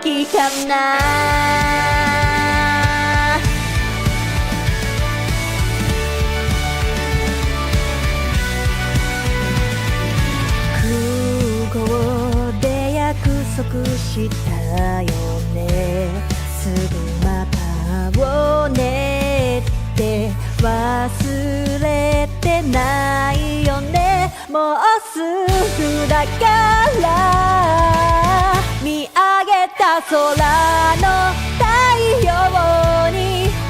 気かな。空港で約束したよね。すぐまたをねって忘れてないよね。もうすぐだから見上げた空の太陽に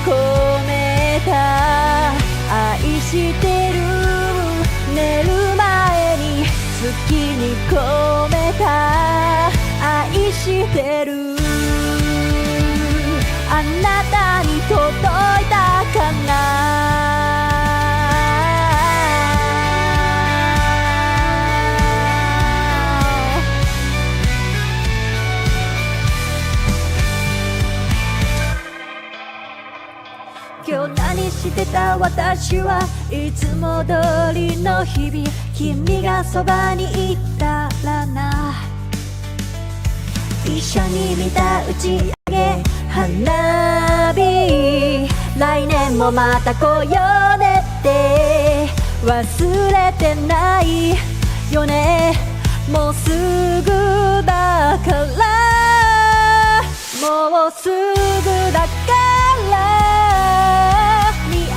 込めた愛してる。寝る前に月に込めた愛してる。あなたに届いたかな。今日何してた私はいつも通りの日々。君がそばにいたらな。一緒に見た打ち上げ花火。来年もまた来ようねって忘れてないよね。もうすぐだからもうすぐだから見上げ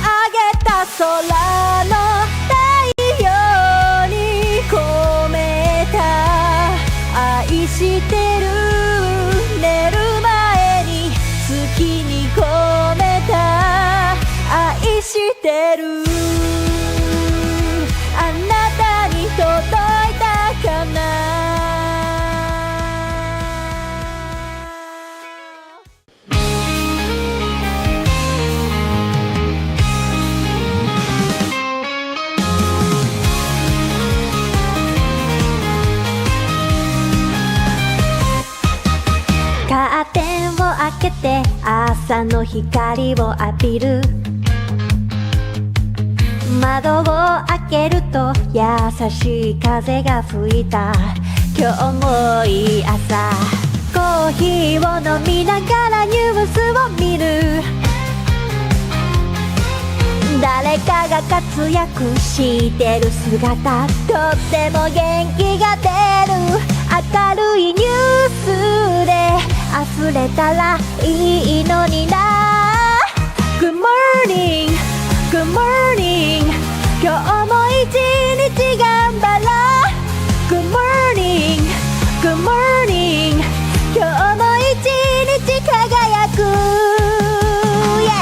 た空の太陽に込めた愛してる。寝る前に月に込めた愛してる。あなたに届いたかな。カーテンを開けて朝の光を浴びる。窓を開けると優しい風が吹いた。今日もいい朝。コーヒーを飲みながらニュースを見る。誰かが活躍してる姿、とっても元気が出る。明るいニュースで溢れたらいいのにな。 Good morning, good morning 今日も一日頑張ろう。 Good morning, good morning 今日も一日輝く。 Yes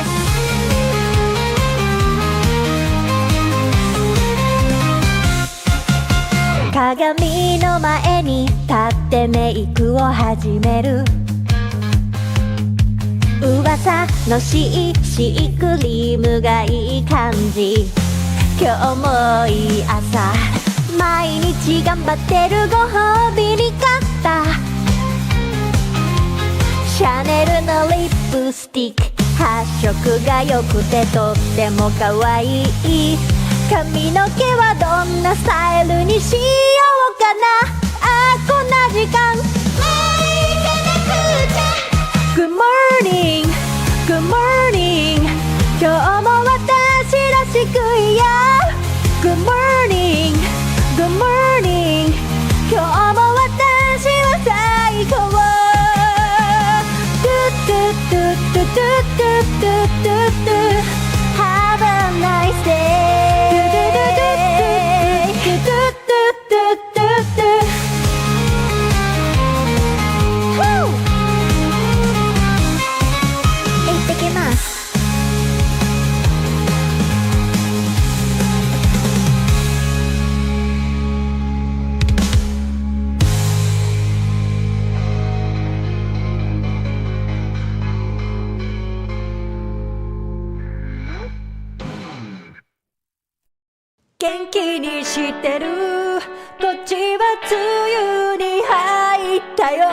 鏡の前に立ってメイクを始める。噂のシークリームがいい感じ。今日もいい朝。毎日頑張ってるご褒美に買ったシャネルのリップスティック。発色が良くてとっても可愛い。髪の毛はどんなスタイルにしようかな。あーこんな時間もう行かなくちゃ。 Good morning, good morning 今日も私らしくいよう。 Good morning, good morning 今日も私は最高。トゥトゥトゥトゥトゥトゥトゥトゥ Have a nice day。元気にしてる。こっちは梅雨に入ったよ。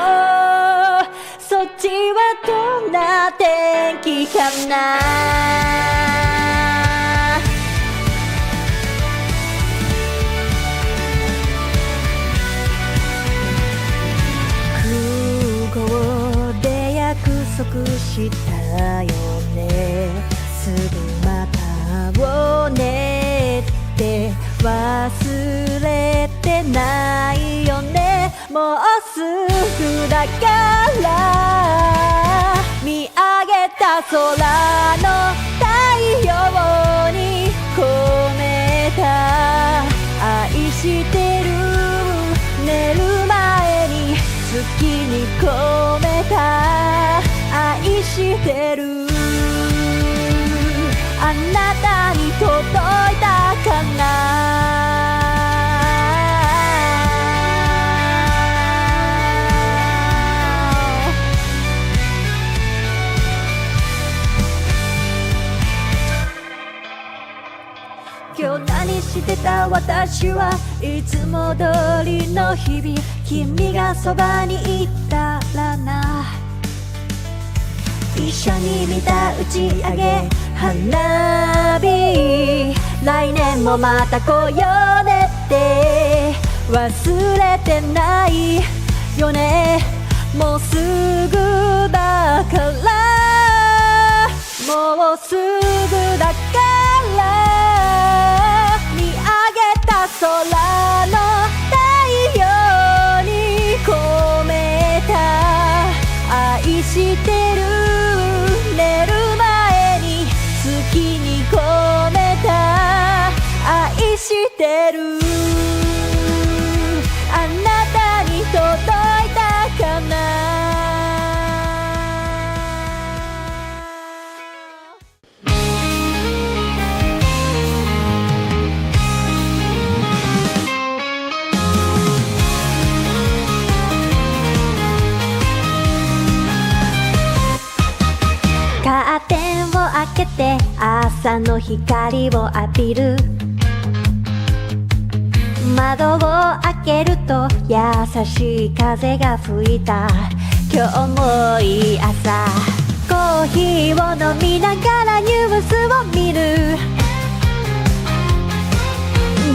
そっちはどんな天気かな。空港くしたよね。すぐまたをねって忘れてないよね。もうすぐだから見上げた空の太陽に込めた愛してる。寝る前に月に込めた愛してる。あなたに届いたかな。今日何してた私はいつも通りの日々。君がそばにいたらな。一緒に見た打ち上げ花火。来年もまた来ようねって忘れてないよね。もうすぐだからもうすぐだから見上げた空の太陽に込めた愛してる。寝る前に月に込めた愛してる。あなたに届いたかな。カーテンを開けて朝の光を浴びる。窓を開けると優しい風が吹いた。今日もいい朝。コーヒーを飲みながらニュースを見る。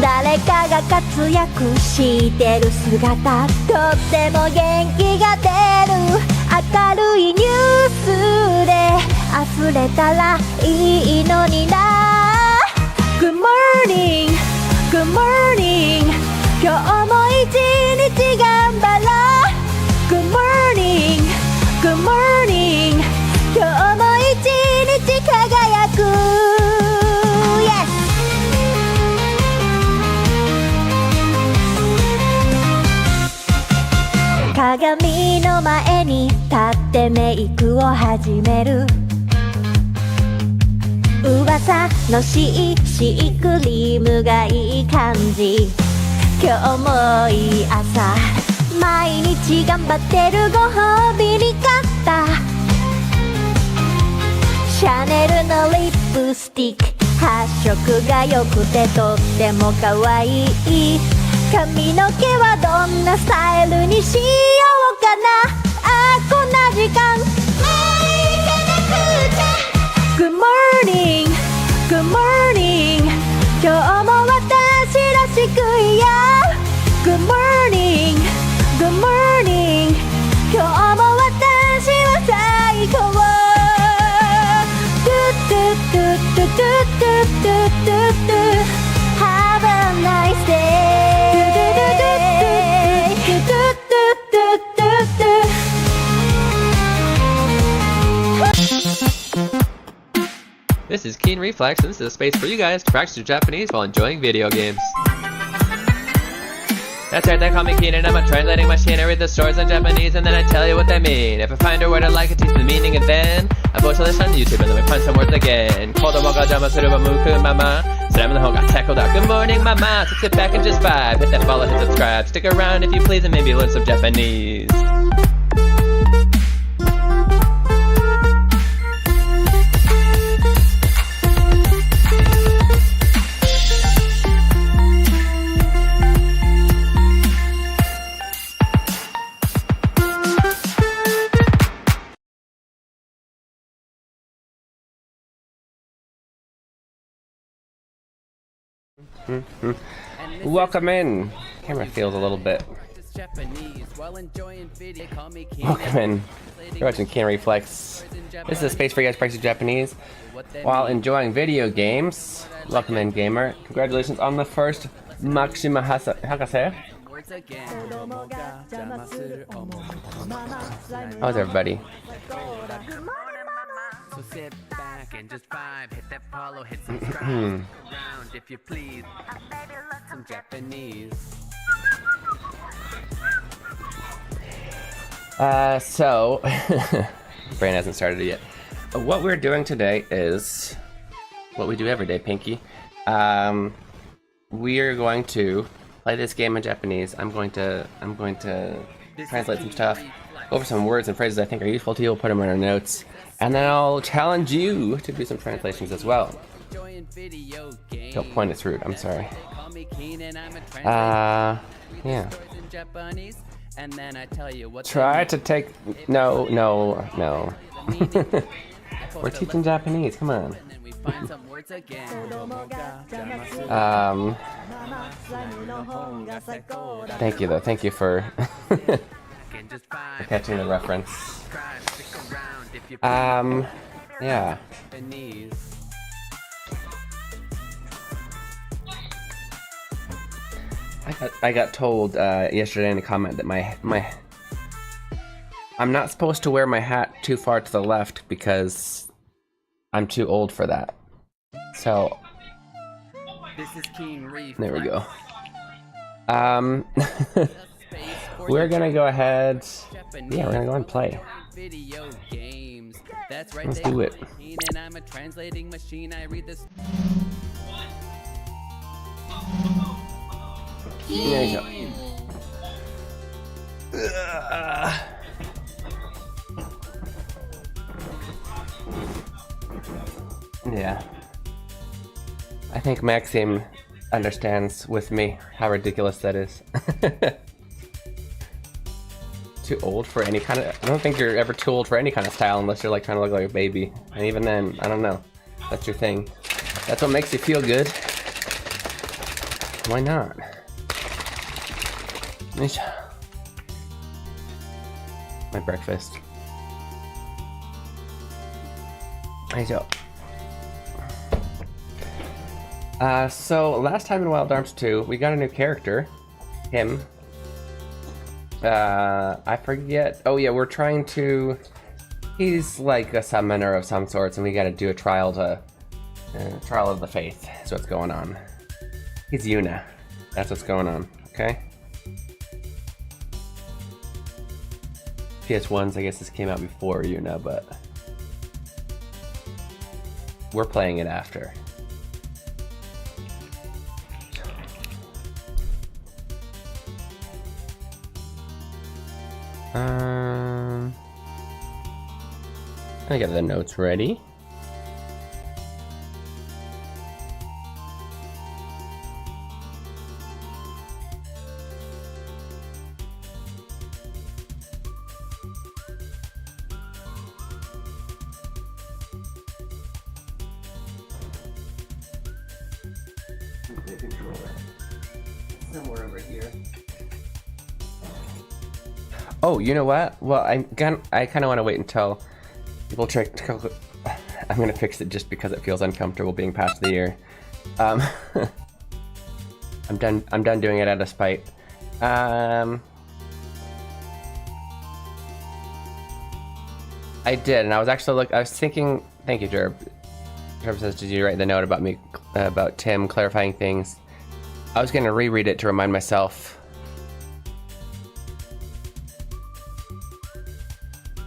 誰かが活躍してる姿、とっても元気が出る。明るいニュースで溢れたらいいのにな。 Good morning, good morning 今日も一日頑張ろう。 Good morning, good morning 今日も一日輝く。 Yes!鏡の前に立ってメイクを始める。噂のシークリームがいい感じ。今日もいい朝。毎日頑張ってるご褒美に買ったシャネルのリップスティック。発色が良くてとっても可愛い。髪の毛はどんなスタイルにしようかな。あーこんな時間Good morning, good morning 今日も私らしくいよう。 Good morning, good morning 今日も私は最高。トゥトゥトゥトゥトゥトゥトゥトゥトゥ Have a nice day。This is Keen Reflex, and this is a space for you guys to practice your Japanese while enjoying video games. That's right, they call me Keen, and I'm a translating machine. I read the stories in Japanese, and then I tell you what they mean. If I find a word I like, I teach the meaning, and then I post this on YouTube, and then we find some words again. Kodomo ga jama suru wa muku mama. Slam in the hole got tackled out. Good morning, mama. So sit back and just vibe. Hit that follow, hit subscribe. Stick around if you please, and maybe learn some Japanese. Welcome in. Camera feels a little bit Welcome in. You're watching Keen Reflex. This is a space for you guys practicing Japanese while enjoying video games. Welcome in, gamer. Congratulations on the first Maxima Hakase. How's everybody? So sit back and just vibe, hit that follow, hit subscribe, around if you please. Some Japanese. So brain hasn't started yet. What we're doing today is what we do every day, Pinky. We are going to play this game in Japanese. I'm going to translate some stuff, go over some words and phrases I think are useful to you. We'll put them in our notes, and then I'll challenge you to do some translations as well. Don't point, it's rude. I'm sorry. Yeah. And then I tell you what. Try to take. No. We're teaching Japanese. Come on. Thank you though. Thank you for catching the reference. Yeah. I got told yesterday in a comment that my I'm not supposed to wear my hat too far to the left because I'm too old for that. So this is Keen Reflex. There we go. We're gonna go ahead. Yeah, we're gonna go and play. Let's do it. There you go. Yeah. I think Maxim understands with me how ridiculous that is. Too old for any kind of... I don't think you're ever too old for any kind of style unless you're like trying to look like a baby. And even then, I don't know. That's your thing. That's what makes you feel good. Why not? My breakfast. So last time in Wild Arms 2, we got a new character. Him. I forget. Oh yeah, we're trying to... He's like a summoner of some sorts, and we gotta do a trial to... trial of the faith is what's going on. He's Yuna. That's what's going on, okay? PS1s, I guess this came out before Yuna, but... we're playing it after. I got the notes ready. Somewhere over here. Oh, you know what? Well, I kind of want to wait until people check. I'm gonna fix it just because it feels uncomfortable being past the ear. I'm done doing it out of spite. I did, and I was actually I was thinking. Thank you, Jerb. Jerb says, "Did you write the note about me about Tim clarifying things?" I was gonna reread it to remind myself.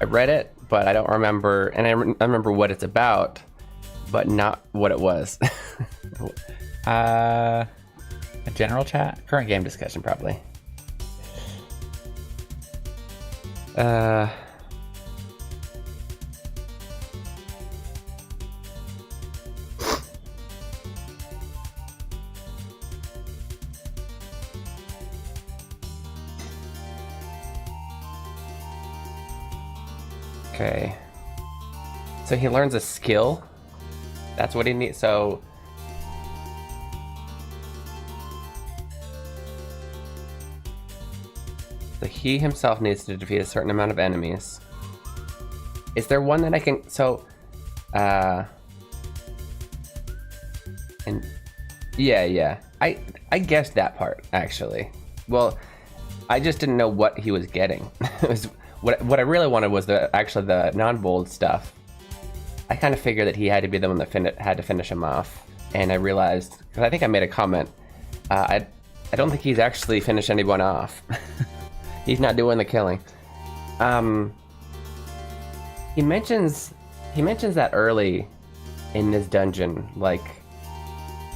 I read it, but I don't remember, and I remember what it's about, but not what it was. A general chat? Current game discussion, probably. Okay. So he learns a skill. That's what he needs. So So he himself needs to defeat a certain amount of enemies. Is there one that I can... So, and yeah. I guessed that part, actually. Well, I just didn't know what he was getting. It was, what I really wanted was actually the non-bold stuff. I kind of figured that he had to be the one that had to finish him off. And I realized, because I think I made a comment, I don't think he's actually finished anyone off. He's not doing the killing. He mentions that early in this dungeon, like,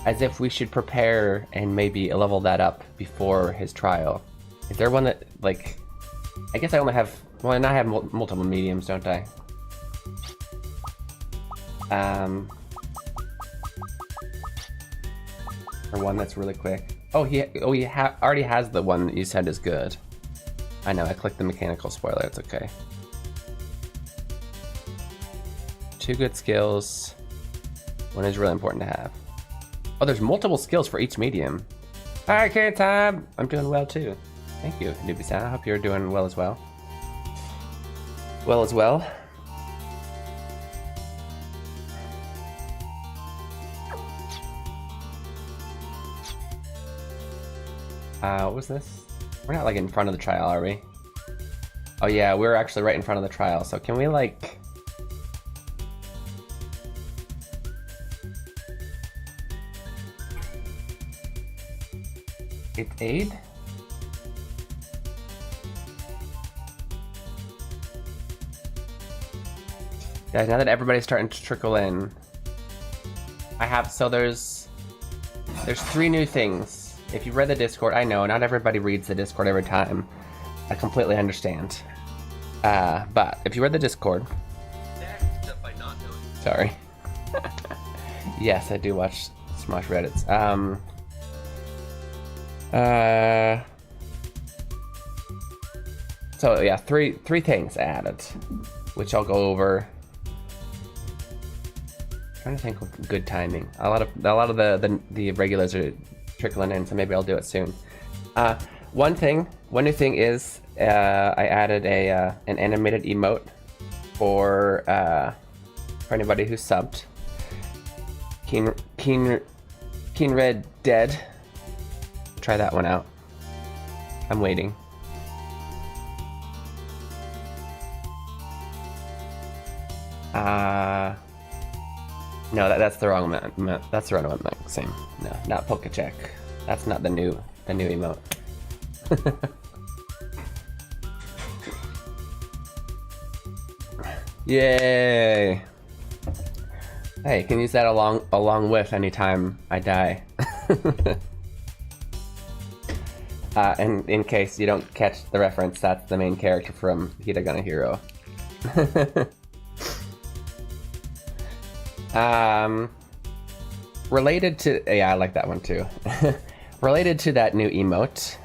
as if we should prepare and maybe level that up before his trial. Is there one that, like, I guess I only have, well, and I have multiple mediums, don't I? Or one that's really quick. Oh, he already has the one that you said is good. I know, I clicked the mechanical spoiler, it's okay. 2 good skills. One is really important to have. Oh, there's multiple skills for each medium. Okay, time. I'm doing well too. Thank you, Nubi-san. I hope you're doing well as well. What was this? We're not like in front of the trial, are we? Oh yeah, we're actually right in front of the trial, so can we like... It's aid? Guys, now that everybody's starting to trickle in, I have, so there's 3 new things. If you read the Discord, I know, not everybody reads the Discord every time. I completely understand. But if you read the Discord... Sorry. Yes, I do watch Smosh Reddits. So yeah, three things added, which I'll go over. Trying to think of good timing. A lot of the regulars are trickling in, so maybe I'll do it soon. One new thing is I added an animated emote for anybody who subbed. Keen Red Dead. Try that one out. I'm waiting. No, that's the wrong one. That's the wrong one, Maxime. No, not Pokecheck. That's not the new emote. Yay! Hey, you can use that along with anytime I die. And in case you don't catch the reference, that's the main character from Hiragana Hero. Related to, yeah, I like that one too. Related to that new emote,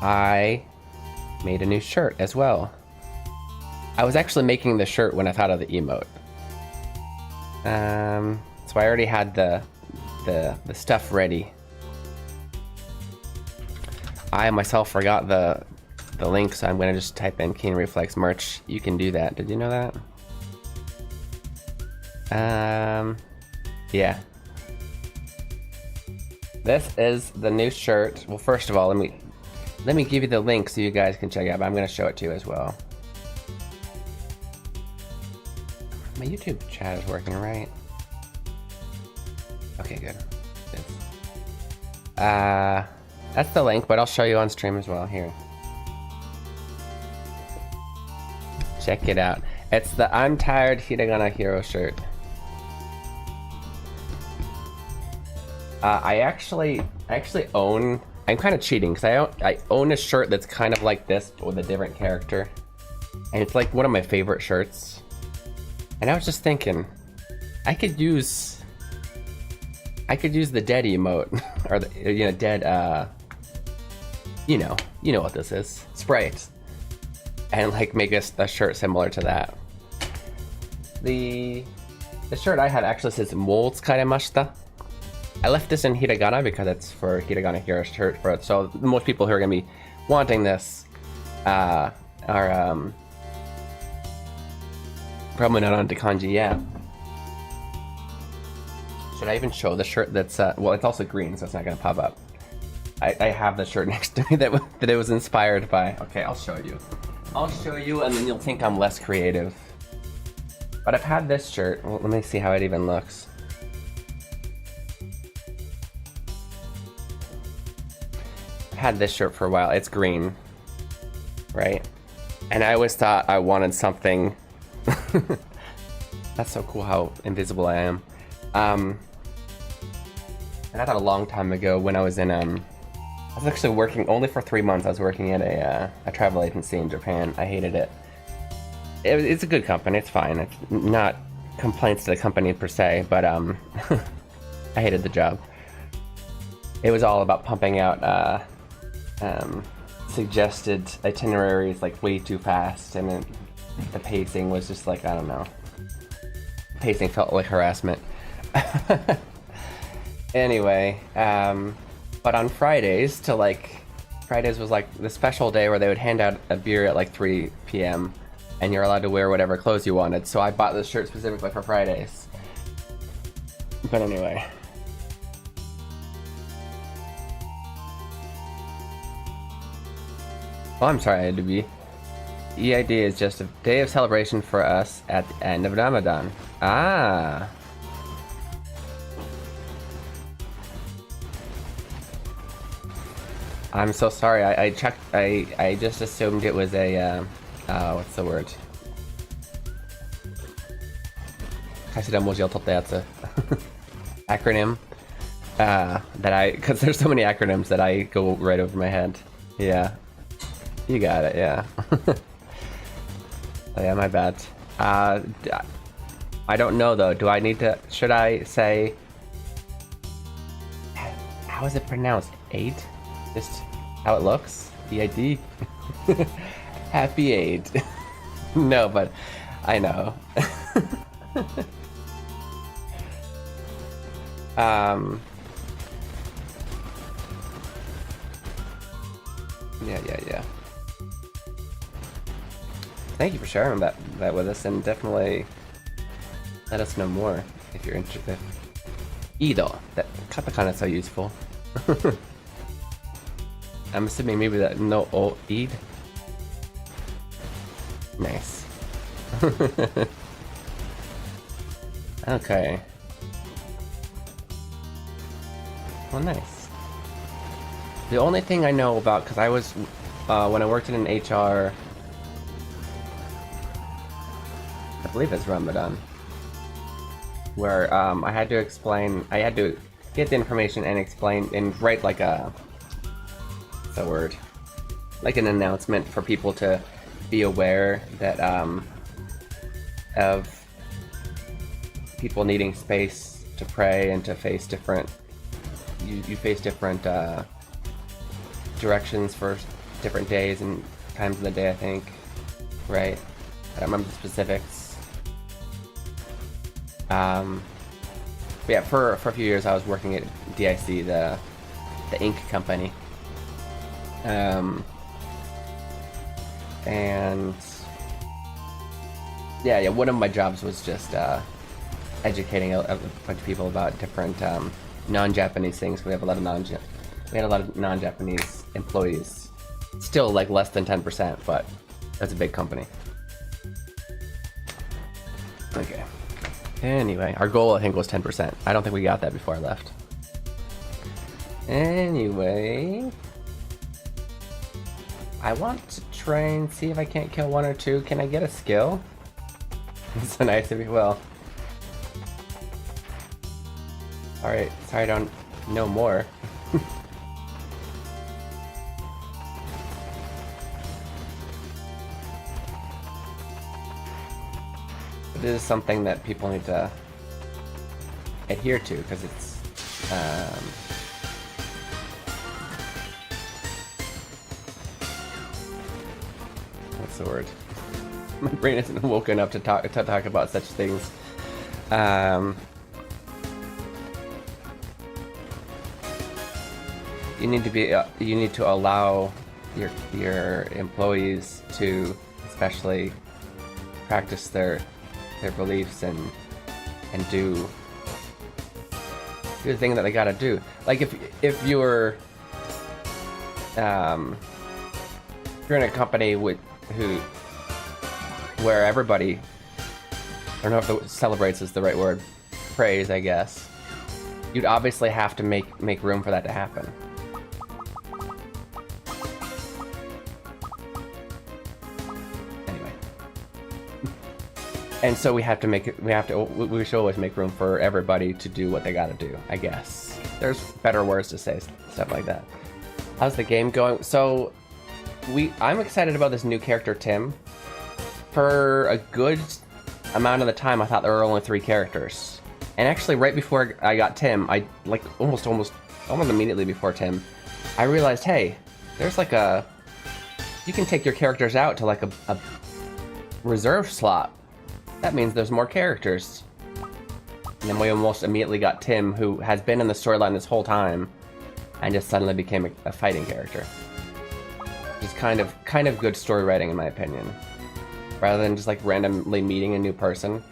I made a new shirt as well. I was actually making the shirt when I thought of the emote. So I already had the stuff ready. I myself forgot the link, so I'm gonna just type in Keen Reflex merch. You can do that. Did you know that? Yeah. This is the new shirt. Well, first of all, let me give you the link so you guys can check it out, but I'm gonna show it to you as well. My YouTube chat is working, right? Okay, good. That's the link, but I'll show you on stream as well. Here. Check it out. It's the I'm Tired Hiragana Hero shirt. I actually own... I'm kind of cheating, because I own a shirt that's kind of like this, but with a different character. And it's like one of my favorite shirts. And I was just thinking, I could use the dead emote, or the, dead, you know what this is, Sprite, and like make a shirt similar to that. The shirt I had actually says "Molds Karemashita." I left this in hiragana because it's for Hiragana Hero shirt, so most people who are gonna be wanting this are probably not onto kanji yet. Should I even show the shirt that's, well, it's also green, so it's not gonna pop up. I have the shirt next to me that it was inspired by. Okay, I'll show you. I'll show you, and then you'll think I'm less creative. But I've had this shirt. Well, let me see how it even looks. I've had this shirt for a while. It's green, right? And I always thought I wanted something. That's so cool how invisible I am. And I thought a long time ago when I was in I was actually working only for 3 months. I was working at a travel agency in Japan. I hated it. It's a good company. It's fine. It's not complaints to the company per se, but I hated the job. It was all about pumping out suggested itineraries like way too fast, and the pacing was just like, I don't know. Pacing felt like harassment. Anyway, but on Fridays Fridays was like the special day where they would hand out a beer at like 3 p.m. and you're allowed to wear whatever clothes you wanted. So I bought this shirt specifically for Fridays. But anyway. Oh, I'm sorry I had to be. EID is just a day of celebration for us at the end of Ramadan. Ah. I'm so sorry. I checked. I just assumed it was a what's the word? 頭文字を取ったやつ acronym. Because there's so many acronyms that I go right over my head. Yeah, you got it. Yeah. Oh, yeah, my bad. I don't know though. Do I need to? Should I say? How is it pronounced? Aid? Just how it looks? EID? Happy Aid. No, but I know. Yeah. Thank you for sharing that with us, and definitely let us know more if you're interested. Ido, that katakana is so useful. I'm assuming maybe that no o id. Nice. Okay. Well, nice. The only thing I know about, because I was when I worked in an HR, I believe it's Ramadan, where I had to get the information and explain and write like what's the word? Like an announcement for people to be aware that of people needing space to pray and to face different. You face different directions for different days and times of the day, I think. Right? I don't remember the specifics. But yeah, for a few years I was working at DIC, the ink company. And yeah, one of my jobs was just educating a bunch of people about different non-Japanese things. We have a lot of non-Japanese employees. Still like less than 10%, but that's a big company. Okay. Anyway, our goal I think was 10%. I don't think we got that before I left. Anyway, I want to try and see if I can't kill 1 or 2. Can I get a skill? It's so nice of you. Well, alright, sorry I don't know more. It is something that people need to adhere to, because it's what's the word? My brain isn't woken up to talk about such things. You need to allow your employees to especially practice their beliefs and do the thing that they gotta do. Like if you're in a company where everybody, I don't know if the celebrates is the right word, praise, I guess, you'd obviously have to make room for that to happen. Anyway. And so we should always make room for everybody to do what they gotta do, I guess. There's better words to say stuff like that. How's the game going? So I'm excited about this new character, Tim. For a good amount of the time, I thought there were only 3 characters. And actually, right before I got Tim, almost immediately before Tim, I realized, hey, there's like you can take your characters out to like a reserve slot. That means there's more characters. And then we almost immediately got Tim, who has been in the storyline this whole time, and just suddenly became a fighting character. Just kind of good story writing, in my opinion. Rather than just like randomly meeting a new person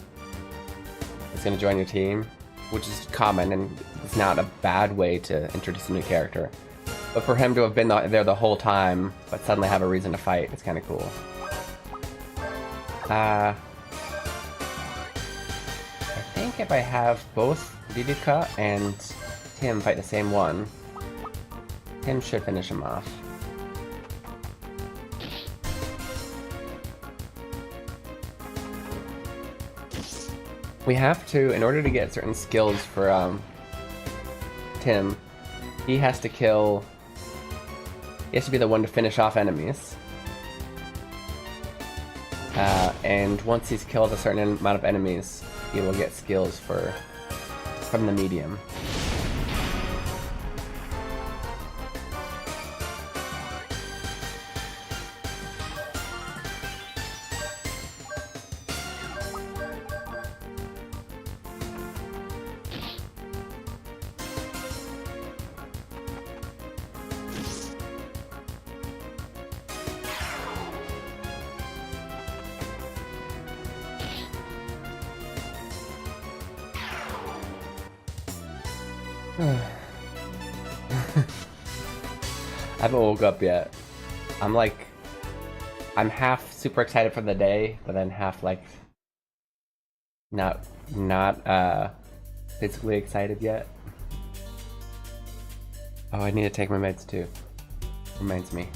that's gonna join your team, which is common and it's not a bad way to introduce a new character. But for him to have been there the whole time, but suddenly have a reason to fight, it's kind of cool. I think if I have both Ririka and Tim fight the same one, Tim should finish him off. We have to, in order to get certain skills for Tim, he has to be the one to finish off enemies. And once he's killed a certain amount of enemies, he will get skills from the medium. I haven't woke up yet. I'm half super excited for the day, but then half like not physically excited yet. Oh, I need to take my meds too. Reminds me.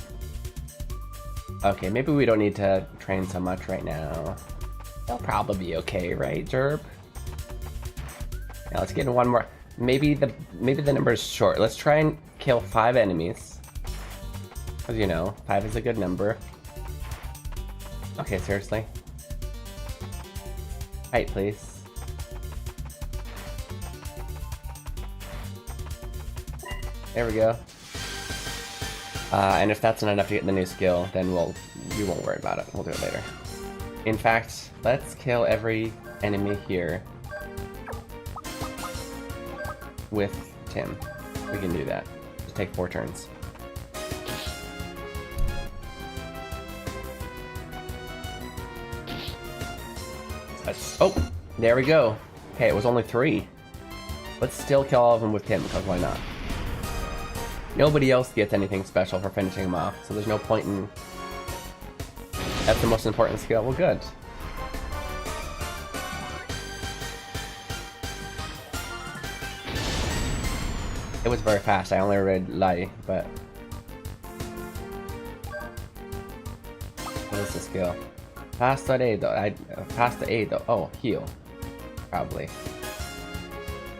Okay, maybe we don't need to train so much right now. They'll probably be okay, right, Jerb? Now let's get in one more. Maybe the number is short. Let's try and kill 5 enemies. Because, you know, 5 is a good number. Okay, seriously. Height, please. There we go. And if that's not enough to get the new skill, then we won't worry about it. We'll do it later. In fact, let's kill every enemy here with Tim. We can do that. Just take 4 turns. Oh, there we go. Okay, it was only 3. Let's still kill all of them with Tim, because why not? Nobody else gets anything special for finishing him off, so there's no point in... That's the most important skill. Well, good. It was very fast. I only read Lai, but... What is the skill? Pasta aid. Oh, heal. Probably.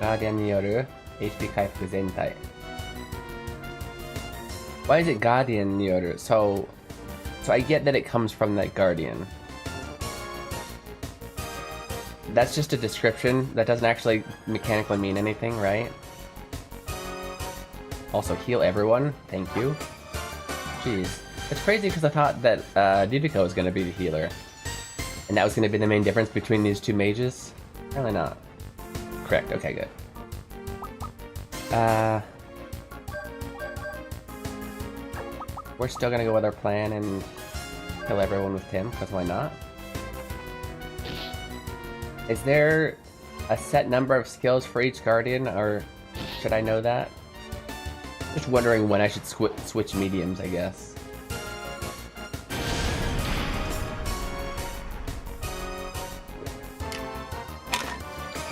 Guardianによる HP 回復全体. Why is it Guardian による? So I get that it comes from that Guardian. That's just a description. That doesn't actually mechanically mean anything, right? Also, heal everyone. Thank you. Jeez. It's crazy because I thought that Ririka was going to be the healer. And that was going to be the main difference between these 2 mages? Apparently not. Correct. Okay, good. We're still gonna go with our plan and kill everyone with Tim, because why not? Is there a set number of skills for each guardian, or should I know that? Just wondering when I should switch mediums, I guess.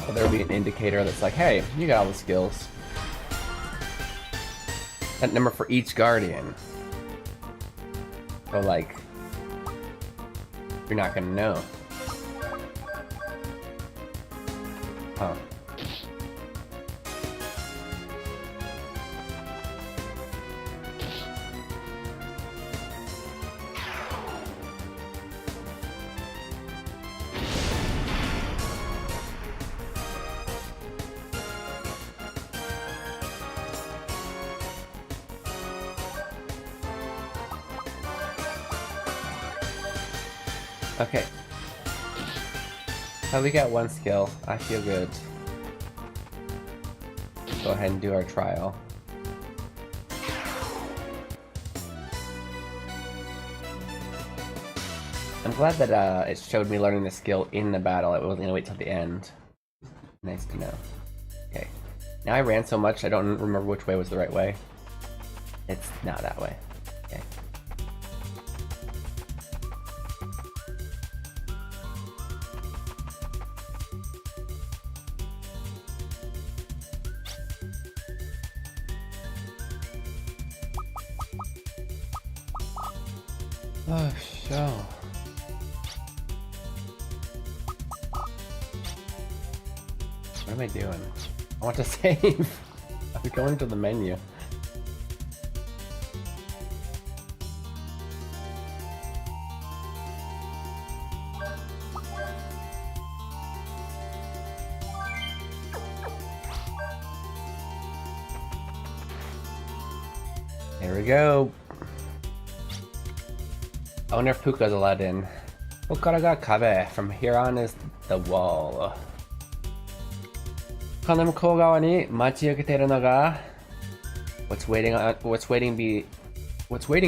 Will there be an indicator that's like, hey, you got all the skills? That number for each guardian. So like, you're not gonna know. Huh. Okay. Oh, we got one skill. I feel good. Go ahead and do our trial. I'm glad that it showed me learning the skill in the battle. It wasn't gonna wait till the end. Nice to know. Okay. Now I ran so much I don't remember which way was the right way. It's not that way. Okay. Oh, show. What am I doing? I want to save. I'm going to the menu. There we go. I wonder if Puka's allowed in. Okara ga kabe. From here on is the wall. この向こう側に待ち受けているのが what's waiting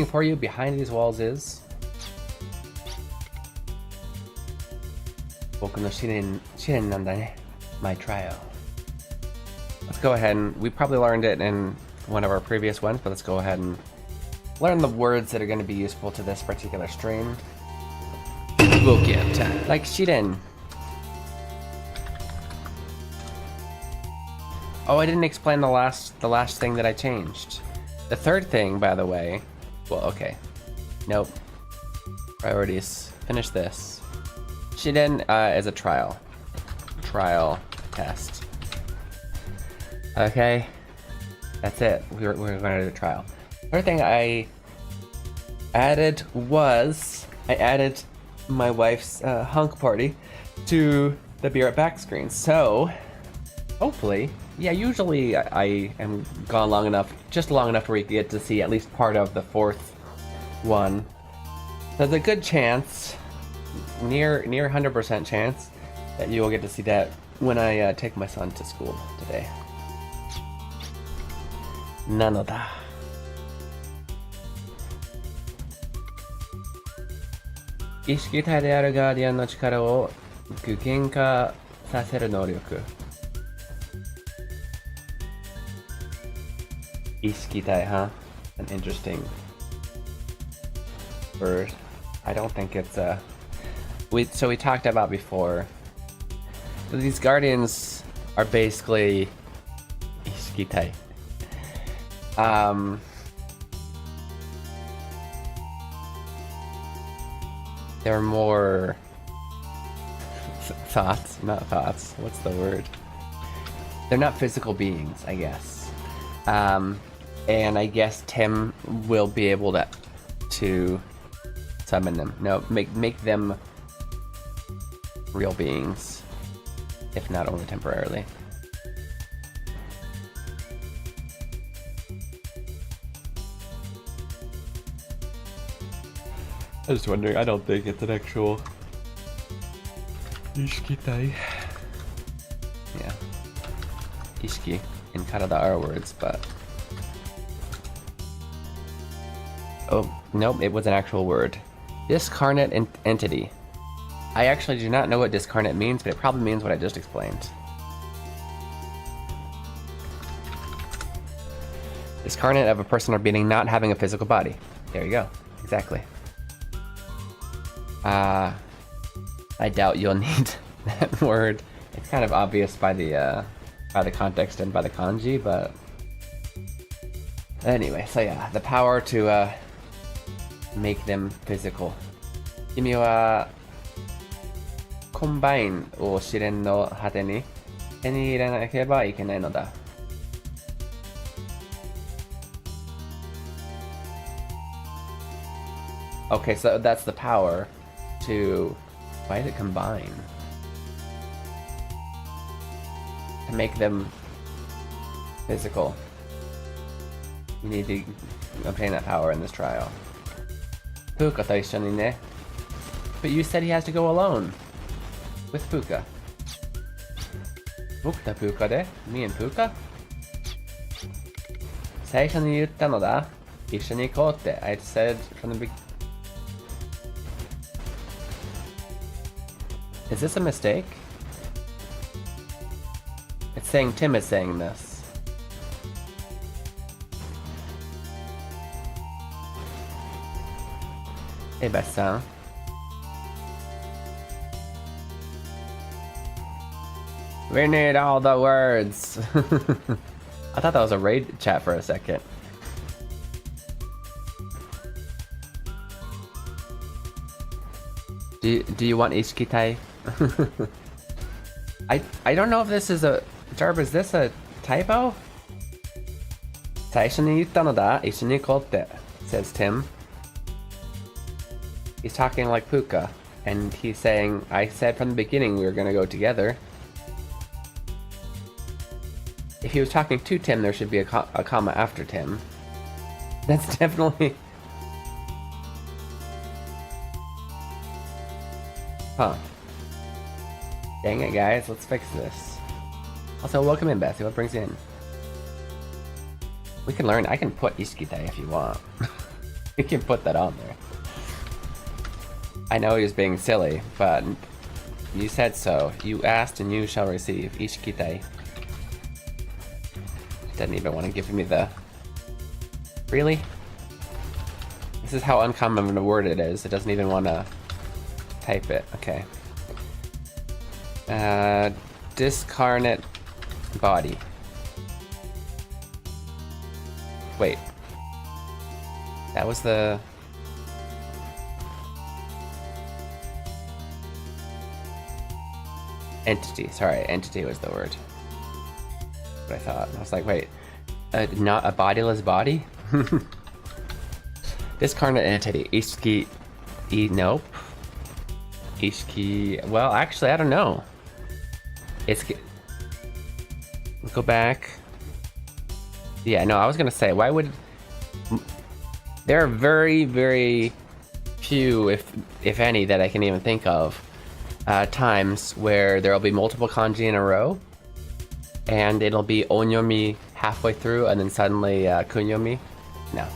for you behind these walls is 僕の試練なんだね my trial. Let's go ahead and we probably learned it in one of our previous ones, but let's go ahead and learn the words that are going to be useful to this particular stream. We'll get like shiren. Oh, I didn't explain the last thing that I changed. The third thing, by the way. Well, okay. Nope. Priorities. Finish this. Shiren is a trial test. Okay. That's it. We're going to do the trial. Third thing I added was I added my wife's hunk party to the Be Right Back screen. So hopefully, yeah, usually I am gone long enough, just long enough where you get to see at least part of the fourth one. There's a good chance, near 100% chance, that you will get to see that when I take my son to school today. Nanoda. 意識体であるガーディアンの力を具現化させる能力。意識体, huh? An interesting word. I don't think it's we talked about before. These guardians are basically 意識体. They're more not thoughts. What's the word? They're not physical beings, I guess. And I guess Tim will be able to summon them. No, make them real beings, if not only temporarily. I was just wondering, I don't think it's an actual Ishikitai. Yeah. Ishiki and Karada are words, but Oh, nope, it was an actual word. Discarnate entity. I actually do not know what discarnate means, but it probably means what I just explained. Discarnate of a person or being not having a physical body. There you go. Exactly. I doubt you'll need that word. It's kind of obvious by the context and by the kanji, but anyway, so yeah, the power to make them physical. 君はコンバインを試練の果てに手に入れなければいけないのだ。Okay, so that's the power to... Why did it combine? To make them physical. You need to obtain that power in this trial. Puka と一緒にね. But you said he has to go alone. With Puka. 僕と Puka で Me and Puka? 最初に言ったのだ。一緒に行こうって I said from the beginning. Is this a mistake? It's saying Tim is saying this. Hey, Best-san. We need all the words. I thought that was a raid chat for a second. Do you want Ishikitai? I don't know if this is a... Jarb, is this a typo? 最初に言ったのだ。一緒に行こうって says Tim. He's talking like Puka, and he's saying, I said from the beginning we were gonna go together. If he was talking to Tim, there should be a comma after Tim. That's definitely... Huh. Dang it, guys. Let's fix this. Also, welcome in, Bessie. What brings you in? We can learn. I can put Ishikite if you want. You can put that on there. I know he was being silly, but you said so. You asked and you shall receive. Ishikite. Doesn't even want to give me the... Really? This is how uncommon a word it is. It doesn't even want to type it. Okay. Discarnate body. Wait. That was the... Entity. Sorry, entity was the word. What I thought. I was like, wait. Not a bodiless body? Discarnate entity. Ishiki... Nope. Ishiki... Well, actually, I don't know. Let's go back. Yeah, no, I was gonna say, why would... There are very, very few, if any, that I can even think of, times where there will be multiple kanji in a row, and it'll be onyomi halfway through, and then suddenly kunyomi. No.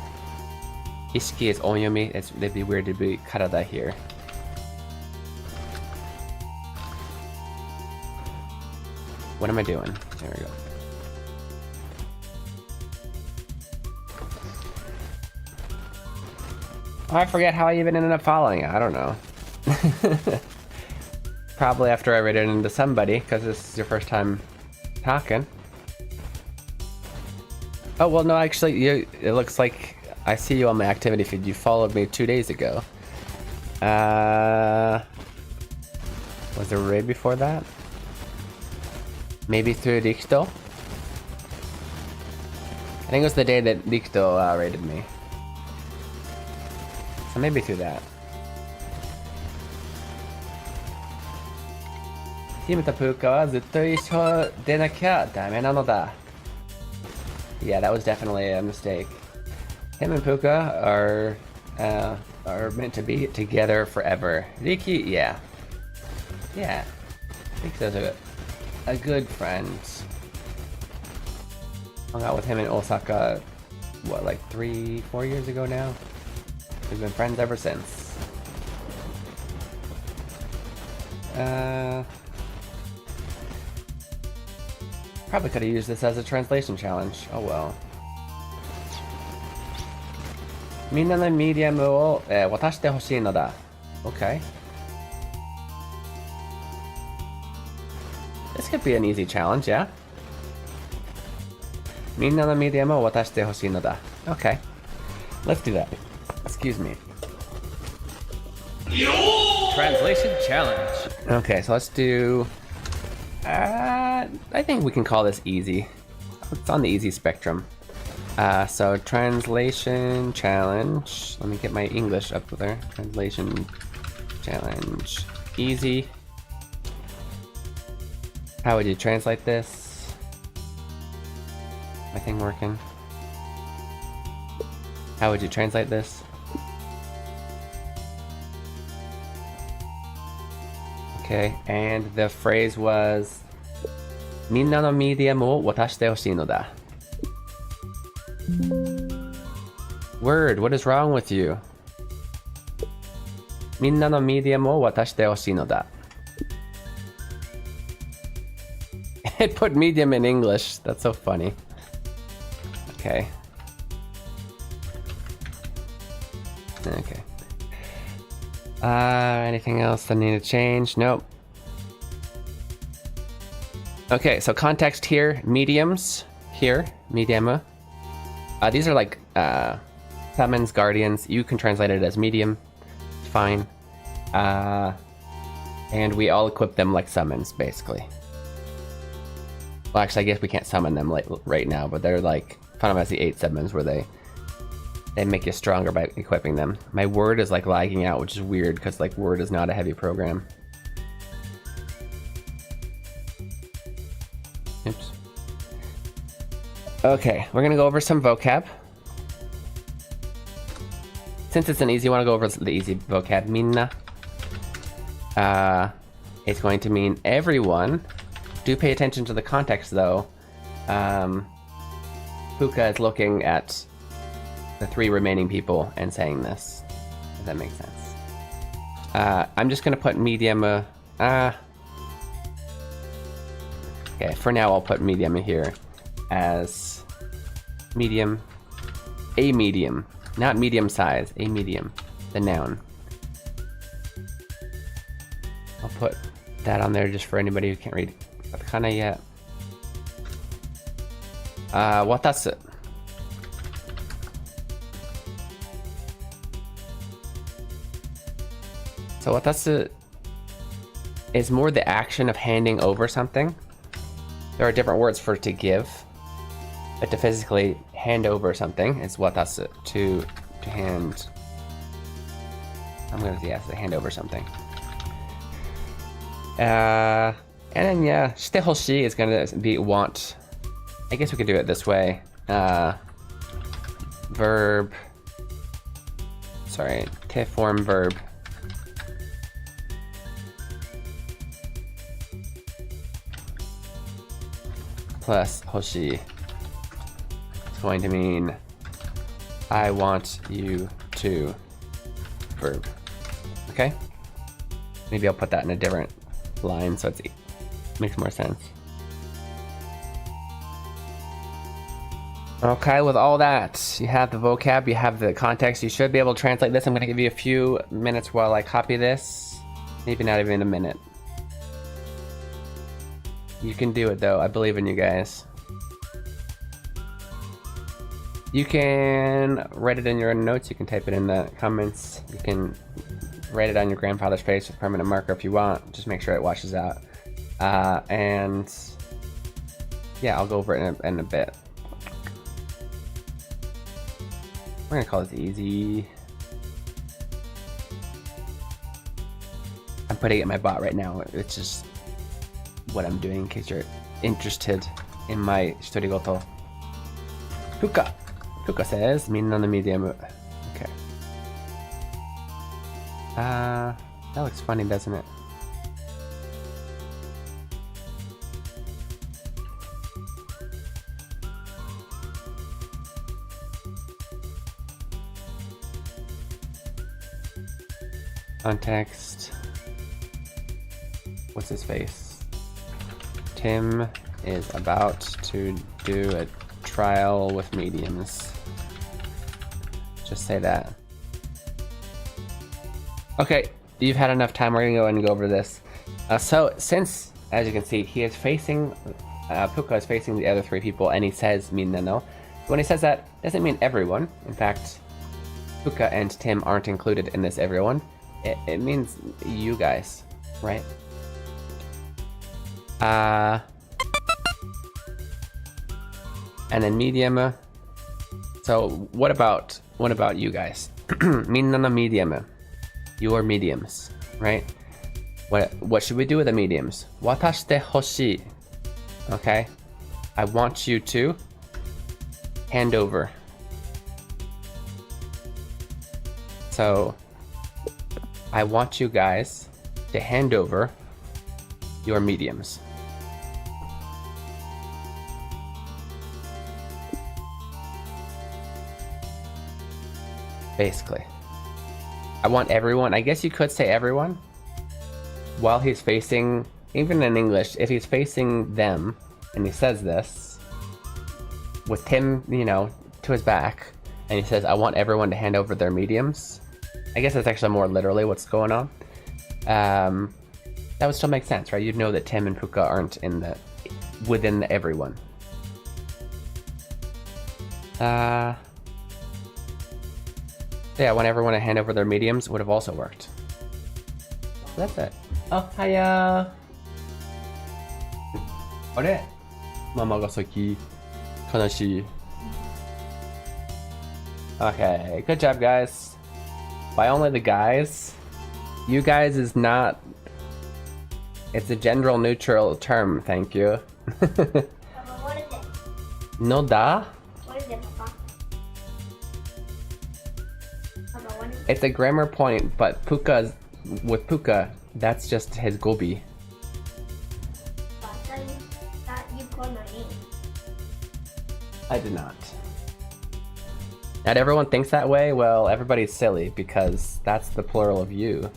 Ishiki is onyomi. It'd be weird to be karada here. What am I doing? There we go. Oh, I forget how I even ended up following it. I don't know. Probably after I read it into somebody, because this is your first time talking. Oh, well, no, actually, it looks like I see you on my activity feed. You followed me 2 days ago. Was there a raid before that? Maybe through Rikto? I think it was the day that Rikto raided me. So maybe through that. Tim と Puka はずっと一緒でなきゃダメなのだ. Yeah, that was definitely a mistake. Tim and Puka are meant to be together forever. Riki, yeah. Yeah. Rikito's a good friend. Hung out with him in Osaka, what, like 3-4 years ago now? We've been friends ever since. Probably could have used this as a translation challenge. Oh well. みんなのミディアムを、渡してほしいのだ。Okay. This could be an easy challenge, yeah? みんなのミディアムを渡してほしいのだ。Okay. Let's do that. Excuse me. Translation challenge. Okay, so let's do... I think we can call this easy. It's on the easy spectrum. So translation challenge. Let me get my English up there. Translation challenge. Easy. How would you translate this? My thing working? How would you translate this? Okay, and the phrase was みんなのミディアムを渡してほしいのだ. Word, what is wrong with you? みんなのミディアムを渡してほしいのだ. It put medium in English. That's so funny. Okay. Okay. Anything else I need to change? Nope. Okay, so context here, mediums here, medium. These are like summons, guardians. You can translate it as medium. Fine. And we all equip them like summons, basically. Well, actually, I guess we can't summon them like right now, but they're like Final Fantasy 8 summons where they make you stronger by equipping them. My word is like lagging out, which is weird because like word is not a heavy program. Oops. Okay, we're gonna go over some vocab. Since it's an easy, I want to go over the easy vocab. Minna. It's going to mean everyone. Do pay attention to the context though. Puka is looking at the 3 remaining people and saying this. If that makes sense. I'm just gonna put medium. Okay, for now I'll put medium here as medium. A medium, not medium size. A medium, the noun. I'll put that on there just for anybody who can't read katakana yet. Watasu. So watasu is more the action of handing over something. There are different words for to give, but to physically hand over something is watasu. To hand. I'm gonna say yes, to hand over something. And then yeah, shite hoshii is gonna be want. I guess we could do it this way. Verb. Sorry, te form verb. Plus hoshii. It's going to mean I want you to verb. Okay? Maybe I'll put that in a different line so it makes more sense. Okay, with all that, you have the vocab, you have the context, you should be able to translate this. I'm going to give you a few minutes while I copy this. Maybe not even a minute. You can do it though, I believe in you guys. You can write it in your notes, you can type it in the comments, you can write it on your grandfather's face with permanent marker if you want. Just make sure it washes out. And yeah, I'll go over it in a bit. We're gonna call this easy. I'm putting it in my bot right now. It's just what I'm doing in case you're interested in my shitorigoto. Puka. Puka says, minna no medium. Okay. That looks funny, doesn't it? Context. What's his face? Tim is about to do a trial with mediums. Just say that. Okay, you've had enough time. We're gonna go ahead and go over this. So since, as you can see, he is facing, Puka is facing the other three people, and he says "minna." When he says that, it doesn't mean everyone. In fact, Puka and Tim aren't included in this everyone. It means you guys, right? And then medium. So what about you guys? Minna no medium. Your mediums, right? What should we do with the mediums? Watashite hoshii. Okay? I want you to hand over. So I want you guys to hand over your mediums. Basically. I want everyone, I guess you could say everyone, while he's facing, even in English, if he's facing them, and he says this, with Tim, you know, to his back, and he says, I want everyone to hand over their mediums. I guess that's actually more literally what's going on. That would still make sense, right? You'd know that Tim and Puka aren't within the everyone. Yeah, I want everyone to hand over their mediums would have also worked. That's it. Oh, hiya! Are? Mama ga saki. Kanashii. Okay, good job, guys. By only the guys. You guys is not... It's a gender neutral term, thank you. What is it? No da? What is it, Papa? What is it? It's a grammar point, but with Puka, that's just his gobi. You called my name. I did not. Not everyone thinks that way? Well, everybody's silly, because that's the plural of you.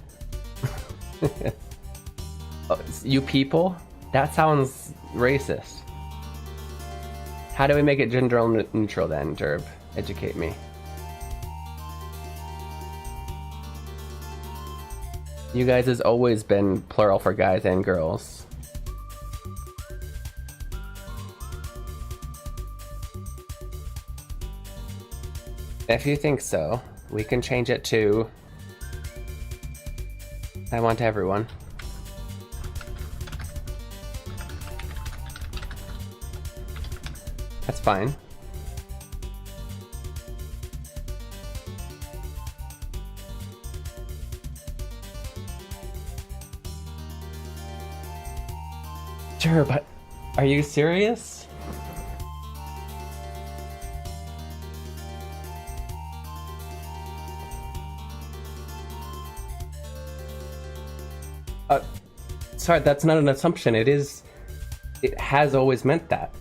Oh, you people? That sounds racist. How do we make it gender neutral then, Derb? Educate me. You guys has always been plural for guys and girls. If you think so, we can change it to I want everyone. That's fine. Sure, but are you serious? Sorry, that's not an assumption. It has always meant that.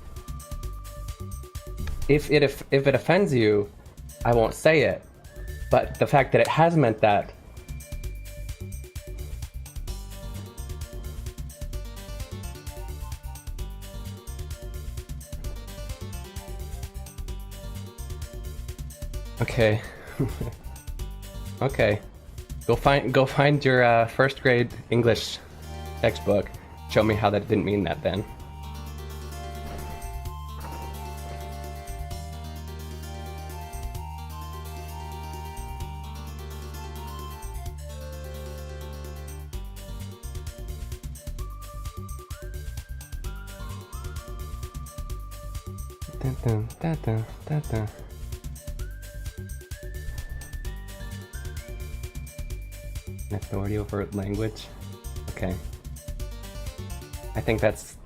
If it offends you, I won't say it. But the fact that it has meant that. Okay. Okay. Go find your first grade English textbook. Show me how that didn't mean that then. Dun, dun, dun, dun, dun, dun. Authority over language? Okay. I think that's...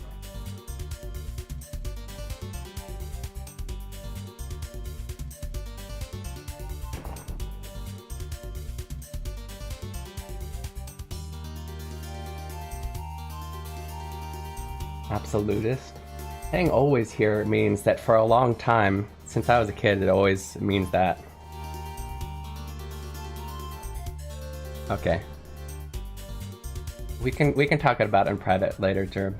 Absolutist? Saying always here means that for a long time, since I was a kid, it always means that. Okay. We can talk about it in private later, Jerb.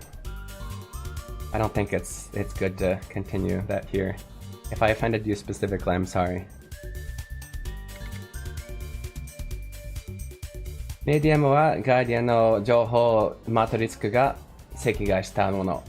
I don't think it's good to continue that here. If I offended you specifically, I'm sorry. メディアムはガーディアンの情報マトリックが赤外したもの。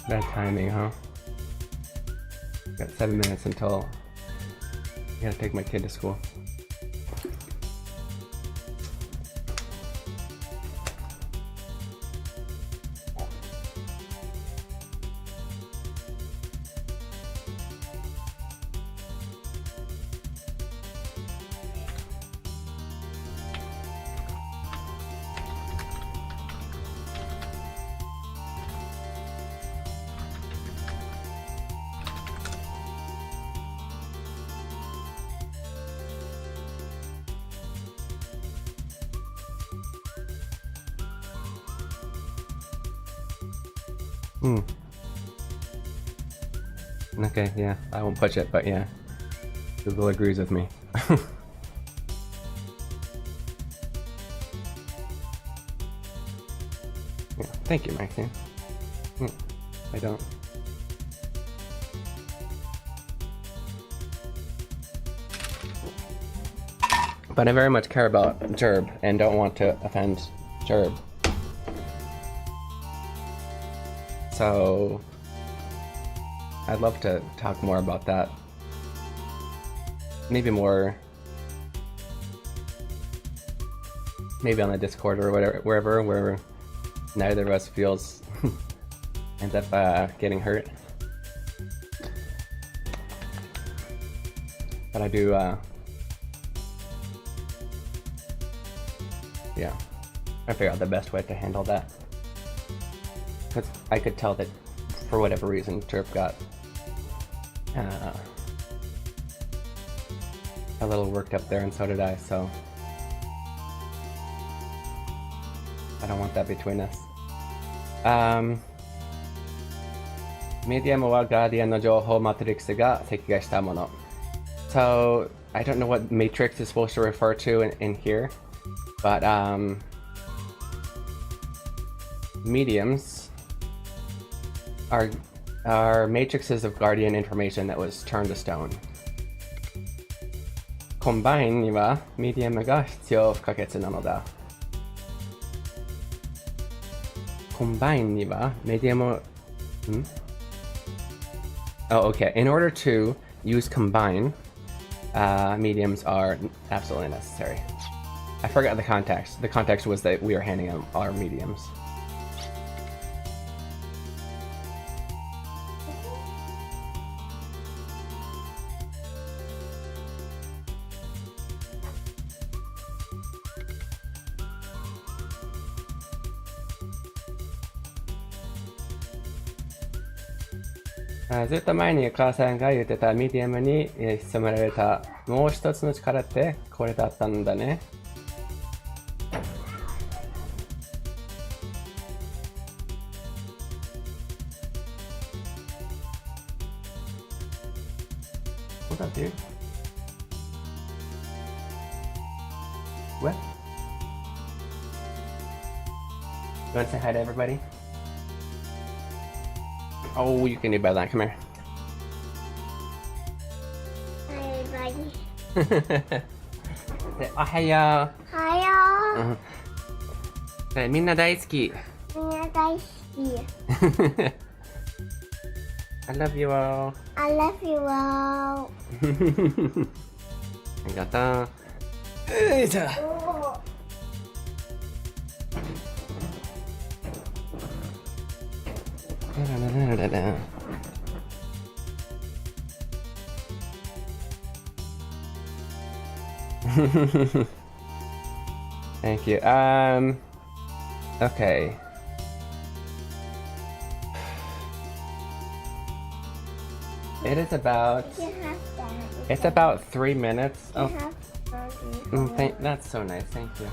Bad timing, huh? Got 7 minutes until I gotta take my kid to school. Okay, yeah, I won't push it, but yeah, Google agrees with me. Yeah, thank you, Maxine. I don't. But I very much care about Jerb and don't want to offend Jerb. So I'd love to talk more about that. Maybe more. Maybe on the Discord or whatever, wherever, where neither of us feels ends up getting hurt. But I do, yeah, I figure out the best way to handle that. Because I could tell that for whatever reason, Terp got a little worked up there, and so did I, so I don't want that between us. メディアムはガーディアンの情報マトリックスが赤外したもの。So, I don't know what matrix is supposed to refer to in here, but mediums are matrices of Guardian information that was turned to stone. Combine にはメディアムが必要不可欠なのだ。Combine にはメディアム、Oh, okay. In order to use combine, mediums are absolutely necessary. I forgot the context. The context was that we are handing them our mediums. Ah, ずっと前に母さんが言ってたミディアムに潜められたもう一つの力ってこれだったんだね。What's up, dude? What? You want to say hi to everybody? Oh, you can do better than that. Come here. Hi, everybody. Say, Ohayo. Hi, みんな大好き。みんな大好き。I love you all. I love you all. ありがとう。よいしょ。Thank you. Okay. It is about. It's about 3 minutes. Oh, that's so nice. Thank you.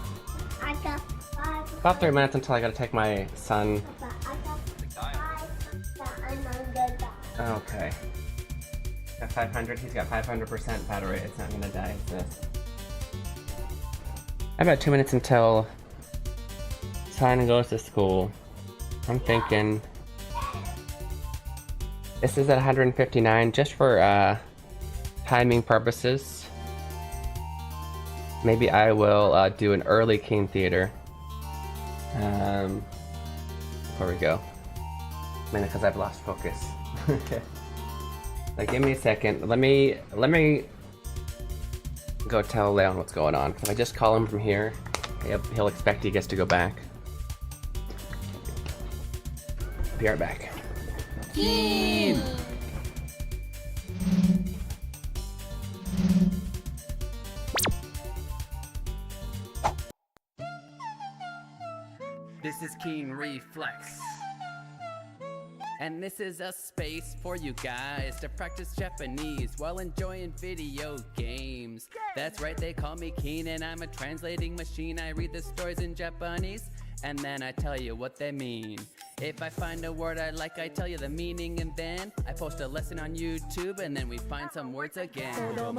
I got 5. About 3 minutes until I gotta take my son. Okay. Got 500. He's got 500% battery. It's not gonna die. It's this. About 2 minutes until son goes to school. I'm thinking this is at 159 just for timing purposes. Maybe I will do an early Keen Theater. Before we go. Mainly because I've lost focus. Okay. Like, give me a second. Let me go tell Leon what's going on. If I just call him from here, he'll expect he gets to go back. Be right back. Keen! This is Keen Reflex. And this is a space for you guys to practice Japanese while enjoying video games. That's right, they call me Keen and I'm a translating machine. I read the stories in Japanese and then I tell you what they mean. If I find a word I like, I tell you the meaning, and then I post a lesson on YouTube, and then we find some words again. So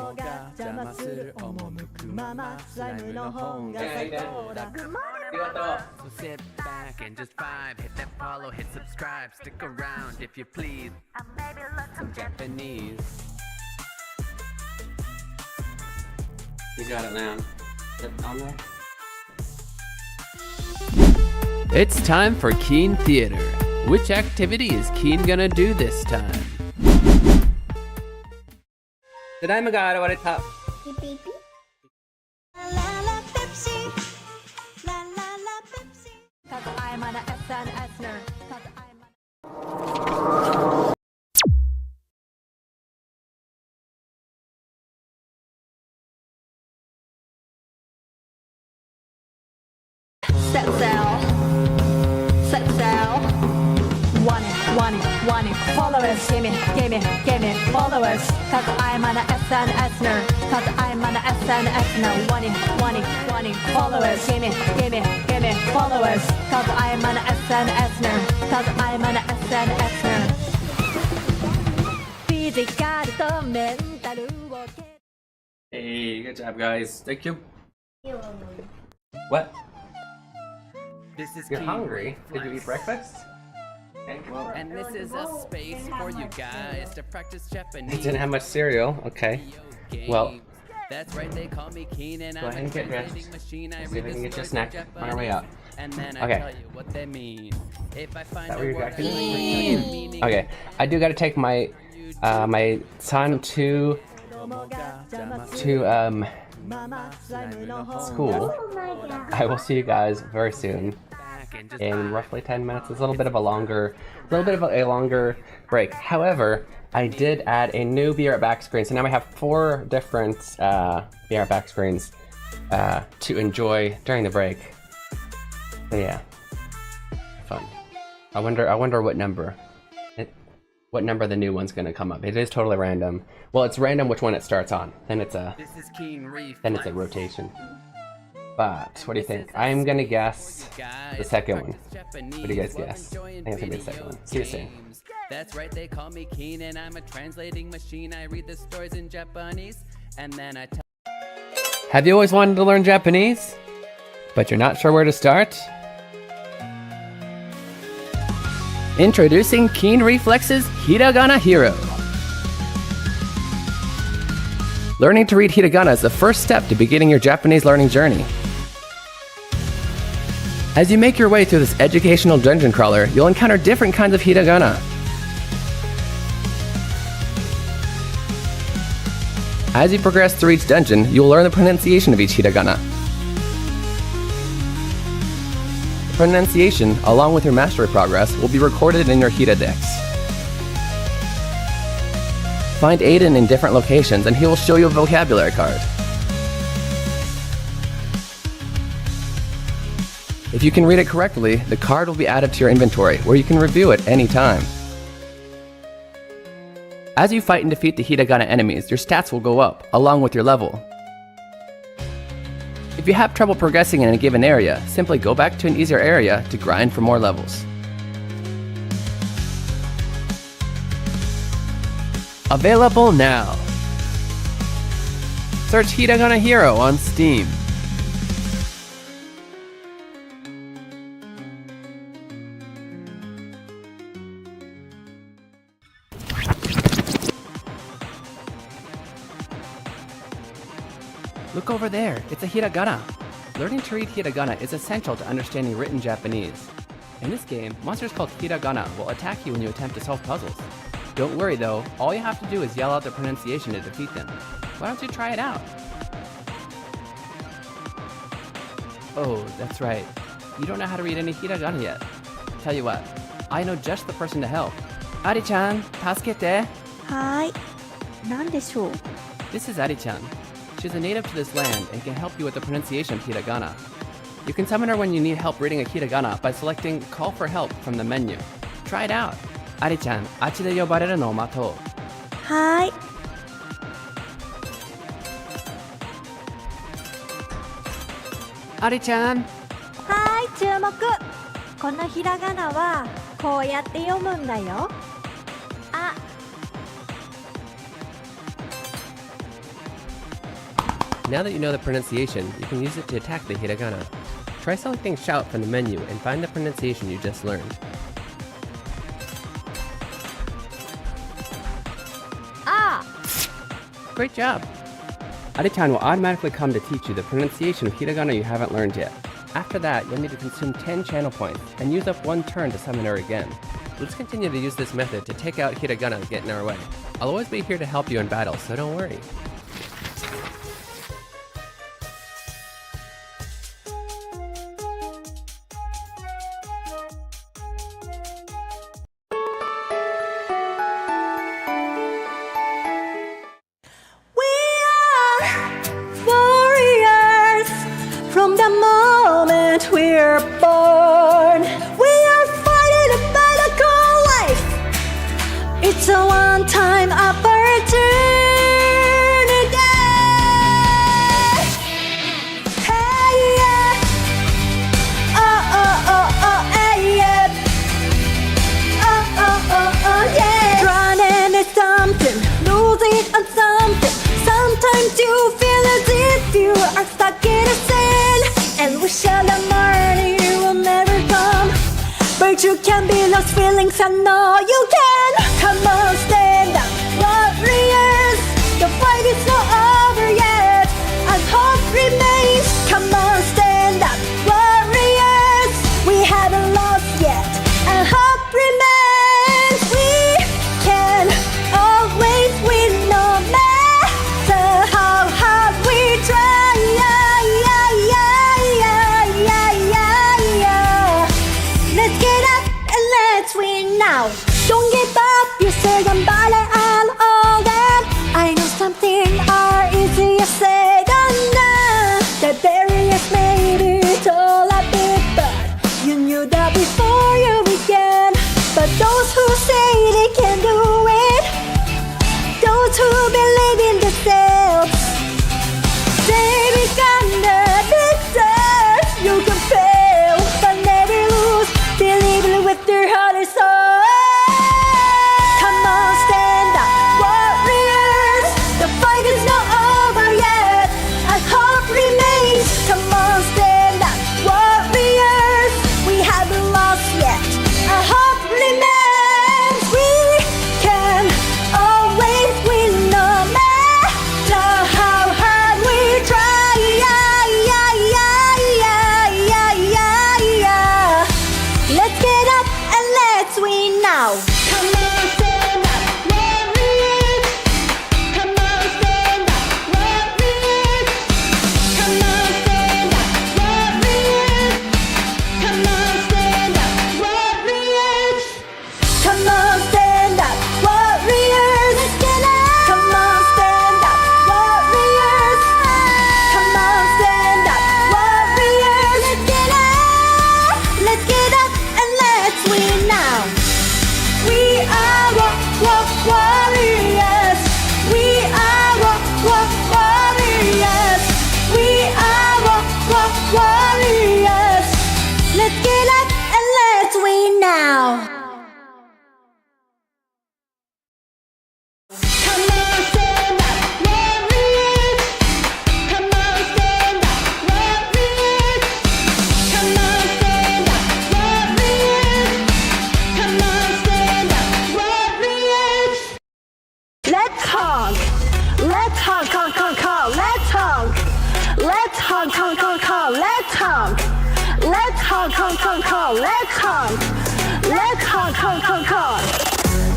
sit back and just vibe, hit that follow, hit subscribe, stick around if you please. Some Japanese. You got it, Leon. Is it on there? It's time for Keen Theater. Which activity is Keen gonna do this time? Did I magara what I top? Want it, followers, give me followers, cause I'm an SNSner, cause I'm an SNSner, want it, followers, give me followers, cause I'm an SNSner, cause I'm an SNSner. Physical to mentalを Hey, good job, guys. Thank you. What? This is You're Keen hungry? Reflex. Did you eat breakfast? Okay, well, And this is a space for you guys to practice Japanese. I didn't have much cereal. Okay. Well, that's right, they call me Keen and go I'm ahead and a get translating dressed. machine. I See if read we can the get you a stories in snack on our way out. Japanese, and then I Okay. tell you what they mean. If I find That a what you're word I acting like, like? I tell you the meaning. Okay, I do gotta take my my son to school. I will see you guys very soon. In roughly 10 minutes. It's a little bit of a longer break. However, I did add a new Be Right Back screen, so now we have 4 different Be Right Back screens to enjoy during the break. So yeah, fun. I wonder what number the new one's gonna come up. It is totally random. Well, it's random which one it starts on. Then it's a rotation. But what do you think? I'm gonna guess the second one. What do you guys guess? I think it's gonna be the second one. See you soon. That's right, they call me Keen and I'm a translating machine. I read the stories in Japanese and then I tell. Have you always wanted to learn Japanese, but you're not sure where to start? Introducing Keen Reflex's Hiragana Hero. Learning to read hiragana is the first step to beginning your Japanese learning journey. As you make your way through this educational dungeon crawler, you'll encounter different kinds of hiragana. As you progress through each dungeon, you will learn the pronunciation of each hiragana. The pronunciation, along with your mastery progress, will be recorded in your Hiradex. Find Aiden in different locations and he will show you a vocabulary card. If you can read it correctly, the card will be added to your inventory, where you can review it anytime. As you fight and defeat the Hiragana enemies, your stats will go up, along with your level. If you have trouble progressing in a given area, simply go back to an easier area to grind for more levels. Available now! Search Hiragana Hero on Steam. Look over there, it's a hiragana. Learning to read hiragana is essential to understanding written Japanese. In this game, monsters called hiragana will attack you when you attempt to solve puzzles. Don't worry though, all you have to do is yell out the pronunciation to defeat them. Why don't you try it out? Oh, that's right. You don't know how to read any hiragana yet. Tell you what, I know just the person to help. Ari-chan, tasukete. はーい。何でしょう。 This is Ari-chan. She's a native to this land and can help you with the pronunciation of hiragana. You can summon her when you need help reading a hiragana by selecting Call for Help from the menu. Try it out. Ari-chan, あっちで呼ばれるのを待とう。はーい。Ari-chan! はーい、注目。このひらがなはこうやって読むんだよ。あ、 Now that you know the pronunciation, you can use it to attack the hiragana. Try selecting Shout from the menu and find the pronunciation you just learned. あ。 Great job! Ari-chan will automatically come to teach you the pronunciation of hiragana you haven't learned yet. After that, you'll need to consume 10 channel points and use up 1 turn to summon her again. Let's continue to use this method to take out hiragana that get in our way. I'll always be here to help you in battle, so don't worry. From the moment we're born, we are fighting a battle called life. It's a one-time opportunity. Hey yeah, oh oh oh oh hey yeah, oh oh oh oh yeah. Running is something, losing on something. Sometimes you feel as if you are stuck in a sin. And wish all the morning will never come. But you can be lost feelings, I know you can. Come on, stand up, warriors. The fight is not over yet, and hope remains. Come on, stand up, warriors. We haven't lost yet, and hope remains. We can always win no matter how hard we try. Now, don't give up, you say I'm ballet and all that. I know something are easier said than done. The barriers may be tall a bit, but you knew that before you began. But those who say they can do it, those who believe in themselves, they become the victors. You can fail, but never lose. Believe it with your heart and soul. Come on, stand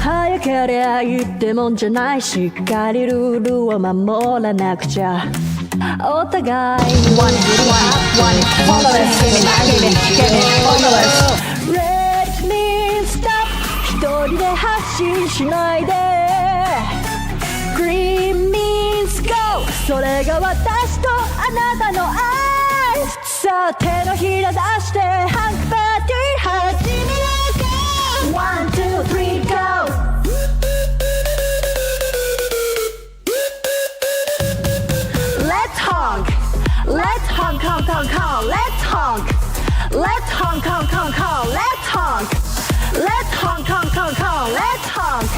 早けりゃいいってもんじゃないしっかりルールを守らなくちゃお互いに One follow us give me follow us Let me stop 一人で発信しないで Green means go それが私とあなたの愛さあ手のひら出してハンクパーティー始めようか One, two, three, go Let's honk Let's honk, honk, honk, honk Let's honk Let's honk, honk, honk, honk Let's honk Let's honk, honk, honk, honk Let's honk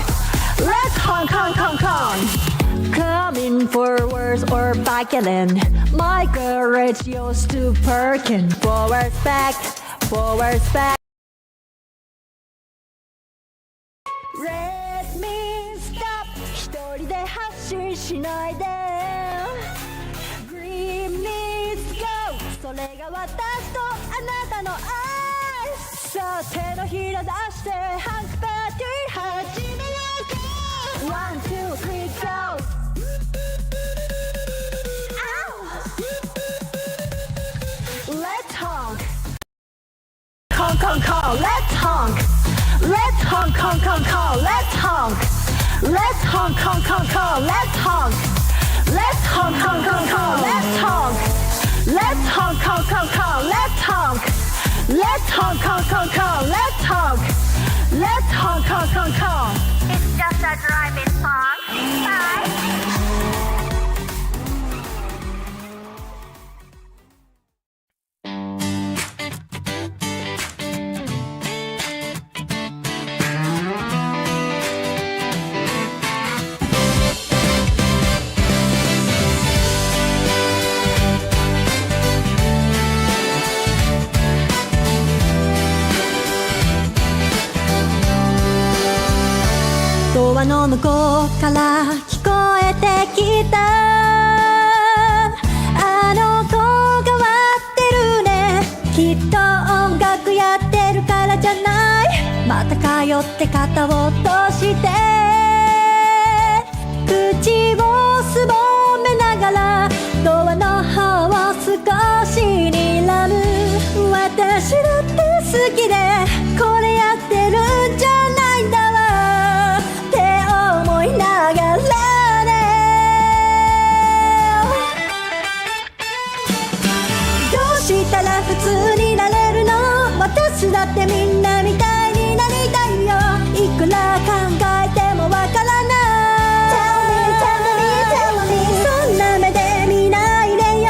Let's honk, honk, honk, honk Coming forwards or back again My courage yours to perkin Forwards back Forwards back Let me stop 一人で発信しないで Green means go それが私とあなたの愛さあ手のひら出してハンクパーティー始めようか One, two, three, go Let's honk Honk, honk, honk Let's honk Let's honk, honk, honk, honk Let's honk Let's honk, honk, honk, honk Let's honk Let's honk, honk, honk, honk Let's honk Let's honk, honk, honk, honk Let's honk Let's honk, honk, honk, honk Let's honk Let's honk, honk, honk, honk It's just a driving song Byeドアの向こうから聞こえてきたあの子変わってるねきっと音楽やってるからじゃないまた通って肩を落として口をすぼめながらドアの方を少し睨む私だって好きでこれやってるんじゃないんだわ思いながらねどうしたら普通になれるの私だってみんなみたいになりたいよいくら考えてもわからない Tell me, tell me, tell me そんな目で見ないでよ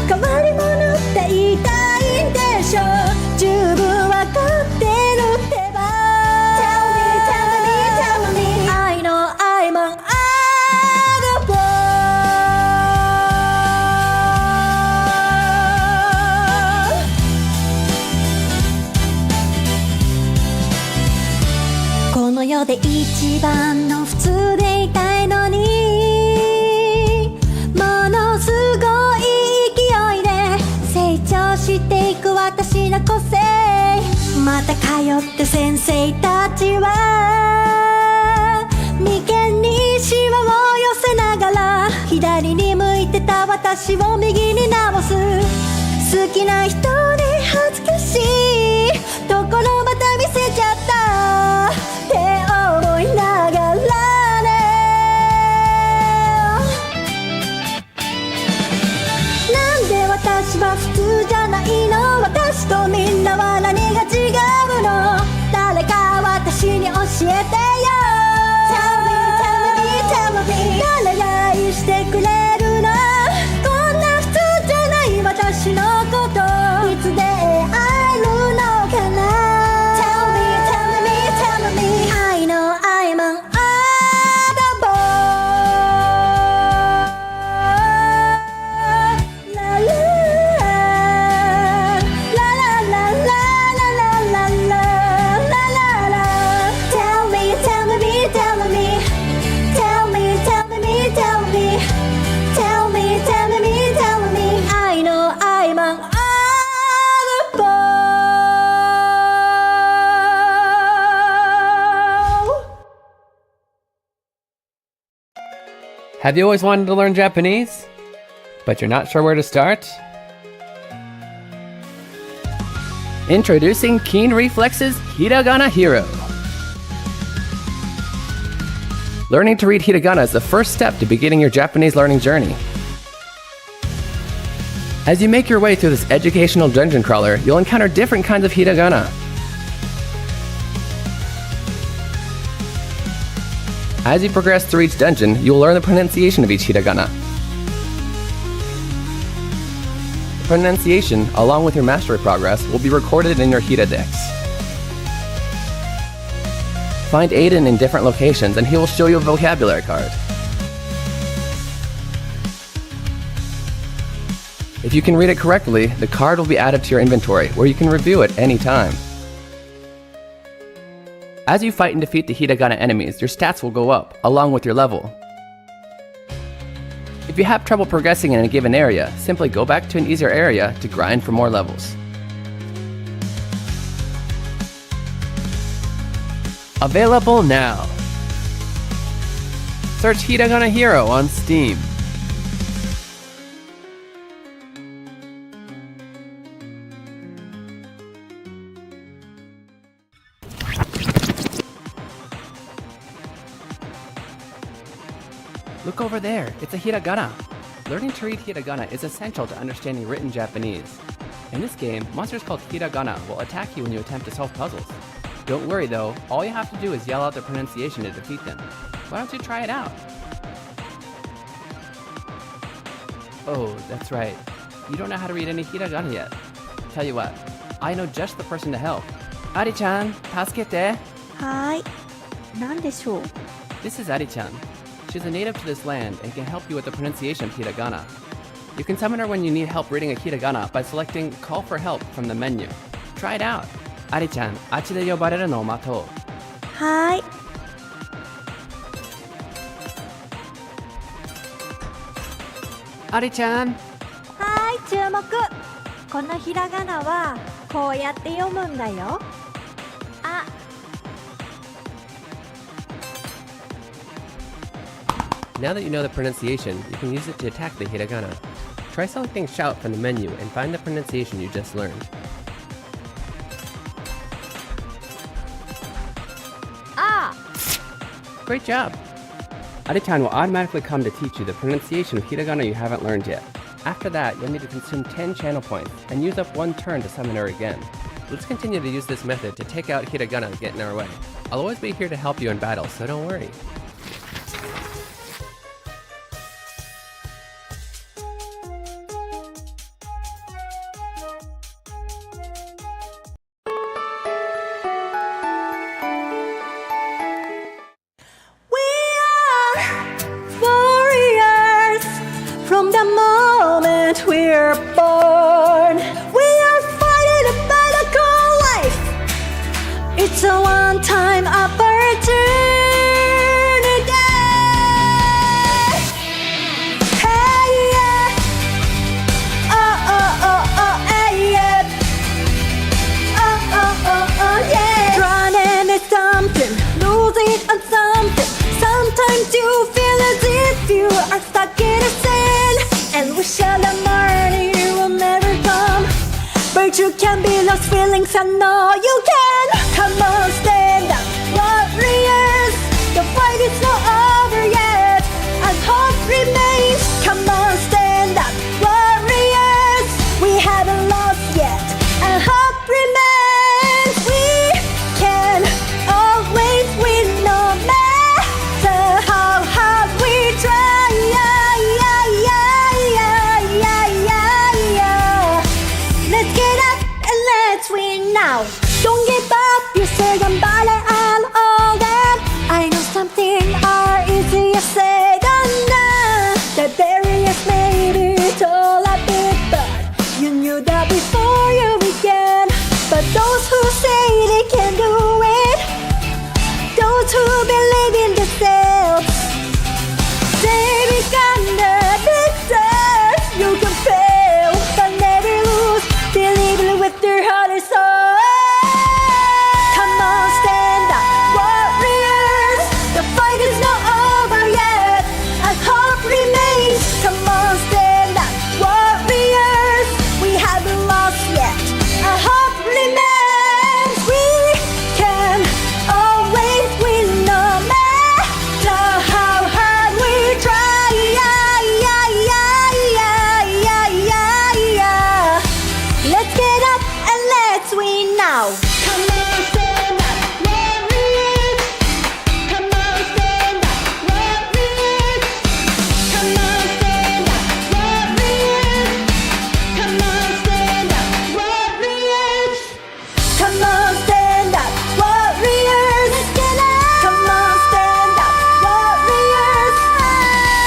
変わり者って言いたいんでしょ十分わかってるってば Tell me, tell me, tell me I know I'm an oddball この世で一番の普通でいたいのにものすごい勢いで成長していく私の個性また通って先生たちは眉間にシワを寄せながら左に向いてた私を右に直す好きな人に恥ずかしいところまた見せちゃったって思いながらねなんで私は普通じゃないの私とみんなは何が違うの誰か私に教えてよ誰が愛してくれるのこんな普通じゃない私のこといつで会える Have you always wanted to learn Japanese, but you're not sure where to start? Introducing Keen Reflex's Hiragana Hero. Learning to read hiragana is the first step to beginning your Japanese learning journey. As you make your way through this educational dungeon crawler, you'll encounter different kinds of hiragana. As you progress through each dungeon, you'll learn the pronunciation of each hiragana. The pronunciation, along with your mastery progress, will be recorded in your Hiradex. Find Aiden in different locations and he will show you a vocabulary card. If you can read it correctly, the card will be added to your inventory where you can review it anytime. As you fight and defeat the hiragana enemies, your stats will go up, along with your level. If you have trouble progressing in a given area, simply go back to an easier area to grind for more levels. Available now. Search Hiragana Hero on Steam. Look over there, it's a hiragana. Learning to read hiragana is essential to understanding written Japanese. In this game, monsters called hiragana will attack you when you attempt to solve puzzles. Don't worry though, all you have to do is yell out the pronunciation to defeat them. Why don't you try it out? Oh, that's right. You don't know how to read any hiragana yet. Tell you what, I know just the person to help. Ari-chan, tasukete. はーい。何でしょう? This is Ari-chan. She's a native to this land and can help you with the pronunciation of hiragana. You can summon her when you need help reading a hiragana by selecting Call for Help from the menu. Try it out. Ari-chan, あっちで呼ばれるのを待とう。はーい。Ari-chan! はーい、注目。このひらがなはこうやって読むんだよ。あ、Now that you know the pronunciation, you can use it to attack the hiragana. Try selecting Shout from the menu and find the pronunciation you just learned. Great job! Ari-chan will automatically come to teach you the pronunciation of hiragana you haven't learned yet. After that, you'll need to consume 10 channel points and use up 1 turn to summon her again. Let's continue to use this method to take out hiragana that get in our way. I'll always be here to help you in battle, so don't worry. From the moment we're born, we are fighting a battle called life. It's a one-time opportunity. Hey yeah, oh oh oh oh hey yeah, oh oh oh oh yeah. Running is something, losing on something. Sometimes you feel as if you are stuck in a sin. And wish that the morning will never come, but you can be lost feelings. I know you can. Come on, stand up, warriors. The fight is not over yet, and hope remains. Come on, stand up, warriors. We haven't lost yet, and hope remains. We can always win, no matter how hard we try. Now, don't give up, you say gambare and all that. I know something are easier said than done. The barriers may be tall a bit, but you knew that before you began. But those who say they can do it, those who believe in themselves, they become the victors. You can fail, but never lose. Believe with your heart and soul. Come on, stand up, now. Come on, stand up, warriors. Come on, stand up, warriors. Come on, stand up, warriors. Come on, stand up, warriors. Come on, stand up, warriors. Let's get up. Come on, stand up, warriors.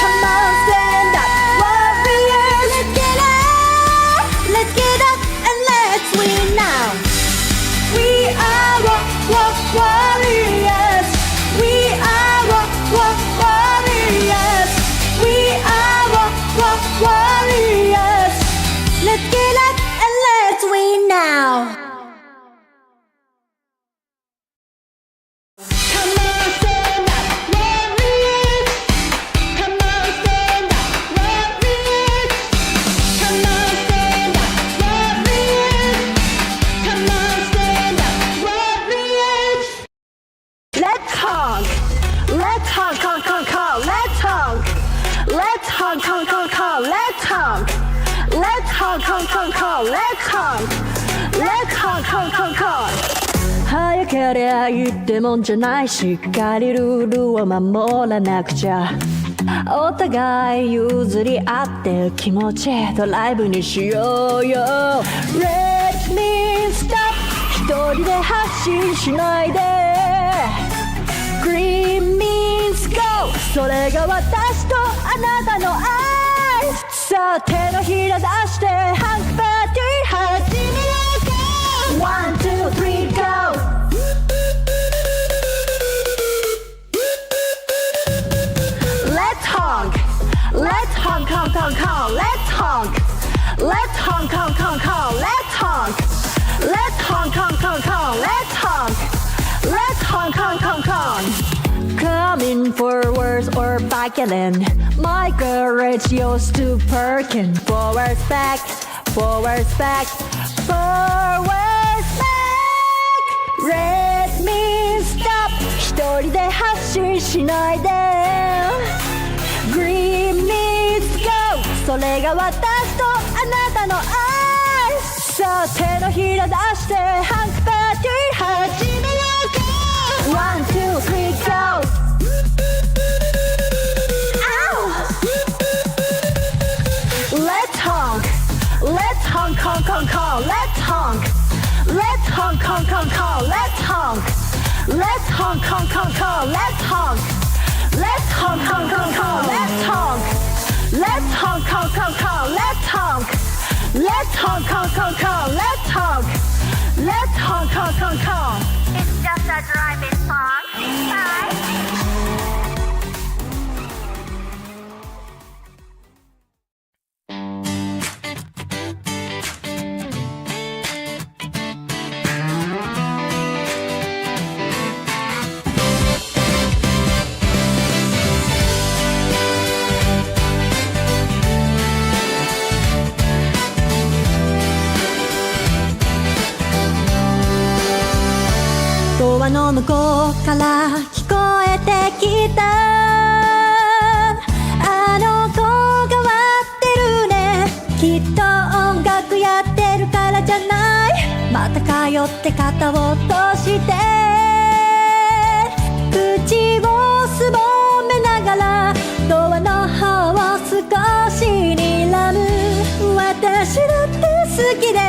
Come on, stand up, warriors. Let's get up. Let's get up and let's win now. We are warriors. We are warriors. We are warriors. Let's get up and let's win now. Come on, stand up, warriors. Come on, stand up, warriors. Come on, stand up, warriors. Come on, stand up, warriors. Let's honk. Let's honk, honk, honk, honk. Let's honk. Let's honk, honk, honk, honk. Let's honk. Let's honk, honk, honk, honk. Let's honk. Let's honk, honk, honk, honk. 早けりゃいいってもんじゃないしっかりルールを守らなくちゃお互い譲り合って気持ちドライブにしようよ Let me stop 一人で発進しないで Green means go それが私とあなたの愛さあ手のひら出してハンクパーティー始めようか One, two, three, go Let's honk Let's honk, honk, honk, honk Let's honk Let's honk, honk, honk, honk Let's honk Let's honk, honk, honk, honk Let's honk Let's honk, honk, honk, honk Coming forwards or backing My courage yours to perkin Forwards back Forwards back Forwards back Let me stop 一人で発進しないで Green means go それが私とあなたの愛さあ手のひら出してハンクパーティー始めようか One, two, three, go Let's honk Let's honk, honk, honk, honk Let's honk Let's honk, honk, honk, honk Let's honk Let's honk, honk, honk, honk Let's honk Let's honk, honk, honk, honk Let's honk Let's honk, honk, honk, honk Let's honk Let's honk, honk, honk, honk Let's honk Let's honk, honk, honk, honk It's just a driving song Byeドアの向こうから聞こえてきたあの子が割ってるねきっと音楽やってるからじゃないまた通って肩を落として口をすぼめながらドアの方を少し睨む私だって好きで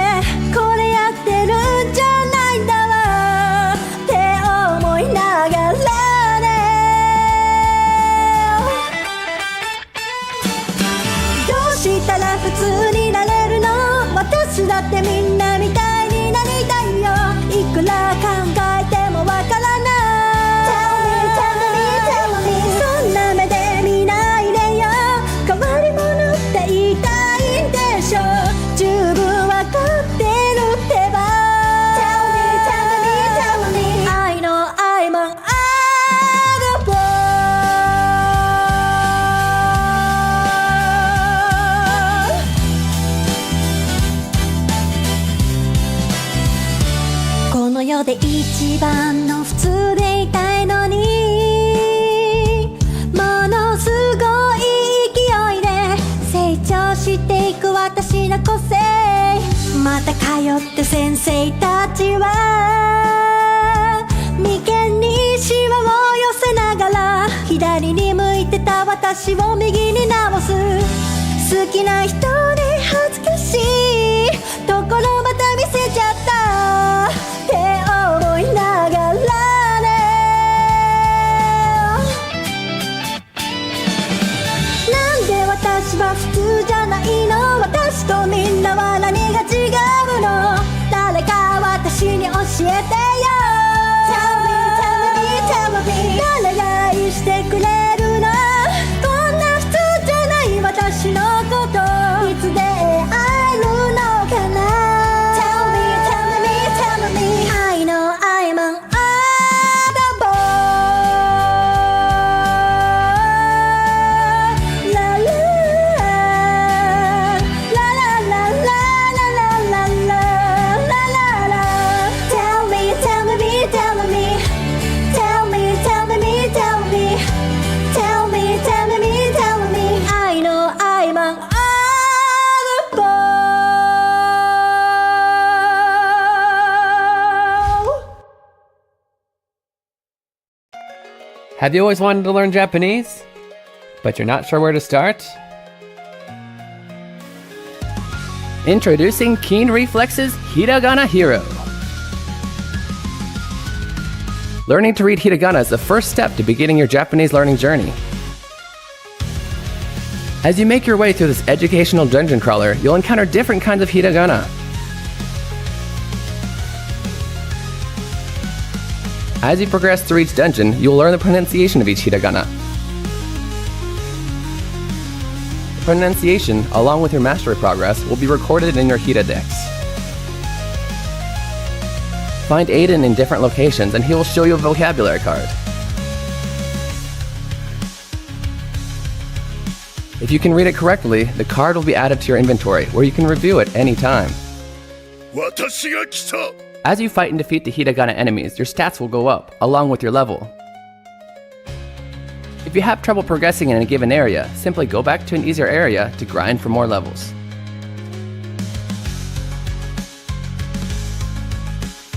これやってるんじゃないんだわ思いながらねどうしたら普通になれるの私だってみんなみたいになりたいよいくら考えてもわからない Tell me, tell me, tell me そんな目で見ないでよ変わり者って言いたいんでしょ十分わかってるってば Tell me, tell me, tell me I know I'm an oddball この世で一番の普通でいたいのにものすごい勢いで成長していく私の個性また通って先生たちは眉間にシワを寄せながら左に向いてた私を右に直す。好きな人で恥ずかしいところまた見せちゃったって思いながらね。なんで私は普通じゃないの？私とみんなは何が違うの？誰か私に教えてよ。 Tell me, tell me, tell me 誰が愛してくれるの？こんな普通じゃない私のこといつ出会えるのかな？ Tell me, tell me, tell me I know I'm an oddball La la la la la la la la la la la. Tell me, tell me, tell me Tell me, tell me, tell me Tell me, tell me, tell me I know I'm an oddball. Have you always wanted to learn Japanese, but you're not sure where to start? Introducing Keen Reflex's Hiragana Hero. Learning to read hiragana is the first step to beginning your Japanese learning journey. As you make your way through this educational dungeon crawler, you'll encounter different kinds of hiragana. As you progress through each dungeon, you will learn the pronunciation of each hiragana. The pronunciation, along with your mastery progress, will be recorded in your Hiradex. Find Aiden in different locations and he will show you a vocabulary card. If you can read it correctly, the card will be added to your inventory, where you can review it any time. As you fight and defeat the hiragana enemies, your stats will go up, along with your level. If you have trouble progressing in a given area, simply go back to an easier area to grind for more levels.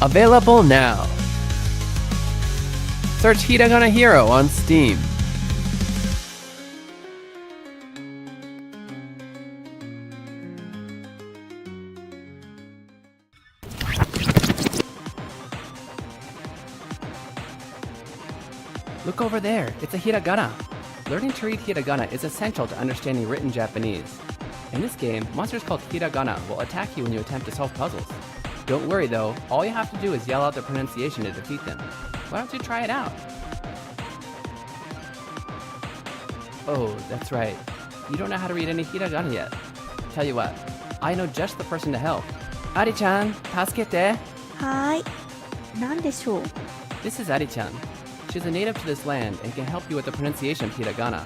Available now! Search Hiragana Hero on Steam. Look over there, it's a hiragana. Learning to read hiragana is essential to understanding written Japanese. In this game, monsters called hiragana will attack you when you attempt to solve puzzles. Don't worry though, all you have to do is yell out the pronunciation to defeat them. Why don't you try it out? Oh, that's right. You don't know how to read any hiragana yet. Tell you what, I know just the person to help. Ari-chan, tasukete. はーい。なんでしょう。 This is Ari-chan. She's a native to this land and can help you with the pronunciation of hiragana.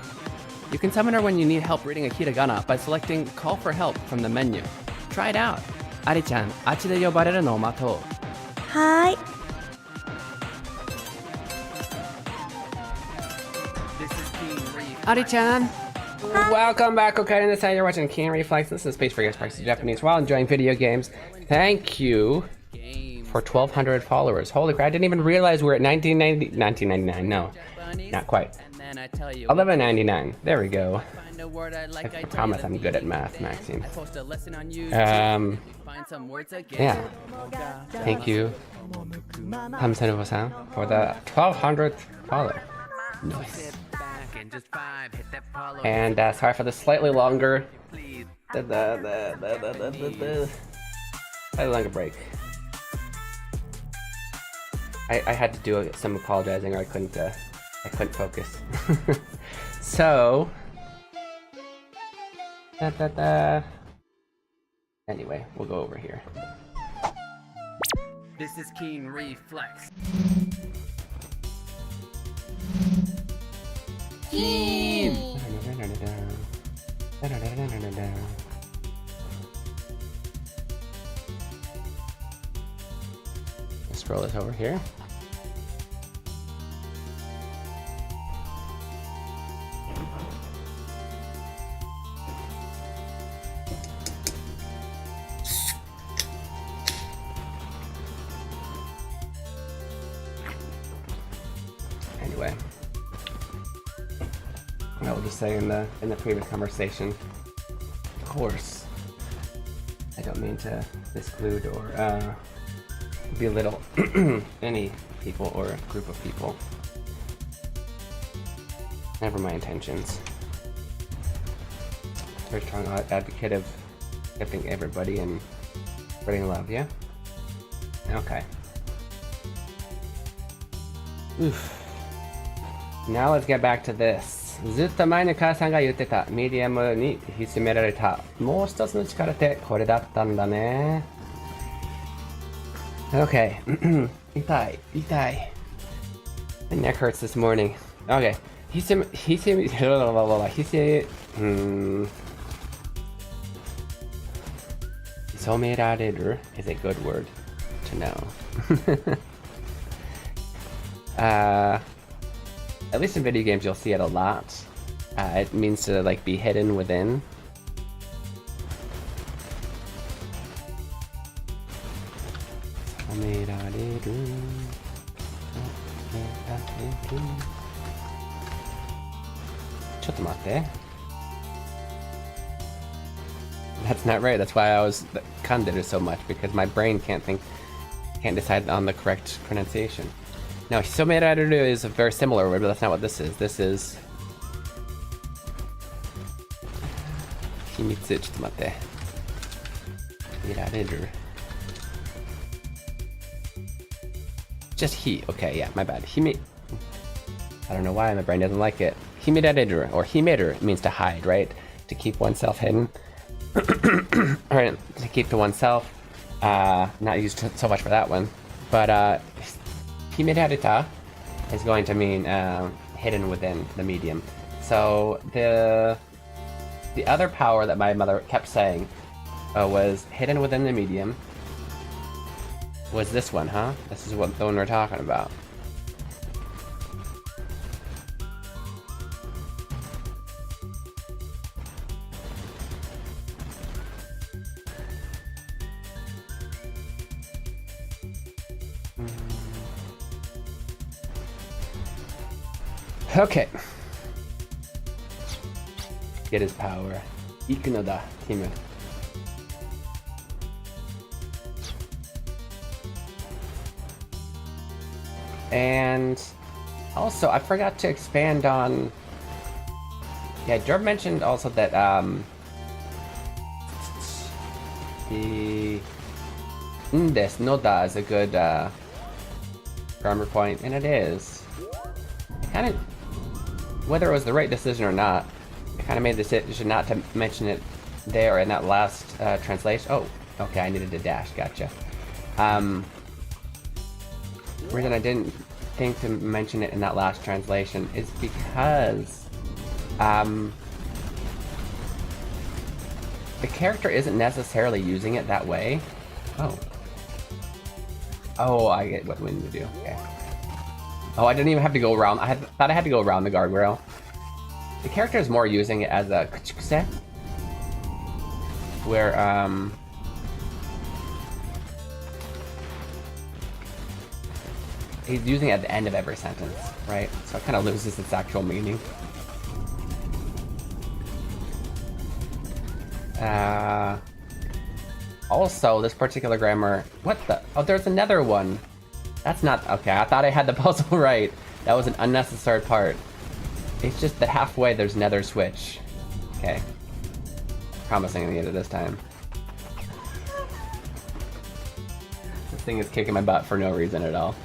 You can summon her when you need help reading a hiragana by selecting Call for Help from the menu. Try it out. Ari-chan, あっちで呼ばれるのを待とう。はーい。 Ari-chan! Welcome back, okay? This is how you're watching Keen Reflex. This is a space for you guys practicing Japanese while enjoying video games. Thank you for 1,200 followers. Holy crap, I didn't even realize we're at 1999. No, not quite. 11.99. There we go. I promise I'm good at math, Maxine. Yeah. Thank you, Hamsenuvo-san, for the 1,200th follow. Nice. And sorry for the slightly longer, slightly longer break. I had to do some apologizing, or I couldn't focus. So, anyway, we'll go over here. This is Keen Reflex. Keen! Let's scroll this over here. way. I will just say in the previous conversation, of course, I don't mean to exclude or belittle any people or group of people. Never my intentions. Very strong advocate of accepting everybody and spreading love, yeah? Okay. Oof. Now let's get back to this. ずっと前に母さんが言ってた。ミディアムに引き締められた。もう一つの力ってこれだったんだね。Okay. 痛い。My neck hurts this morning. Okay. 潜められる is a good word to know. At least in video games you'll see it a lot. It means to like be hidden within. That's not right. That's why I was kanderu so much, because my brain can't decide on the correct pronunciation. Now, hisomerareru is a very similar word, but that's not what this is. This is himitsu. ちょっと待って。Mirareru. Just he. Okay, yeah, my bad. I don't know why my brain doesn't like it. Himirareru or himeru means to hide, right? To keep oneself hidden. Alright, to keep to oneself. Not used so much for that one. But himerareta is going to mean hidden within the medium. So the other power that my mother kept saying was hidden within the medium was this one, huh? This is what the one we're talking about. Okay. Get his power. Ikuno da, Timu. And also, I forgot to expand on. Yeah, Jorb mentioned also that the Ndes Noda is a good grammar point, and it is. Kind of, whether it was the right decision or not, I kind of made the decision not to mention it there in that last translation. Oh, okay, I needed to dash. Gotcha. Reason I didn't think to mention it in that last translation is because the character isn't necessarily using it that way. Oh, I get what we need to do. Okay. Oh, I didn't even have to go around. I thought I had to go around the guardrail. The character is more using it as a kuchikuse, where he's using it at the end of every sentence, right? So it kind of loses its actual meaning. Also, this particular grammar... What the... Oh, there's another one. That's not... Okay, I thought I had the puzzle right. That was an unnecessary part. It's just that halfway there's another switch. Okay. Promising to get it this time. This thing is kicking my butt for no reason at all.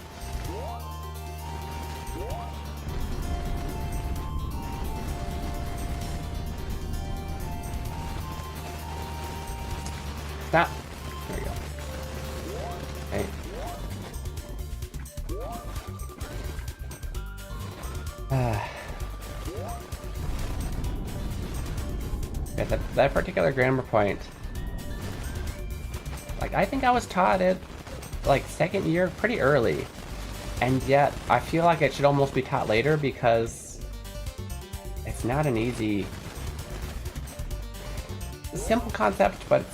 Stop. There we go. Okay. Yeah, that particular grammar point, like, I think I was taught it like second year pretty early, and yet I feel like it should almost be taught later because it's not an easy, simple concept, but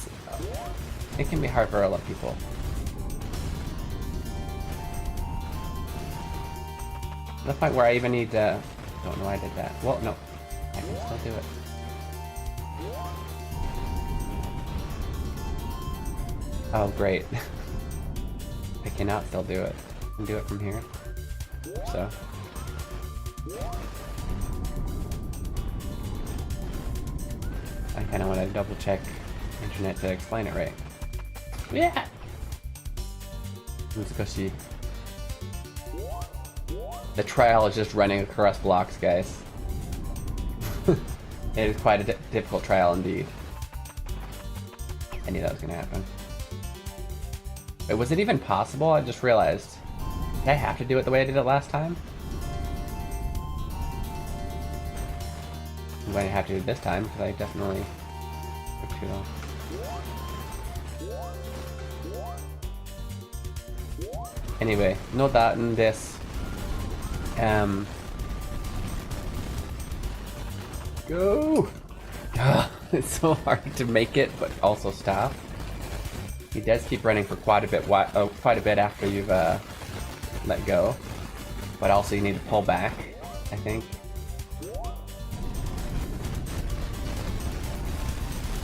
it can be hard for a lot of people. the point where I even need to... Don't know why I did that. Well, no. I can still do it. Oh, great. I cannot still do it. I can do it from here. So. I kind of want to double check internet to explain it right. Yeah! The trial is just running across blocks, guys. It is quite a difficult trial indeed. I knew that was gonna happen. Wait, was it even possible? I just realized. Did I have to do it the way I did it last time? I'm going to have to do it this time, because I definitely took too long. Anyway, no that in this. Go! It's so hard to make it, but also stop. He does keep running for quite a bit after you've let go, but also you need to pull back, I think.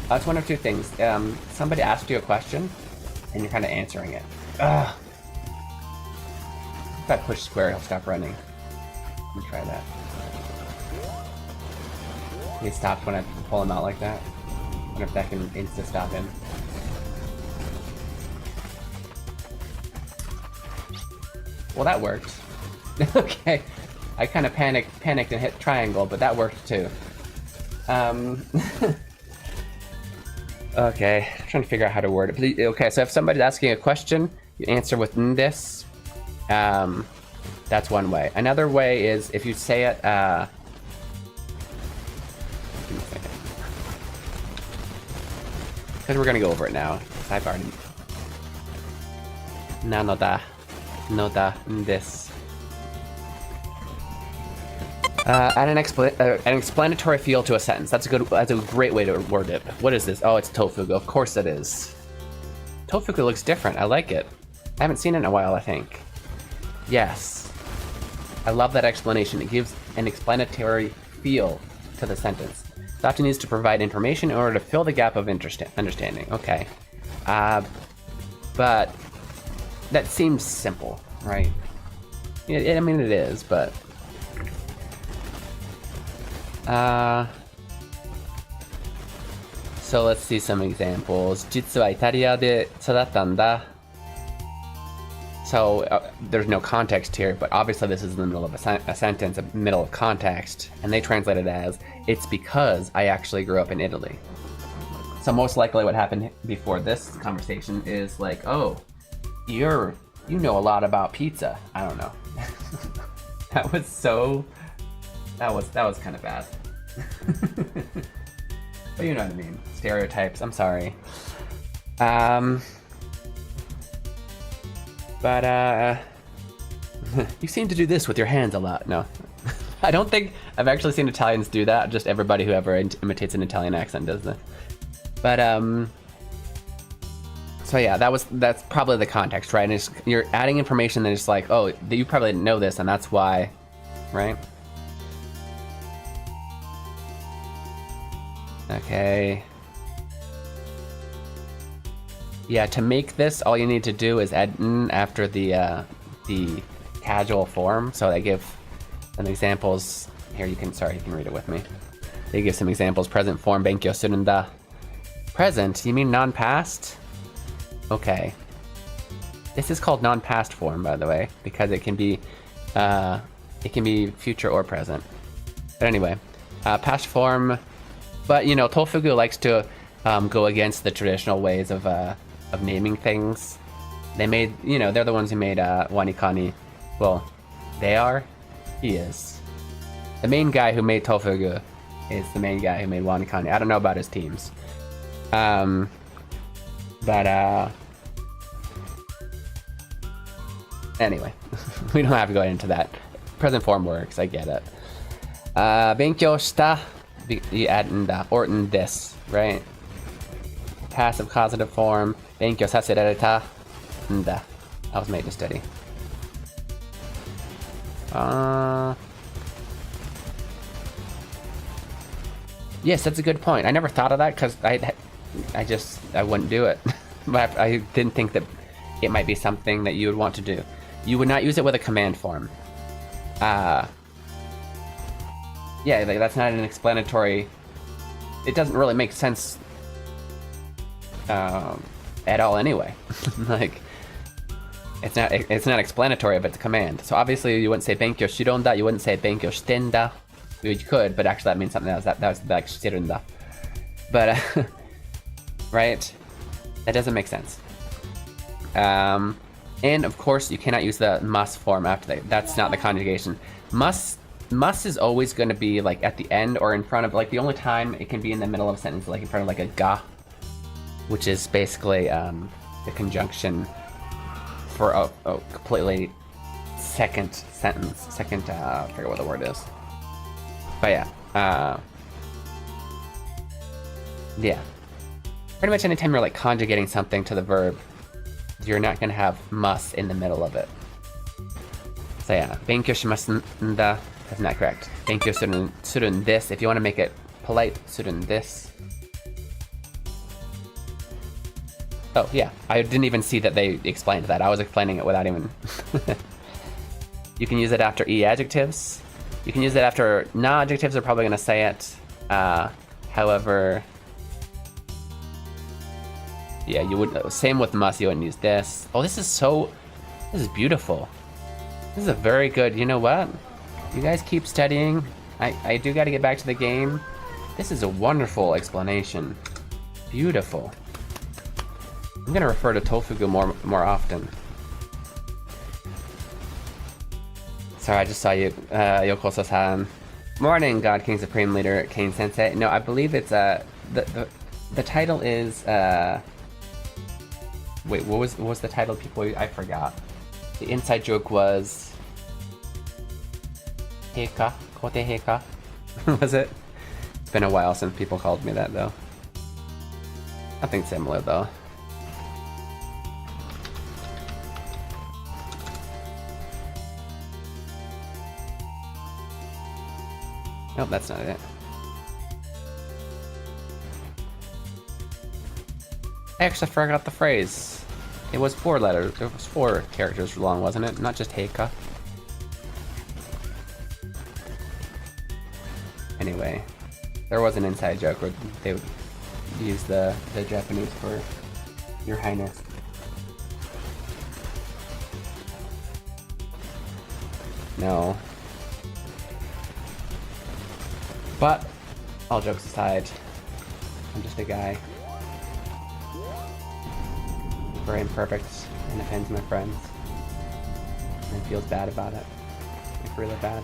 That's one of two things. Somebody asked you a question, and you're kind of answering it. Ugh. If I push square, he'll stop running. Let me try that. He stops when I pull him out like that. I wonder if that can insta-stop him. Well, that worked. Okay. I kind of panicked and hit triangle, but that worked too. Okay, I'm trying to figure out how to word it. Okay, so if somebody's asking a question, you answer with this. That's one way. Another way is if you say it, because we're gonna go over it now. I've already. Nota this. Add an explanatory feel to a sentence. That's a great way to word it. What is this? Oh, it's tofugu. Of course it is. Tofugu looks different. I like it. I haven't seen it in a while, I think. Yes. I love that explanation. It gives an explanatory feel to the sentence. It often needs to provide information in order to fill the gap of understanding. Okay. But that seems simple, right? I mean, it is, but... So let's see some examples. 実はイタリアで育ったんだ. So there's no context here, but obviously this is in the middle of a sentence, a middle of context, and they translate it as, it's because I actually grew up in Italy. So most likely what happened before this conversation is like, oh, you know a lot about pizza. I don't know. That was kind of bad. But you know what I mean. Stereotypes, I'm sorry. But you seem to do this with your hands a lot. No. I don't think I've actually seen Italians do that. Just everybody who ever imitates an Italian accent does that. But so yeah, that's probably the context, right? And you're adding information that is like, oh, you probably didn't know this, and that's why, right? Okay. Yeah, to make this, all you need to do is add n after the casual form. So they give some examples. Here, you can read it with me. They give some examples. Present form, benkyou surunda. Present? You mean non-past? Okay. This is called non-past form, by the way, because it can be future or present. But anyway, past form. But you know, Tofugu likes to go against the traditional ways of naming things. They made, you know, they're the ones who made Wanikani. Well, they are. He is. The main guy who made Tofugu is the main guy who made Wanikani. I don't know about his teams. Anyway, we don't have to go into that. Present form works, I get it. 勉強した you add in the or in this, right? Passive causative form, 勉強させられたんだ. I was made to study. Yes, that's a good point. I never thought of that because I wouldn't do it. But I didn't think that it might be something that you would want to do. You would not use it with a command form. Yeah, like, that's not an explanatory. It doesn't really make sense at all anyway. Like, it's not explanatory if it's a command. So obviously you wouldn't say benkyo shironda, you wouldn't say benkyo shitenda. You could, but actually that means something else. That was like shirunda. But right? That doesn't make sense. And of course you cannot use the must form after that. That's not the conjugation. Must is always going to be like at the end or in front of, like, the only time it can be in the middle of a sentence, like in front of like a ga, which is basically the conjunction for a completely second sentence. Second, I forget what the word is. But yeah. Yeah. Pretty much anytime you're like conjugating something to the verb, you're not going to have must in the middle of it. So yeah, benkyo shimasu that's not correct. Benkyo surun desu. If you want to make it polite, surun desu. Oh yeah, I didn't even see that they explained that. I was explaining it without even... You can use it after E adjectives. You can use it after na adjectives are probably going to say it. However... Yeah, you would... Same with must, you wouldn't use this. Oh, this is beautiful. This is a very good... You know what? You guys keep studying. I do got to get back to the game. This is a wonderful explanation. Beautiful. I'm gonna refer to Tofugu more often. Sorry, I just saw you, Yokoso-san. Morning, God King Supreme Leader Kane Sensei. No, I believe it's the title is wait, what was the title? People, I forgot. The inside joke was Heika, Kote Heika. Was it? It's been a while since people called me that though. Nothing similar though. Nope, that's not it. I actually forgot the phrase. It was 4 letters. It was 4 characters long, wasn't it? Not just Heika. Anyway, there was an inside joke where they would use the Japanese for Your Highness. No. But, all jokes aside, I'm just a guy. Very imperfect and offends my friends. And feels bad about it. Like, really bad.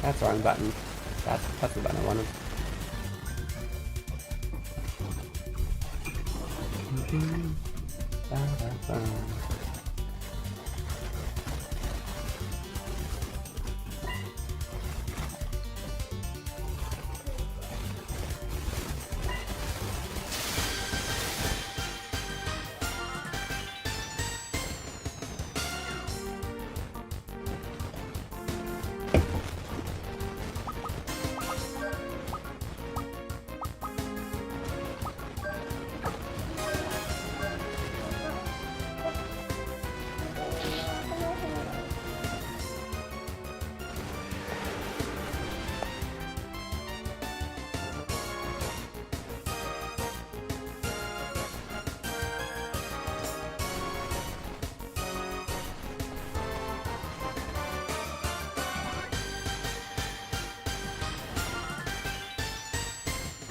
That's the wrong button. That's the button I wanted.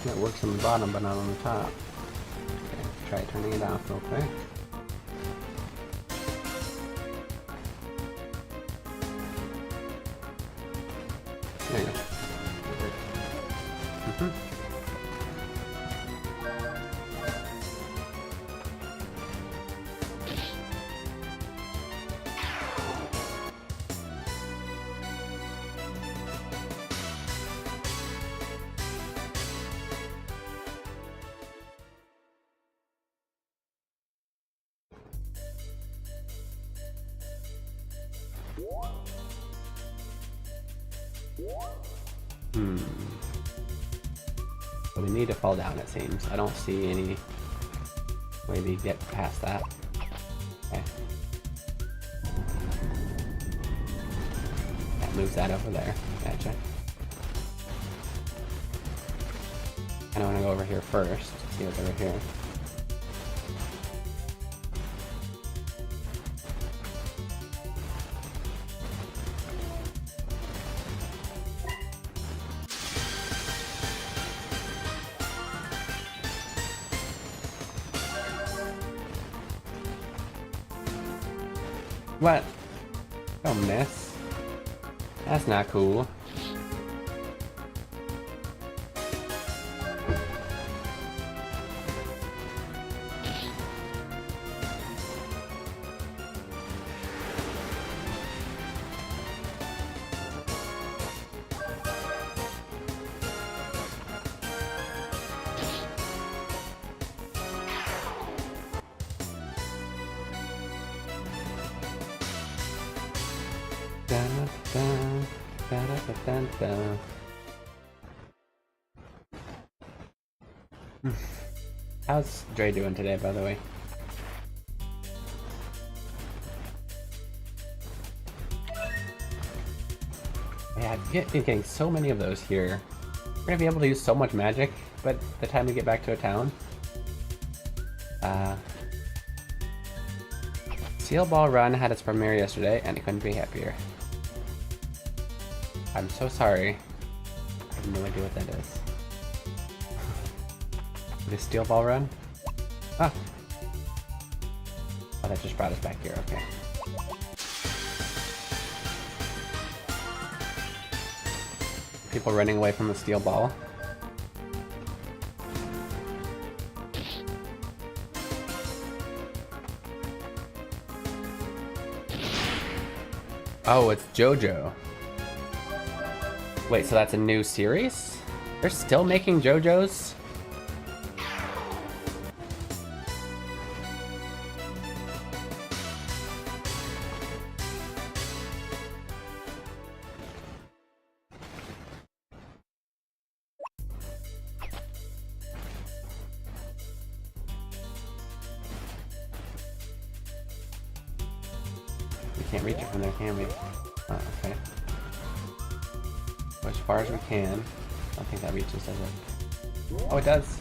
It works on the bottom but not on the top. Okay, try turning it off real quick. There you go. But we need to fall down, it seems. I don't see any way to get past that. Okay. That moves that over there. Gotcha. And I want to go over here first. See what's over here. What? Don't miss. That's not cool. How's Dre doing today, by the way? Yeah, I've been getting so many of those here. We're gonna be able to use so much magic, but the time we get back to a town. Seal Ball Run had its premiere yesterday, and I couldn't be happier. I'm so sorry. I have no idea what that is. This Steel Ball Run? Ah! Oh, that just brought us back here, okay. People running away from the steel ball. Oh, it's JoJo. Wait, so that's a new series? They're still making JoJo's? We can't reach it from there, can we? Oh, okay. Go as far as we can. I don't think that reaches, does it? Oh, it does!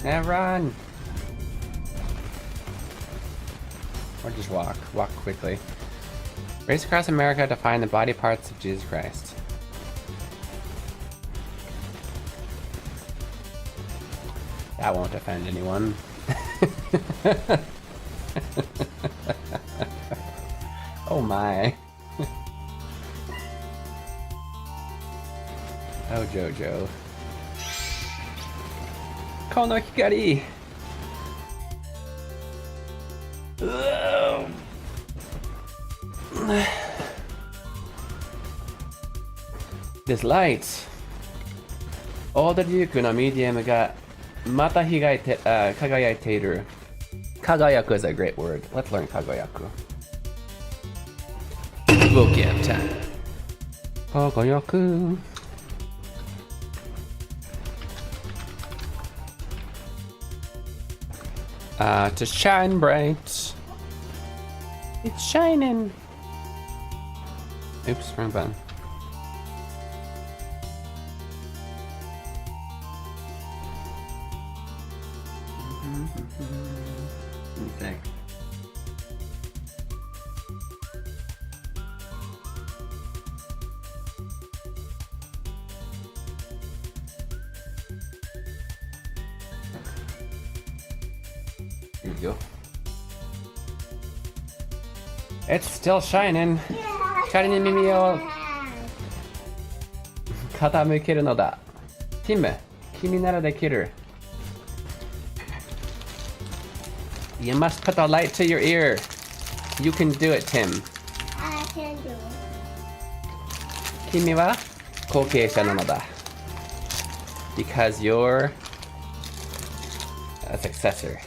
Now run! Or just walk. Walk quickly. Race across America to find the body parts of Jesus Christ. That won't offend anyone. Oh my. Oh, JoJo. Kono Hikari! This light. All the Ryuku no medium ga mata kagayaiteru. Kagayaku is a great word. Let's learn kagayaku. Book BGM time. Kagayaku. To shine bright. It's shining. Oops, wrong button. One sec. Here you go. It's still shining. 光に耳を傾けるのだ。ティム、君ならできる。You must put the light to your ear. You can do it, Tim. I can do it. 君は後継者なのだ。Because you're a successor.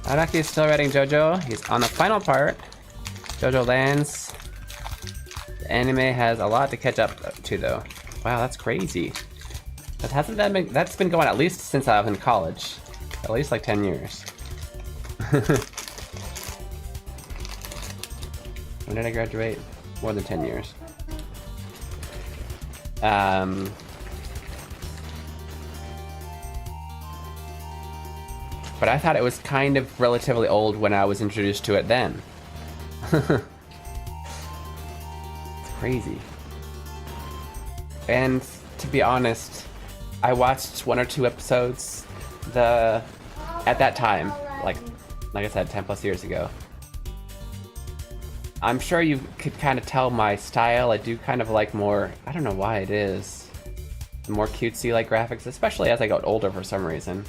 Araki's still writing JoJo. He's on the final part. JoJo lands. The anime has a lot to catch up to, though. Wow, that's crazy. That's been going at least since I was in college. At least like 10 years. When did I graduate? More than 10 years. But I thought it was kind of relatively old when I was introduced to it then. It's crazy. And to be honest, I watched 1 or 2 episodes at that time, like I said, 10 plus years ago. I'm sure you could kind of tell my style. I do kind of like more, I don't know why it is, the more cutesy like graphics, especially as I got older for some reason.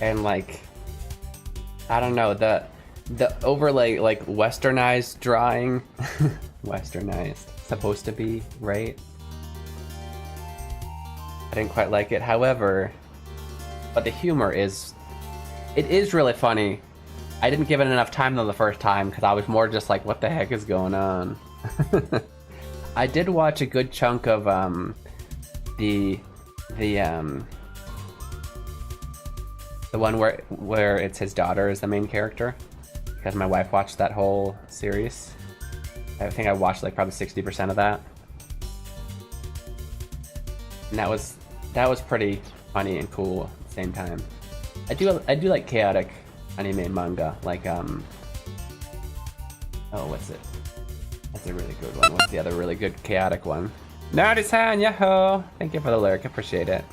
And like, I don't know, the overlay, like westernized drawing, westernized, supposed to be, right? I didn't quite like it, however, but the humor is really funny. I didn't give it enough time though the first time because I was more just like, what the heck is going on? I did watch a good chunk of the one where it's his daughter is the main character, because my wife watched that whole series. I think I watched like probably 60% of that, and that was pretty funny and cool at the same time. I do like chaotic anime and manga, like oh, what's it? That's a really good one. What's the other really good chaotic one? Nari-san, yahoo! Thank you for the lyric, appreciate it.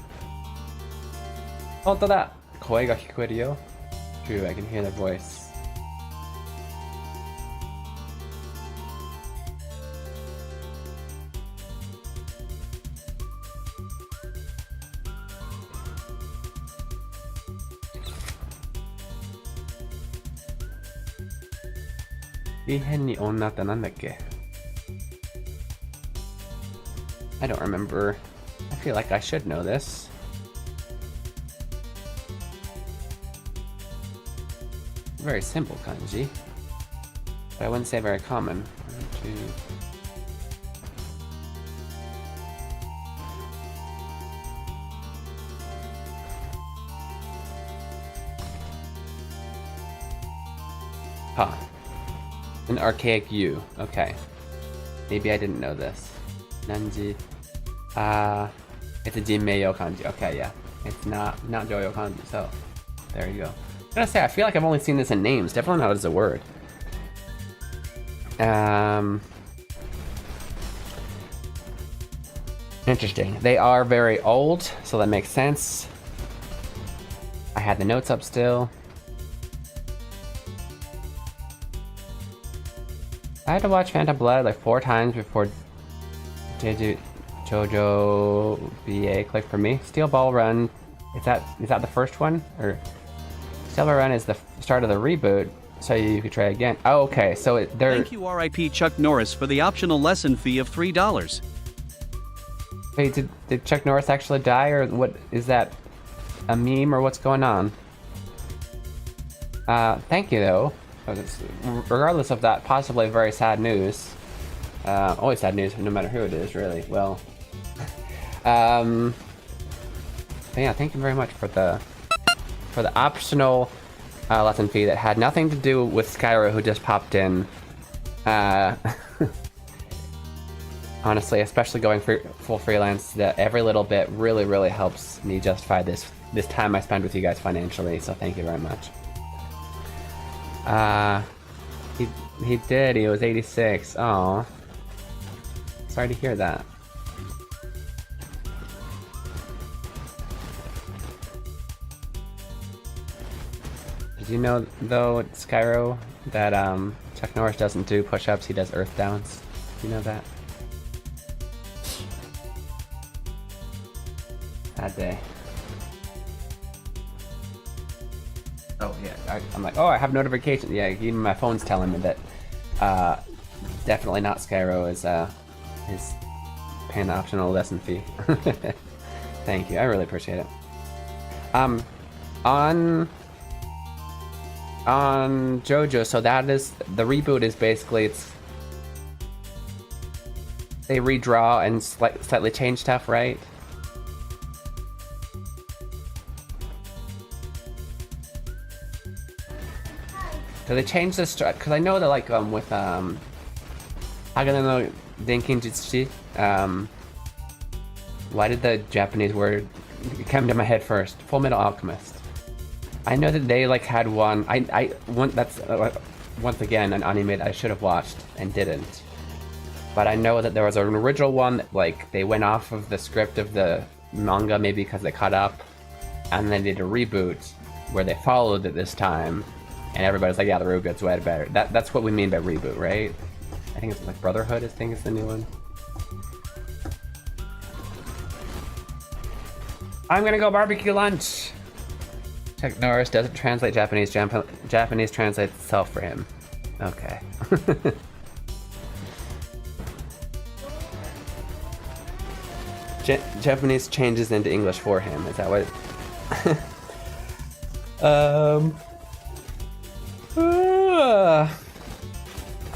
Honto da! Koi ga kikoeru yo. True, I can hear the voice. I don't remember. I feel like I should know this. Very simple kanji, but I wouldn't say very common. 1, 2. Huh. An archaic U. Okay. Maybe I didn't know this. Nanji. It's a Jinmeiyo kanji. Okay, yeah. It's not Joyo kanji, so there you go. I'm gonna say, I feel like I've only seen this in names, definitely not as a word. Interesting. They are very old, so that makes sense. I had the notes up still. I had to watch Phantom Blood like 4 times before JoJo BA clicked for me. Steel Ball Run, is that the first one? Or Steel Ball Run is the start of the reboot, so you could try again. Oh, okay, so they're... Thank you, RIP Chuck Norris, for the optional lesson fee of $3. Wait, did Chuck Norris actually die, or what? Is that a meme, or what's going on? Thank you, though. Regardless of that possibly very sad news. Always sad news, no matter who it is, really. Well, but yeah, thank you very much for the optional lesson fee that had nothing to do with Skyro, who just popped in. Honestly, especially going full freelance, that every little bit really helps me justify this time I spend with you guys financially. So thank you very much. He did. He was 86. Oh, sorry to hear that. Did you know, though, Skyro, that Chuck Norris doesn't do push-ups, he does earth downs? Do you know that? Sad day. Oh yeah, I'm like, oh, I have notifications. Yeah, even my phone's telling me that definitely not Skyro is paying the optional lesson fee. Thank you, I really appreciate it. on JoJo, so that is the reboot is basically they redraw and slightly change stuff, right? Do they change the structure? Because I know that like with Hagane no Denkinjutsu, why did the Japanese word come to my head first? Full Metal Alchemist. I know that they like had one. That's once again an anime that I should have watched and didn't. But I know that there was an original one that, like, they went off of the script of the manga maybe because they caught up, and then they did a reboot where they followed it this time, and everybody's like, yeah, the reboot's way better. That's what we mean by reboot, right? I think it's like Brotherhood. I think is the new one. I'm gonna go barbecue lunch. Chuck Norris doesn't translate Japanese. Japanese translates itself for him. Okay. Japanese changes into English for him. Is that what?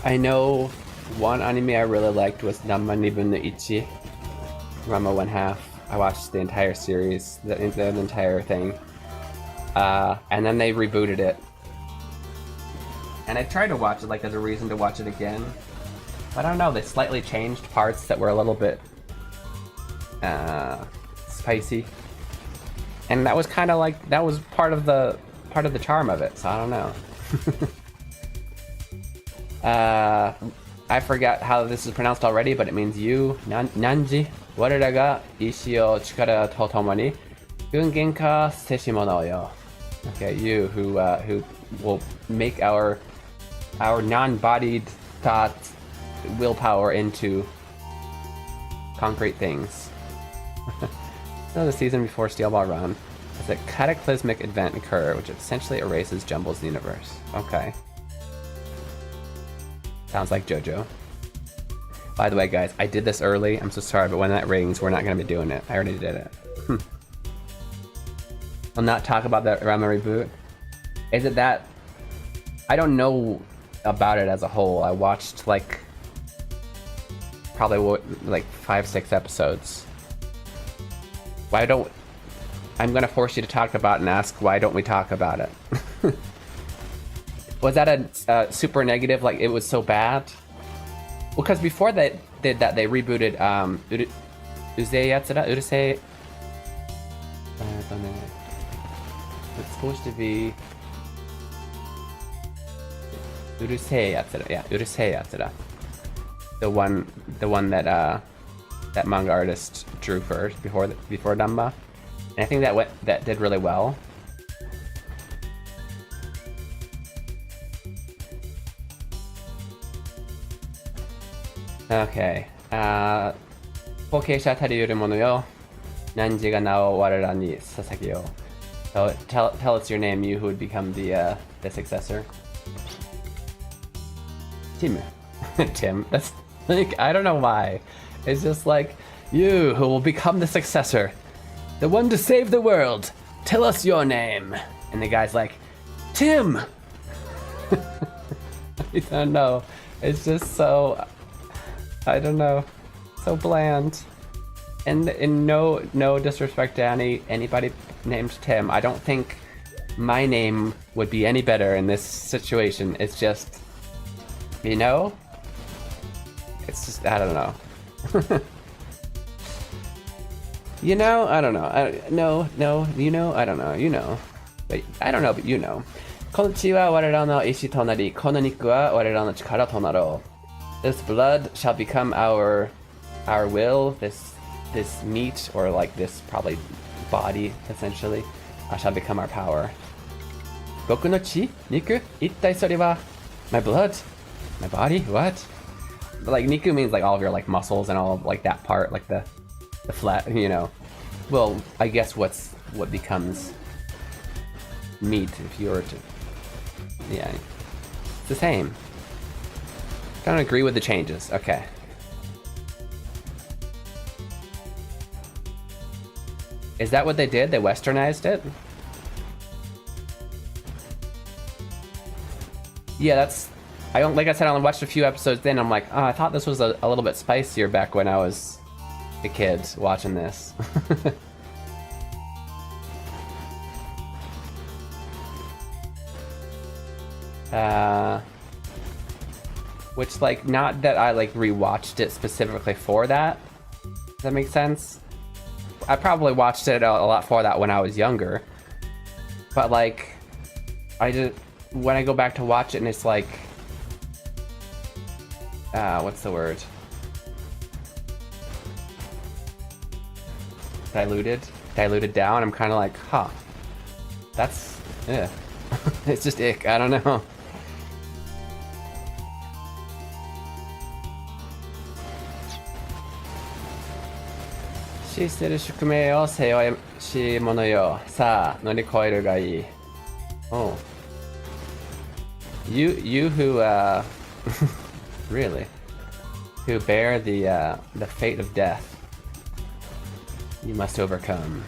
I know one anime I really liked was Ranma Nibun no Ichi. Ranma 1/2. I watched the entire series, the entire thing. And then they rebooted it. And I tried to watch it like as a reason to watch it again. But I don't know, they slightly changed parts that were a little bit spicy. And that was kind of like, that was part of the charm of it, so I don't know. I forgot how this is pronounced already, but it means you, Nanji, warara ga ishi o chikara to tomo ni gungen ka seshimono yo. Okay, you who will make our non-bodied thought willpower into concrete things. Another season before Steel Ball Run, as a cataclysmic event occur, which essentially erases Jumble's universe. Okay. Sounds like JoJo. By the way, guys, I did this early. I'm so sorry, but when that rings, we're not going to be doing it. I already did it. I'll not talk about that Ranma reboot. Is it that... I don't know about it as a whole. I watched, like... probably, like, 5-6 episodes. Why don't... I'm gonna force you to talk about it and ask why don't we talk about it? Was that a super negative, like it was so bad? Well, because before they did that, they rebooted Urusei Yatsura? Urusei... It's supposed to be... Urusei Yatsura, yeah, Urusei Yatsura. The one that that manga artist drew first before Danma. And I think that did really well. Okay. 後継者たり得るものよ。汝が名を我らに捧げよう。So tell us your name, you who would become the successor. Tim. Tim. That's like, I don't know why. It's just like, you who will become the successor. The one to save the world. Tell us your name. And the guy's like, Tim! I don't know. It's just so... I don't know. So bland. And no disrespect to anybody named Tim. I don't think my name would be any better in this situation. It's just... You know? It's just... I don't know. You know? I don't know. No. You know? I don't know. You know. But I don't know, but you know. この血は我らの意志となり、この肉は我らの力となろう。This blood shall become our will. This meat, or like this probably body essentially, shall become our power. 僕の血、肉、一体それは my blood, my body, what? Like niku means like all of your like muscles and all of like that part, like the flat, you know. Well, I guess what becomes meat if you were to, yeah, it's the same. Don't agree with the changes. Okay. Is that what they did? They westernized it? Yeah, that's... like I said, I only watched a few episodes then. I'm like, oh, I thought this was a little bit spicier back when I was a kid watching this. Which, like, not that I, like, rewatched it specifically for that. Does that make sense? I probably watched it a lot for that when I was younger. But, like, when I go back to watch it and it's like... what's the word? Diluted down. I'm kind of like, huh. That's... yeah. It's just ick. I don't know. Oh. You who, really? Who bear the fate of death. You must overcome.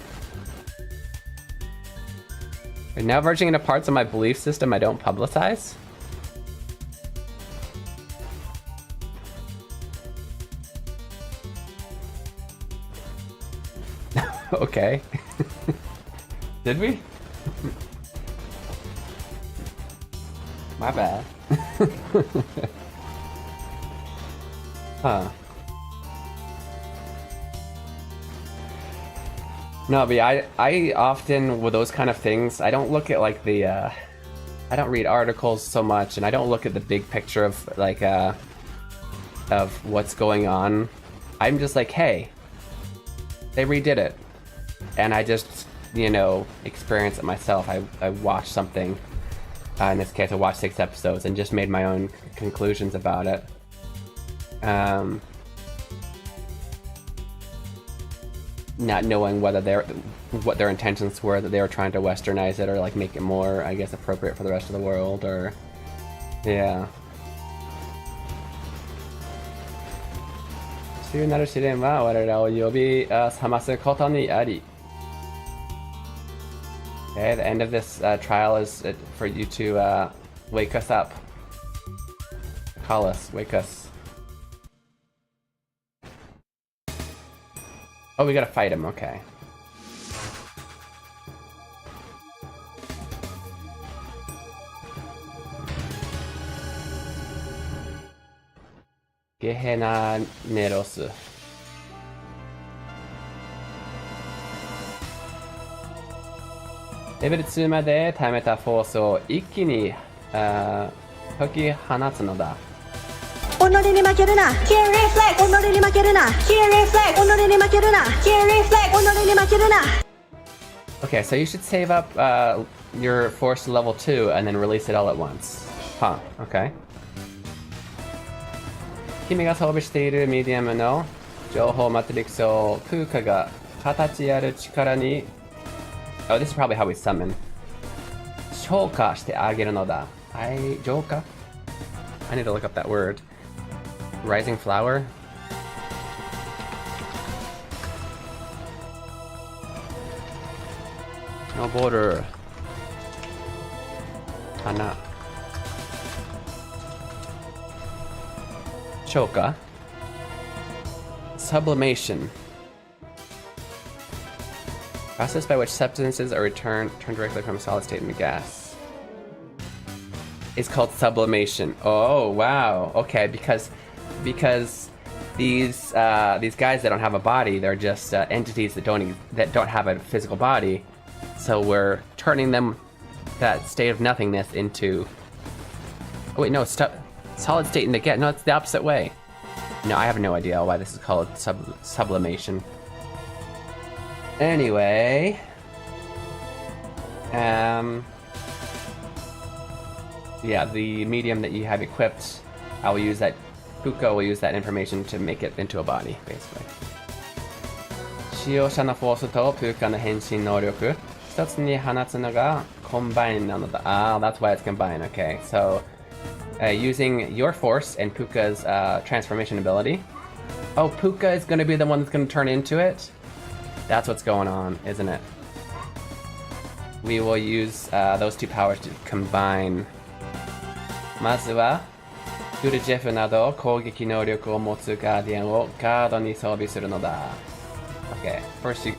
Right now verging into parts of my belief system I don't publicize? Okay. Did we? My bad. Huh. No, but I often, with those kind of things, I don't look at like the, I don't read articles so much, and I don't look at the big picture of like, of what's going on. I'm just like, hey, they redid it. And I just, you know, experience it myself. I watched something, in this case I watched 6 episodes and just made my own conclusions about it. Not knowing whether what their intentions were, that they were trying to westernize it or like make it more, I guess, appropriate for the rest of the world, or yeah. Okay, the end of this trial is for you to wake us up. Call us, wake us. Oh, we gotta fight him, okay. Gehenna Neros. Level 2まで貯めたフォースを一気に解き放つのだ。己に負けるな Keen Reflex 己に負けるな Keen Reflex 己に負けるな Keen Reflex 己に負けるな Okay, so you should save up your force to level 2 and then release it all at once. Huh, okay. 君が装備しているミディアムの情報マトリックスをプーカが形ある力に Oh, this is probably how we summon. 消化してあげるのだ。浄化? I need to look up that word. Rising flower? No border. Hana. Choka. Sublimation. Process by which substances are turned directly from a solid state into gas. It's called sublimation. Oh wow. Okay, because these guys that don't have a body, they're just entities that don't have a physical body. So we're turning them, that state of nothingness, into. Oh wait, no, solid state into gas. No, it's the opposite way. No, I have no idea why this is called sublimation. Anyway, yeah, the medium that you have equipped, I will use that. Puka will use that information to make it into a body, basically. 使用者のフォースとプーカの変身能力一つに放つのがコンバインなのだ。Ah, that's why it's combined. Okay, so using your force and Puka's transformation ability. Oh, Puka is going to be the one that's going to turn into it. That's what's going on, isn't it? We will use those two powers to combine まずはフルジェフなど攻撃能力を持つガーディアンをガードに装備するのだ。Okay, first you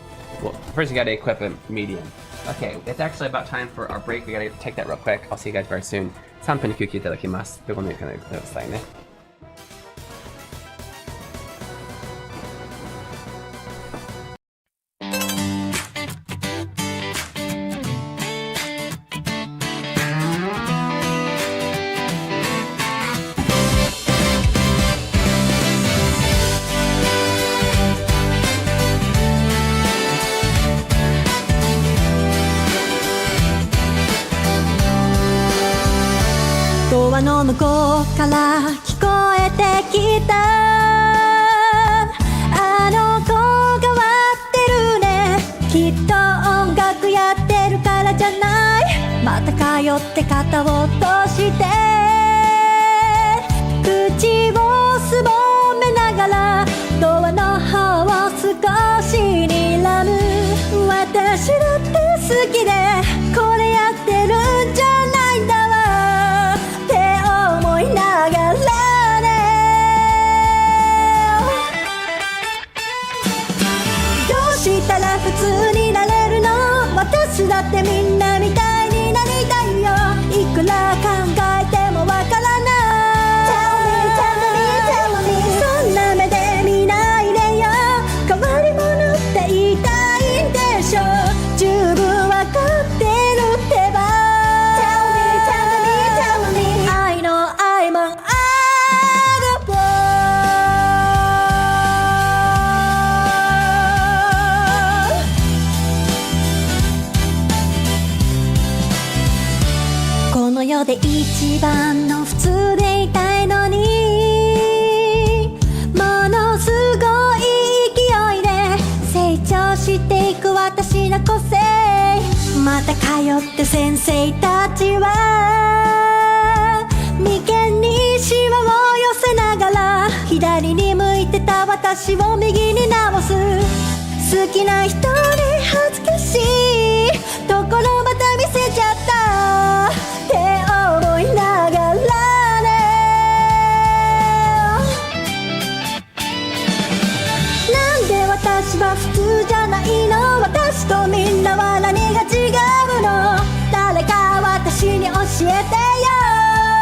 gotta equip a medium. Okay, it's actually about time for our break. We gotta take that real quick. I'll see you guys very soon. 3分に休憩いただきます。どこに行かないでくださいね。ドアの向こうから聞こえてきた、あの子が割ってるね、きっと音楽やってるからじゃない、また通って肩を落として口をすぼめながらドアの方を少し睨む、私だって好きでこれやってるんじゃないんだわって思いながらね、どうしたら普通になれるの、私だってみんなみたいになりたいよ、いくら考えてもわからない、 Tell me そんな目で見ないでよ、変わり者って言いたいんでしょ、十分わかってるってば、 Tell me I know I'm an oddball、 この世で一番の普通でいたいのに、ものすごい勢いで成長していく私の個性、また通って先生たちは眉間にシワを寄せながら左に向いてた私を右に直す、好きな人に恥ずかしいところまた見せちゃったって思いながらね、なんで私は普通じゃないの、私とみんなは何が違うの、誰か私に教えてよ、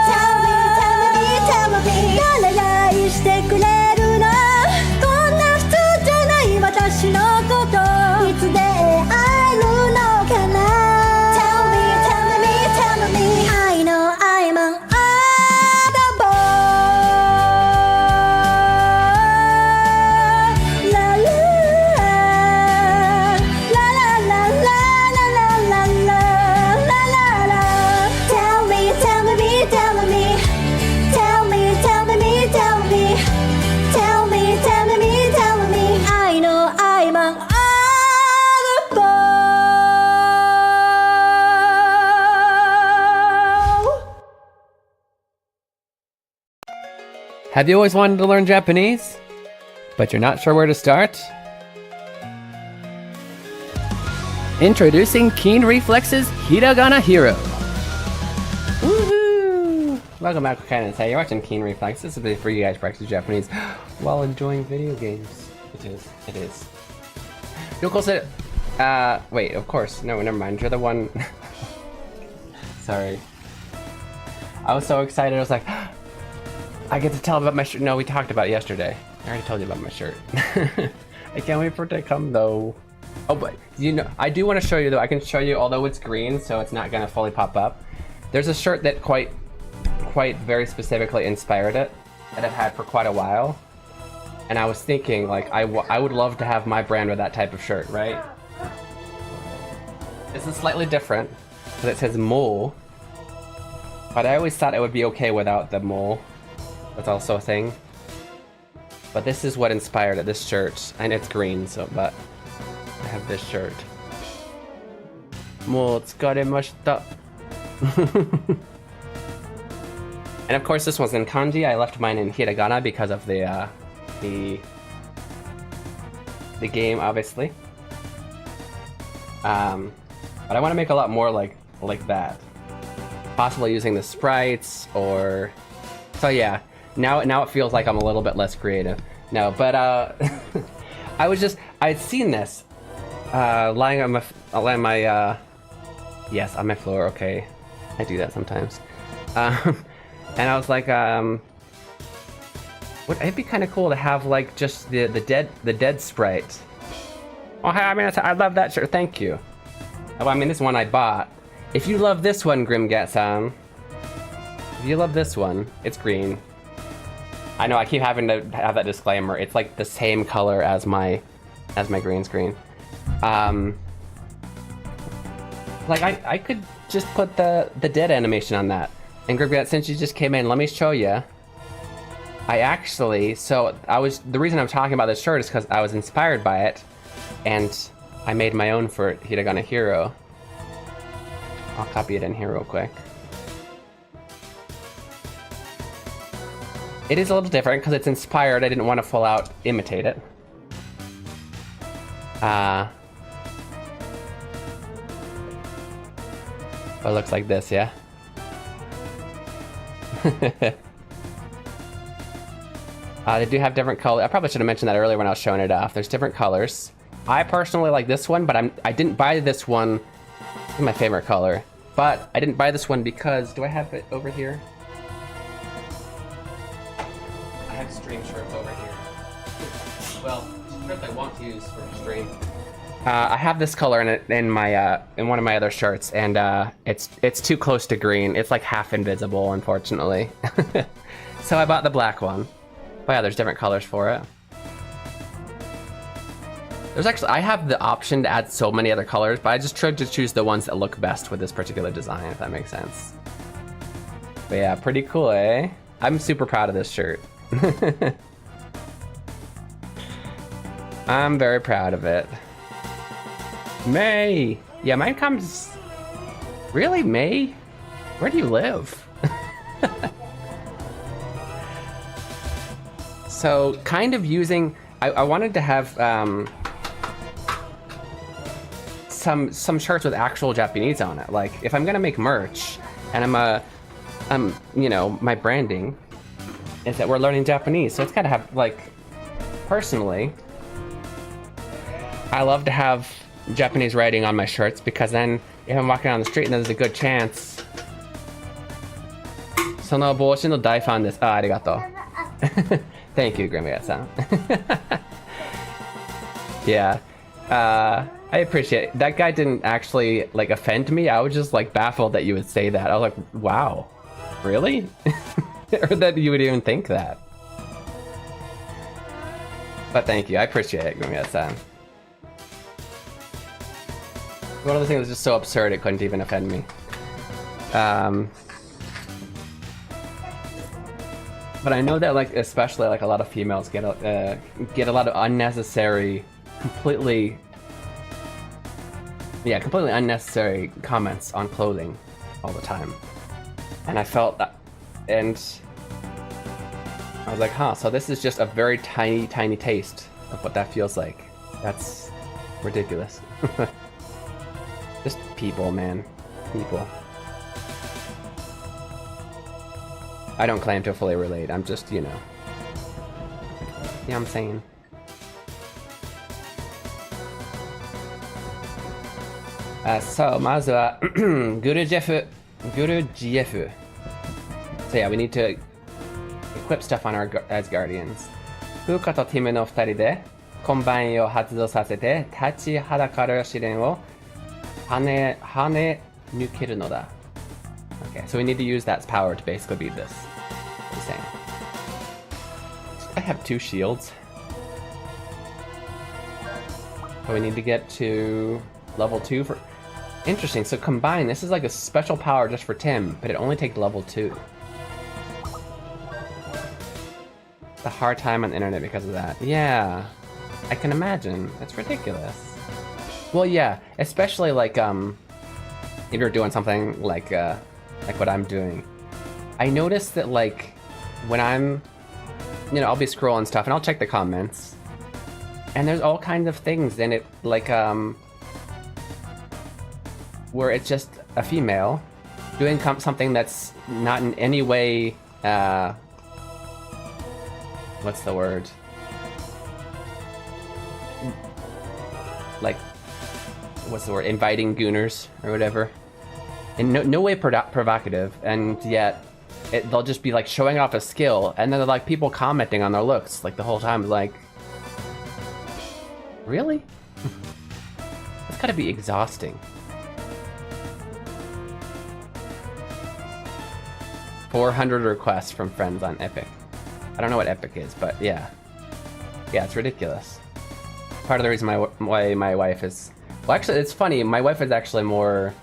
Tell me 誰が愛してくれるの、こんな普通じゃない私のこといつで会えるのかな、 Tell me I know I'm an oddball、 La la la la la la la la la la, tell me tell me tell me tell me tell me tell me tell me tell me tell me I know I'm an oddball。 Have you always wanted to learn Japanese, but you're not sure where to start? Introducing Keen Reflex's Hiragana Hero. Woohoo! Welcome back, Ken. Hey, you're watching Keen Reflex. This is for you guys practice Japanese while enjoying video games. It is. Yoko said, wait, of course. No, never mind. You're the one. Sorry. I was so excited. I was like, I get to tell about my shirt. No, we talked about it yesterday. I already told you about my shirt. I can't wait for it to come though. Oh, but you know, I do want to show you though. I can show you, although it's green, so it's not gonna fully pop up. There's a shirt that quite very specifically inspired it, that I've had for quite a while. And I was thinking, like, I would love to have my brand with that type of shirt, right? This is slightly different, because it says mole. But I always thought it would be okay without the mole. That's also a thing. But this is what inspired it, this shirt. And it's green, so, but I have this shirt. もう疲れました。 And of course this one's in kanji. I left mine in hiragana because of the game, obviously. But I want to make a lot more like that. possibly using the sprites or... So yeah, now it feels like I'm a little bit less creative. No, but I'd seen this lying on my yes, on my floor. Okay, I do that sometimes. And I was like, it'd be kind of cool to have like just the dead sprite. Oh, I mean, I love that shirt. Thank you. Oh, I mean, this one I bought. If you love this one, Grimgat-san, if you love this one, it's green. I know I keep having to have that disclaimer. It's like the same color as my green screen. Like I could just put the dead animation on that. And Grimgat, since you just came in, let me show you. The reason I'm talking about this shirt is because I was inspired by it, and I made my own for Hiragana Hero. I'll copy it in here real quick. It is a little different because it's inspired. I didn't want to full out imitate it. It looks like this, yeah? They do have different colors. I probably should have mentioned that earlier when I was showing it off. There's different colors. I personally like this one, but I didn't buy this one. It's my favorite color. But I didn't buy this one because... Do I have it over here? I have stream shirts over here. Well, shirts I want to use for stream. I have this color in one of my other shirts, and it's too close to green. It's like half invisible, unfortunately. So I bought the black one. But yeah, there's different colors for it. I have the option to add so many other colors, but I just tried to choose the ones that look best with this particular design, if that makes sense. But yeah, pretty cool, eh? I'm super proud of this shirt. I'm very proud of it. May! Yeah, mine comes... Really, May? Where do you live? So, kind of using... I wanted to have some shirts with actual Japanese on it. Like, if I'm gonna make merch, and you know, my branding is that we're learning Japanese, so it's gotta have, like, personally, I love to have Japanese writing on my shirts, because then if I'm walking down the street and there's a good chance. その帽子の大ファンです。あ、ありがとう。Thank you, Grimgat-san. Yeah. I appreciate it. That guy didn't actually, like, offend me. I was just, like, baffled that you would say that. I was like, wow. Really? Or that you would even think that. But thank you. I appreciate it, Grimgat-san. One of the things was just so absurd it couldn't even offend me. But I know that, like, especially, like, a lot of females get a lot of unnecessary, completely unnecessary comments on clothing all the time. And I felt that, and I was like, huh, so this is just a very tiny, tiny taste of what that feels like. That's ridiculous. Just people, man. People. I don't claim to fully relate. I'm just, you know. Yeah, I'm saying. So, まずはグルジェフ. So yeah, we need to equip stuff on our as guardians. フーカとティムの2人でコンバインを発動させて立ちはだかる試練を跳ね抜けるのだ. Okay, so we need to use that power to basically beat this. The same. I have 2 shields. So we need to get to level 2 for... Interesting, so combine, this is like a special power just for Tim, but it only takes level 2. It's a hard time on the internet because of that. Yeah, I can imagine. It's ridiculous. Well, yeah, especially like, if you're doing something like what I'm doing. I noticed that, like, when I'm, you know, I'll be scrolling stuff and I'll check the comments, and there's all kinds of things in it, like, where it's just a female doing something that's not in any way, what's the word? Like, what's the word? Inviting gooners or whatever. In no way provocative, and yet they'll just be like showing off a skill, and then they're like people commenting on their looks like the whole time, like, really? That's gotta be exhausting. 400 requests from friends on Epic. I don't know what Epic is, but yeah. Yeah, it's ridiculous. Part of the reason why my wife is... Well, actually, it's funny. My wife is actually more,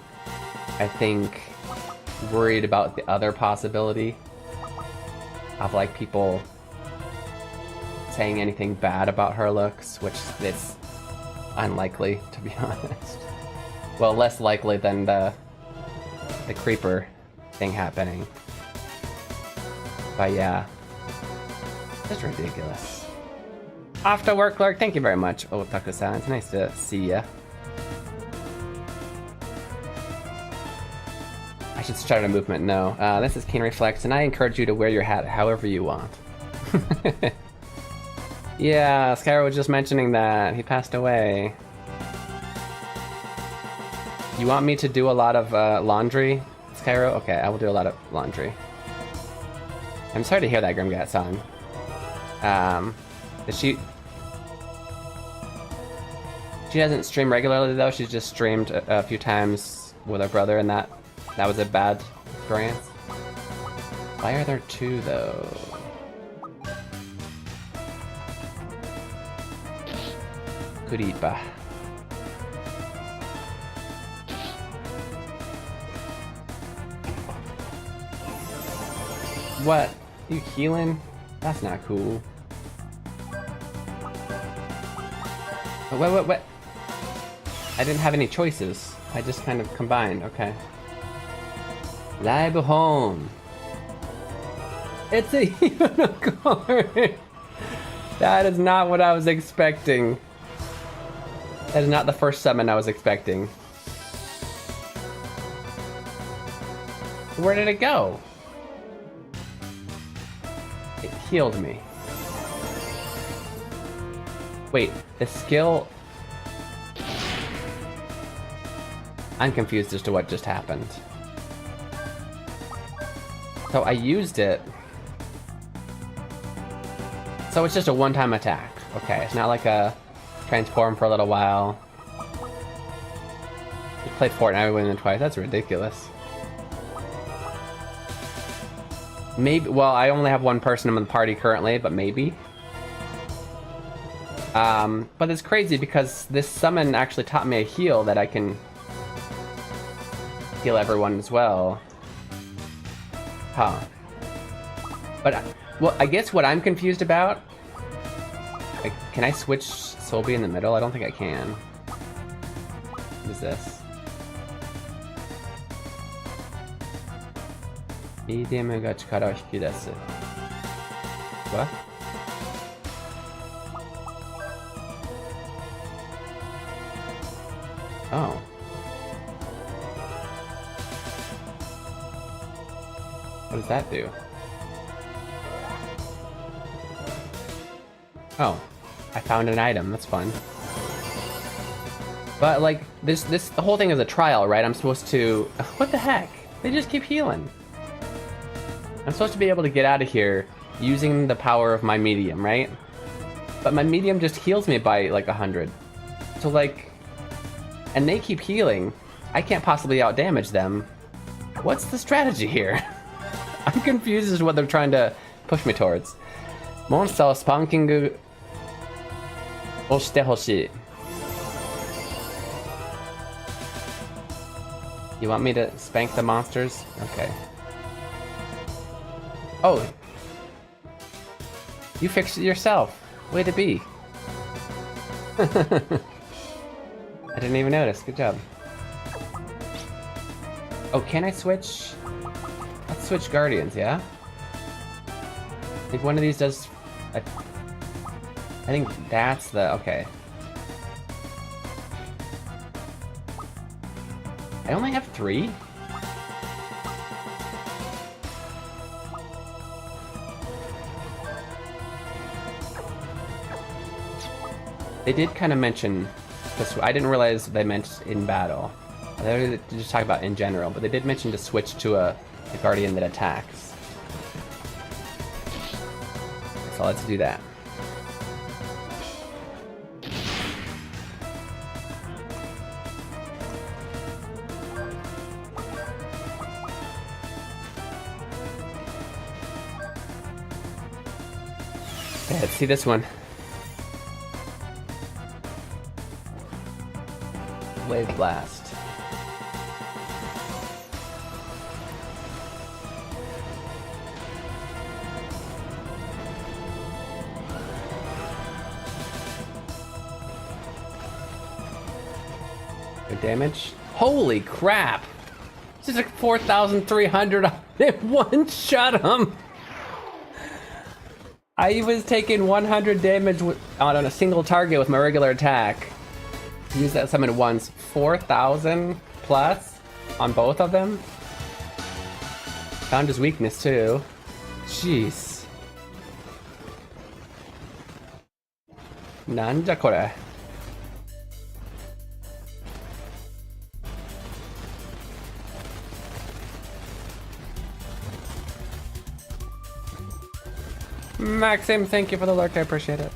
I think, worried about the other possibility of, like, people saying anything bad about her looks, which it's unlikely, to be honest. Well, less likely than the creeper thing happening. But yeah, it's ridiculous. Off to work, Clark. Thank you very much. Oh, Taku-san, it's nice to see ya. I should start a movement. No, this is Keen Reflex, and I encourage you to wear your hat however you want. Yeah, Skyro was just mentioning that he passed away. You want me to do a lot of laundry, Skyro? Okay, I will do a lot of laundry. I'm sorry to hear that, Grimgat-san. She doesn't stream regularly though. She's just streamed a few times with her brother, and that was a bad experience. Why are there two though? Kuripa. What? You healing? That's not cool. What? I didn't have any choices. I just kind of combined. Okay. Live home. It's a unicorn. That is not what I was expecting. That is not the first summon I was expecting. Where did it go? It healed me. Wait, the skill... I'm confused as to what just happened. So I used it. So it's just a one-time attack. Okay, it's not like a transform for a little while. You played Fortnite with it twice. That's ridiculous. Maybe, well, I only have one person in the party currently, but maybe. But it's crazy because this summon actually taught me a heal that I can heal everyone as well. Huh. But, well, I guess what I'm confused about... Like, can I switch Solby in the middle? I don't think I can. What is this? EDM が力を引き出す. What? Oh. What does that do? Oh, I found an item. That's fun. But like this, the whole thing is a trial, right? I'm supposed to. What the heck? They just keep healing. I'm supposed to be able to get out of here using the power of my medium, right? But my medium just heals me by like 100. So like, and they keep healing. I can't possibly outdamage them. What's the strategy here? I'm confused as to what they're trying to push me towards. Monsterをスパンキングをしてほしい. You want me to spank the monsters? Okay. Oh. You fixed it yourself. Way to be. I didn't even notice. Good job. Oh, can I switch? Let's switch Guardians, yeah? I think one of these does... I think that's the... Okay. I only have 3? They did kind of mention this. I didn't realize they meant in battle. They just talk about in general, but they did mention to switch to a guardian that attacks. So let's do that. Okay, let's see this one. Wave Blast. Good damage. Holy crap! This is like 4,300. It one-shot him! I was taking 100 damage on a single target with my regular attack. Use that summon once. 4,000 plus on both of them. Found his weakness too. Jeez. Nanja kore. Maxim, thank you for the lurk, I appreciate it.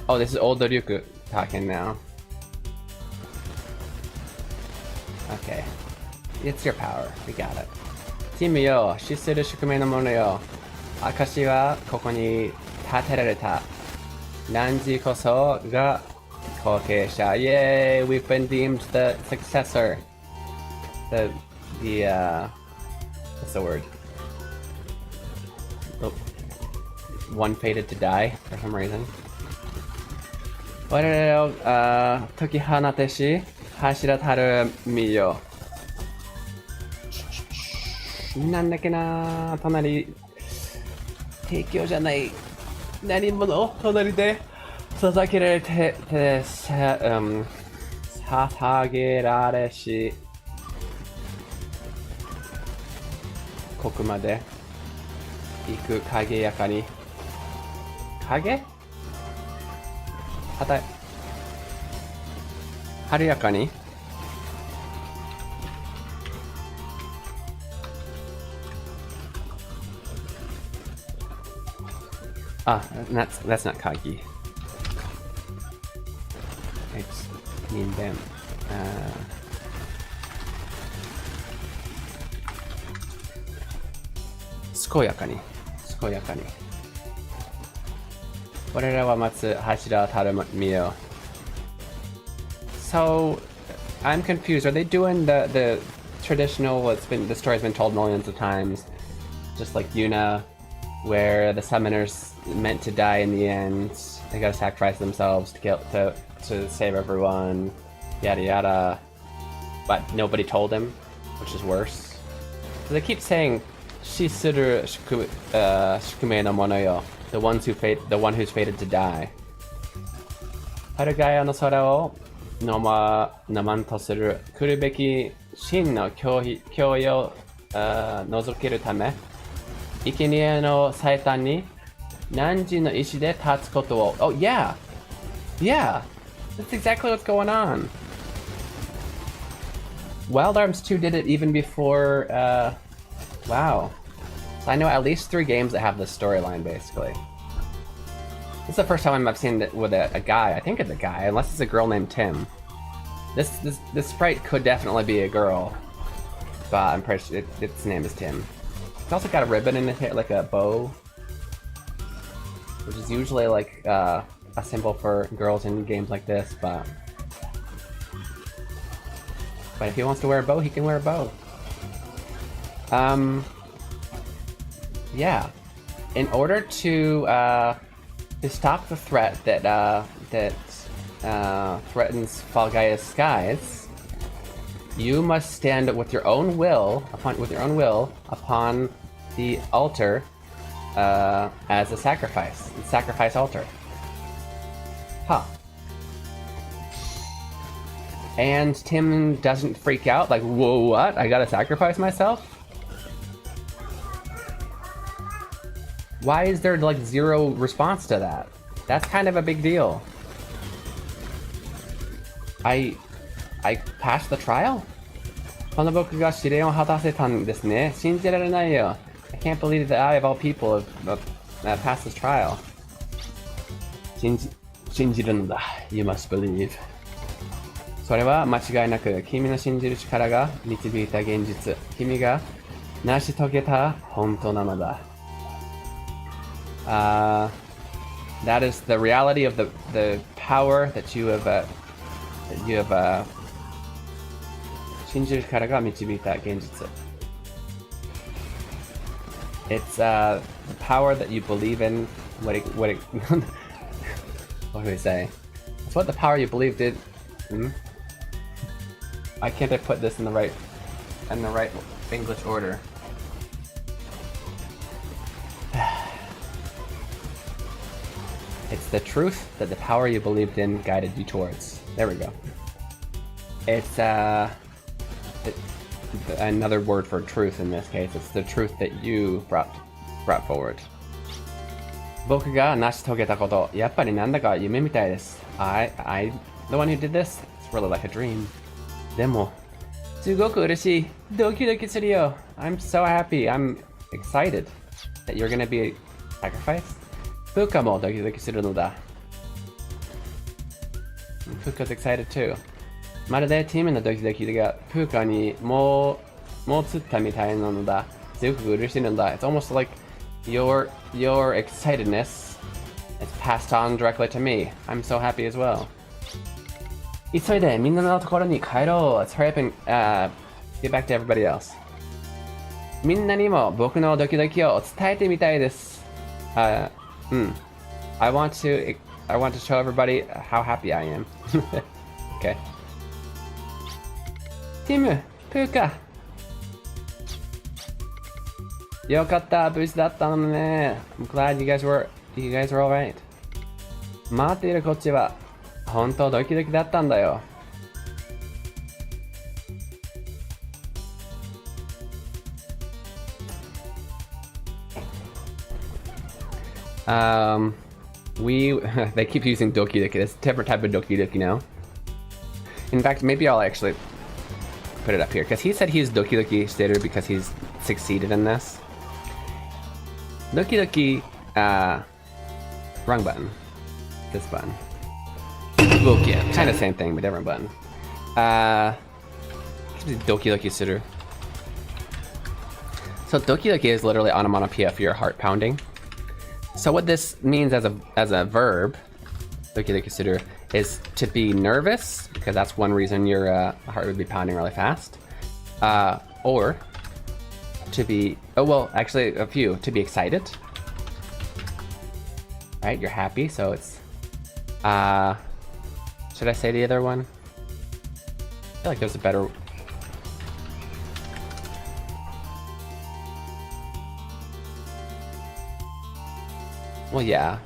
Oh, this is old Ryuku talking now. Okay. It's your power. We got it. Team yo, Shisuru Shukumei no mono yo. Akashi wa koko ni taterareta. Nanji koso ga kokeisha. Yay! We've been deemed the successor. What's the word? The one fated to die for some reason. Toki hanateshi hashira taru miyo. なんだっけな、隣提供じゃない何者隣で捧げられて捧げられしここまで行く影やかに影はた晴れやかにAh, that's not Kagi. I just mean them. Skoyakani. Warera wa matsu hashira taru mio. So, I'm confused. Are they doing the traditional? The story's been told millions of times, just like Yuna, where the summoners meant to die in the end. They gotta sacrifice themselves to save everyone, yada yada. But nobody told him, which is worse. So they keep saying Shisuru Shukumei no mono yo, the one who's fated to die. Hiragana no sora o naman to suru kurubeki shin no kyōi o nozokeru tame. Ikenia no saitan ni Nanji no ishi de tatsu koto wo. Oh yeah! Yeah! That's exactly what's going on. Wild Arms 2 did it even before, wow. So I know at least 3 games that have this storyline, basically. This is the first time I've seen it with a guy. I think it's a guy, unless it's a girl named Tim. This sprite could definitely be a girl, but I'm pretty sure its name is Tim. It's also got a ribbon in it, like a bow, which is usually like a symbol for girls in games like this, but if he wants to wear a bow, he can wear a bow. Yeah. In order to stop the threat that threatens Fall Guy's skies, you must stand with your own will upon the altar as a sacrifice. Sacrifice altar. Huh. And Tim doesn't freak out, like, whoa, what? I gotta sacrifice myself? Why is there like zero response to that? That's kind of a big deal. I passed the trial? この僕が試練を果たせたんですね。信じられないよ。I can't believe that I of all people have passed this trial. 信じるのだ。You must believe. それは間違いなく君の信じる力が導いた現実。君が成し遂げた本当なのだ。That is the reality of the power that you have 信じる力が導いた現実。It's the power that you believe in. What do we say? It's what the power you believe did. Why can't I put this in the right English order? It's the truth that the power you believed in guided you towards. There we go. It's another word for truth in this case. It's the truth that you brought forward. 僕が成し遂げたこと、やっぱりなんだか夢みたいです。The one who did this, it's really like a dream. でも、すごく嬉しい。ドキドキするよ。I'm so happy. I'm excited that you're gonna be sacrificed. プーカもドキドキするのだ。Puka's excited too. まるでチームのドキドキがプーカにもうつったみたいなのだ。すごく嬉しいのだ。It's almost like your excitedness is passed on directly to me. I'm so happy as well. 急いでみんなのところに帰ろう。Let's hurry up and get back to everybody else. みんなにも僕のドキドキを伝えてみたいです。I want to show everybody how happy I am. Okay. ティム、プーカ。よかった、無事だったのね。I'm glad you guys were alright. 待っているこっちは本当ドキドキだったんだよ。They keep using doki doki. It's a different type of doki doki now. In fact, maybe I'll actually put it up here because he said he's doki doki stater because he's succeeded in this. Doki doki, wrong button. This button. Book, yeah, kind of same thing, but different button. Doki doki suru. So doki doki is literally onomatopoeia for your heart pounding. So what this means as a verb, doki doki suru, is to be nervous, because that's one reason your heart would be pounding really fast. Or to be, actually a few, to be excited. Right, you're happy, so it's, should I say the other one? I feel like there's a better... Well, yeah.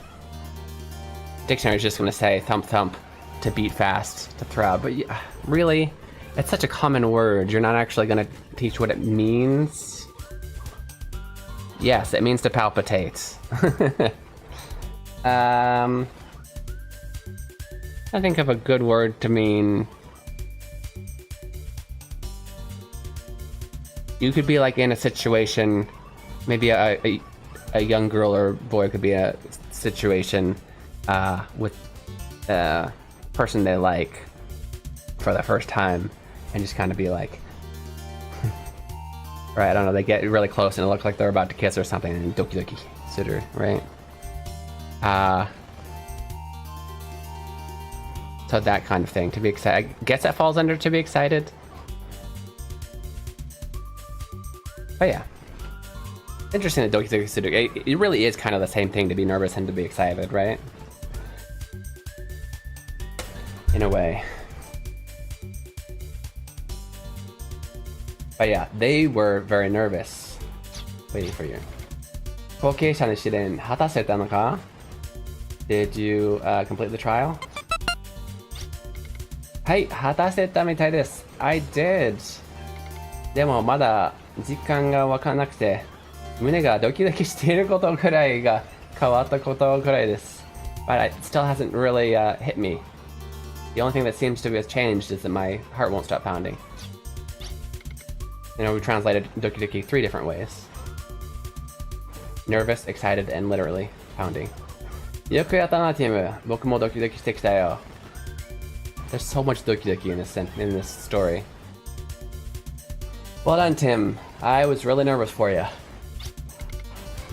Dictionary is just going to say thump thump to beat fast, to throb, but yeah, really? It's such a common word. You're not actually going to teach what it means? Yes, it means to palpitate. I think of a good word to mean... You could be like in a situation, maybe a young girl or boy could be a situation with a person they like for the first time and just kind of be like, right, I don't know, they get really close and it looks like they're about to kiss or something and doki doki suru, right? So that kind of thing, to be excited. I guess that falls under to be excited. But yeah. Interesting that doki doki suru. It really is kind of the same thing to be nervous and to be excited, right? In a way. But yeah, they were very nervous. Waiting for you. 後継者の試練果たせたのか? Did you complete the trial? はい、果たせたみたいです。I did. でもまだ実感がわからなくて、胸がドキドキしていることくらいが変わったことくらいです。But it still hasn't really hit me. The only thing that seems to have changed is that my heart won't stop pounding. You know, we translated doki doki 3 different ways. Nervous, excited, and literally pounding. よくやったな、ティム。僕もドキドキしてきたよ。There's so much doki doki in this story. Well done, Tim. I was really nervous for you.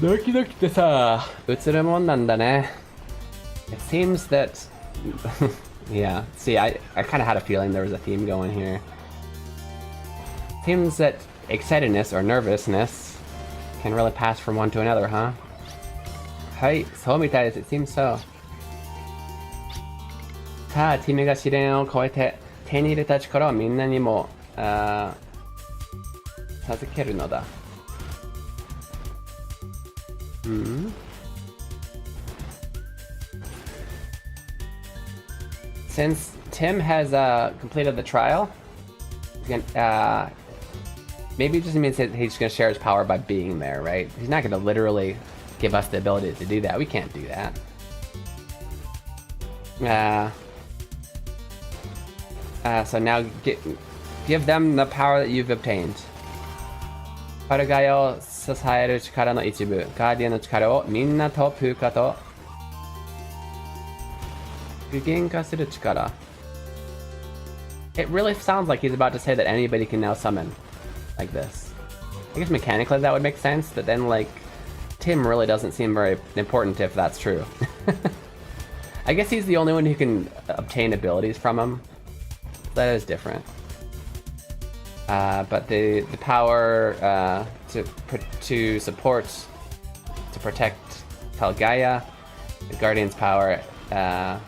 ドキドキってさ、映るもんなんだね。It seems that... yeah, see, I kind of had a feeling there was a theme going here. Seems that excitedness or nervousness can really pass from one to another, huh? はい、そうみたいです。It seems so. さあ、ティムが試練を越えて手に入れた力をみんなにも、授けるのだ。Since Tim has completed the trial, maybe it just means that he's going to share his power by being there, right? He's not going to literally give us the ability to do that. We can't do that. So now give them the power that you've obtained. パルガイを支える力の一部、ガーディアンの力をみんなとプーカと具現化する力。It really sounds like he's about to say that anybody can now summon like this. I guess mechanically that would make sense, but then like Tim really doesn't seem very important if that's true. I guess he's the only one who can obtain abilities from him. That is different. But the power to support, to protect Pangea, the Guardian's power, yeah,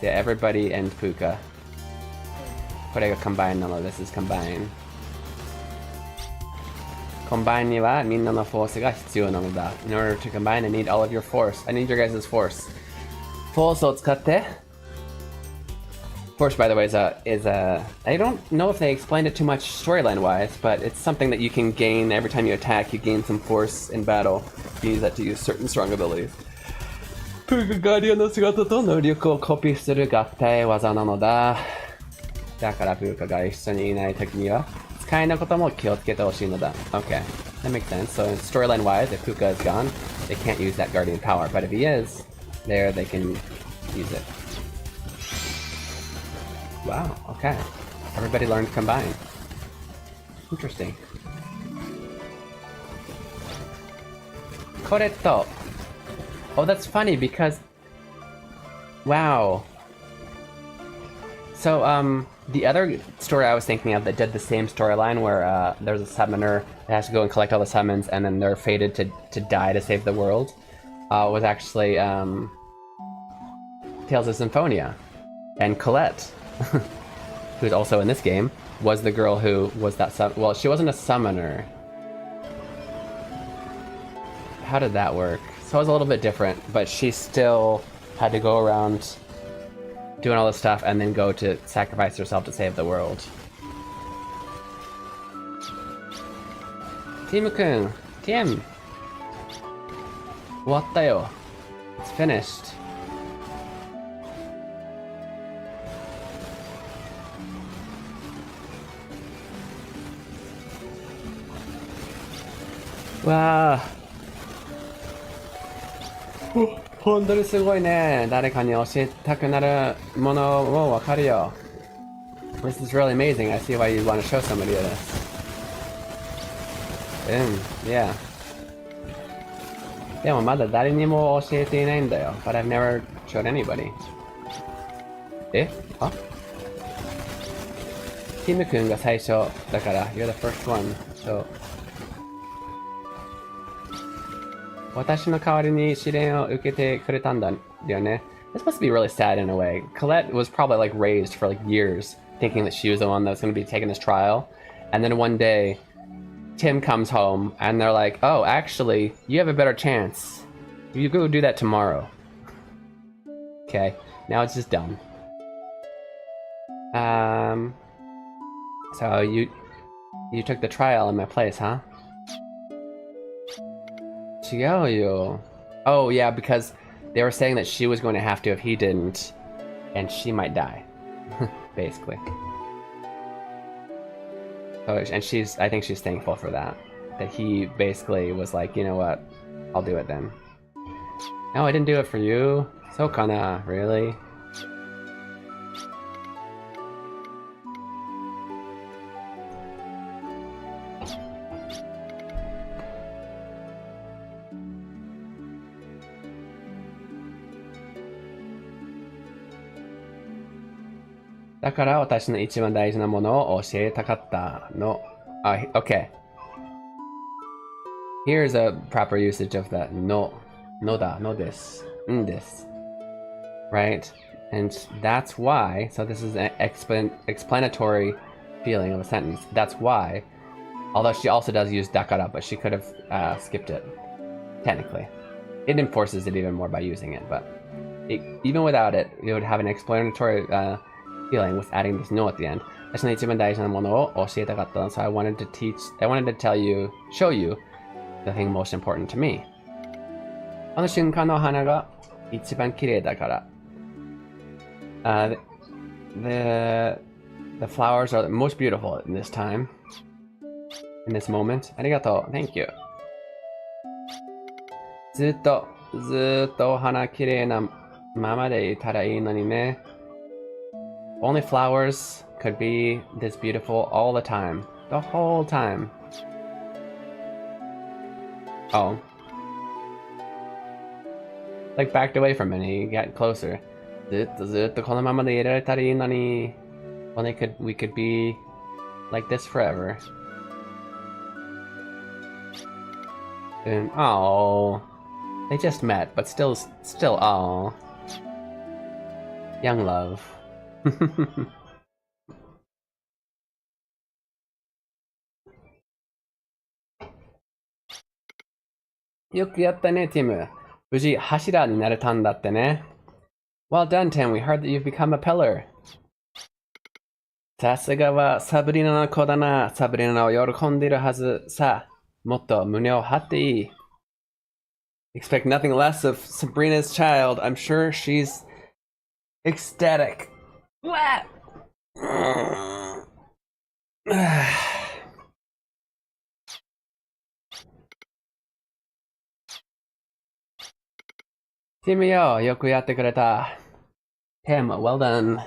everybody and Puka. これが combine なので、this is combine. Combine にはみんなのフォースが必要なのだ。In order to combine, I need all of your force. I need your guys' force. Force を使って。Force, by the way, is I don't know if they explained it too much storyline-wise, but it's something that you can gain every time you attack. You gain some force in battle. You use that to use certain strong abilities. プーガガーディアンの姿と能力をコピーする合体技なのだ。だからプーカが一緒にいない時には使いのことも気をつけてほしいのだ。Okay, that makes sense. So storyline-wise, if Puka is gone, they can't use that guardian power. But if he is there, they can use it. Wow, okay. Everybody learned combine. Interesting. これと Oh, that's funny because wow. So the other story I was thinking of that did the same storyline where there's a summoner that has to go and collect all the summons and then they're fated to die to save the world was actually Tales of Symphonia. And Colette, who's also in this game, was the girl who was that well, she wasn't a summoner. How did that work? So it was a little bit different, but she still had to go around doing all this stuff and then go to sacrifice herself to save the world. Tim-kun! Tim! 終わったよ. It's finished. Wow. 本当にすごいね。誰かに教えたくなるものもわかるよ。This is really amazing. I see why you want to show somebody this. Yeah. でもまだ誰にも教えていないんだよ。But I've never showed anybody. あ？ティム君が最初だから、You're the first one. So. 私の代わりに試練を受けてくれたんだよね。This must be really sad in a way. Colette was probably like raised for like years, thinking that she was the one that was going to be taking this trial. And then one day, Tim comes home and they're like, oh, actually, you have a better chance. You go do that tomorrow. Okay, now it's just done. So you took the trial in my place, huh? Chigoyo. Oh yeah, because they were saying that she was going to have to if he didn't, and she might die, basically. Oh, and I think she's thankful for that. That he basically was like, you know what, I'll do it then. No, I didn't do it for you. So kana, really? Dakara, 私の一番大事なものを教えたかったの。Okay. Here's a proper usage of that. No da, no this, this. Right? And that's why, so this is an explanatory feeling of a sentence. That's why, although she also does use dakara, but she could have skipped it, technically. It enforces it even more by using it, but even without it, you would have an explanatory feeling with adding this no at the end. So I wanted to tell you, show you the thing most important to me. この瞬間の花が一番綺麗だから。The flowers are the most beautiful in this time, in this moment. ありがとう. Thank you. ずっと花綺麗なままでいたらいいのにね。Only flowers could be this beautiful all the time. The whole time. Oh. Like backed away from it, he got closer. ずっとこのままでいられたらいいのに. Only we could be like this forever. And oh, they just met, but still, oh, young love. よくやったね、ティム。無事柱になれたんだってね。Well done, Tim. We heard that you've become a pillar. さすがはサブリナの子だな。サブリナを喜んでいるはずさ。もっと胸を張っていい。Expect nothing less of Sabrina's child. I'm sure she's ecstatic. What? Timよ、よくやってくれた。Tim, well done.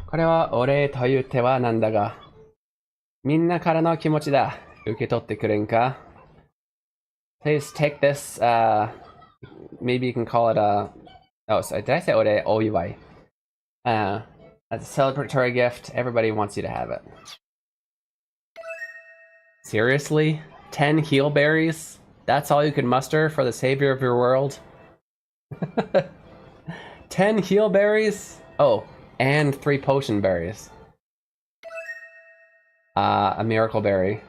これはお礼と言ってはなんだが、みんなからの気持ちだ。受け取ってくれんか? Please take this, maybe you can call it a, oh, sorry, did I say ore? Oiwai. As a celebratory gift, everybody wants you to have it. Seriously? 10 heal berries? That's all you can muster for the savior of your world? 10 heal berries? Oh, and 3 potion berries. A miracle berry.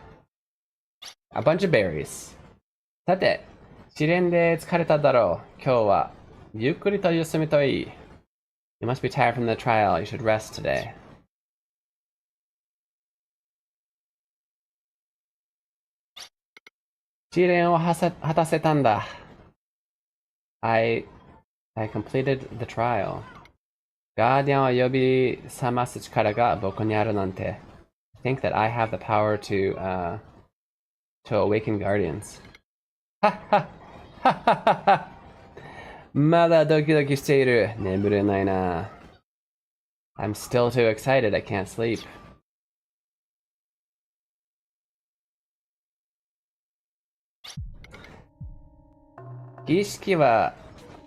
A bunch of berries. さて、試練で疲れただろう。今日はゆっくりと休みといい。You must be tired from the trial. You should rest today. 試練を果たせたんだ。I completed the trial. ガーディアンを呼び覚ます力が僕にあるなんて。I think that I have the power to awaken guardians. はっはっはっはっは。まだドキドキしている。眠れないな。I'm still too excited. I can't sleep. 儀式は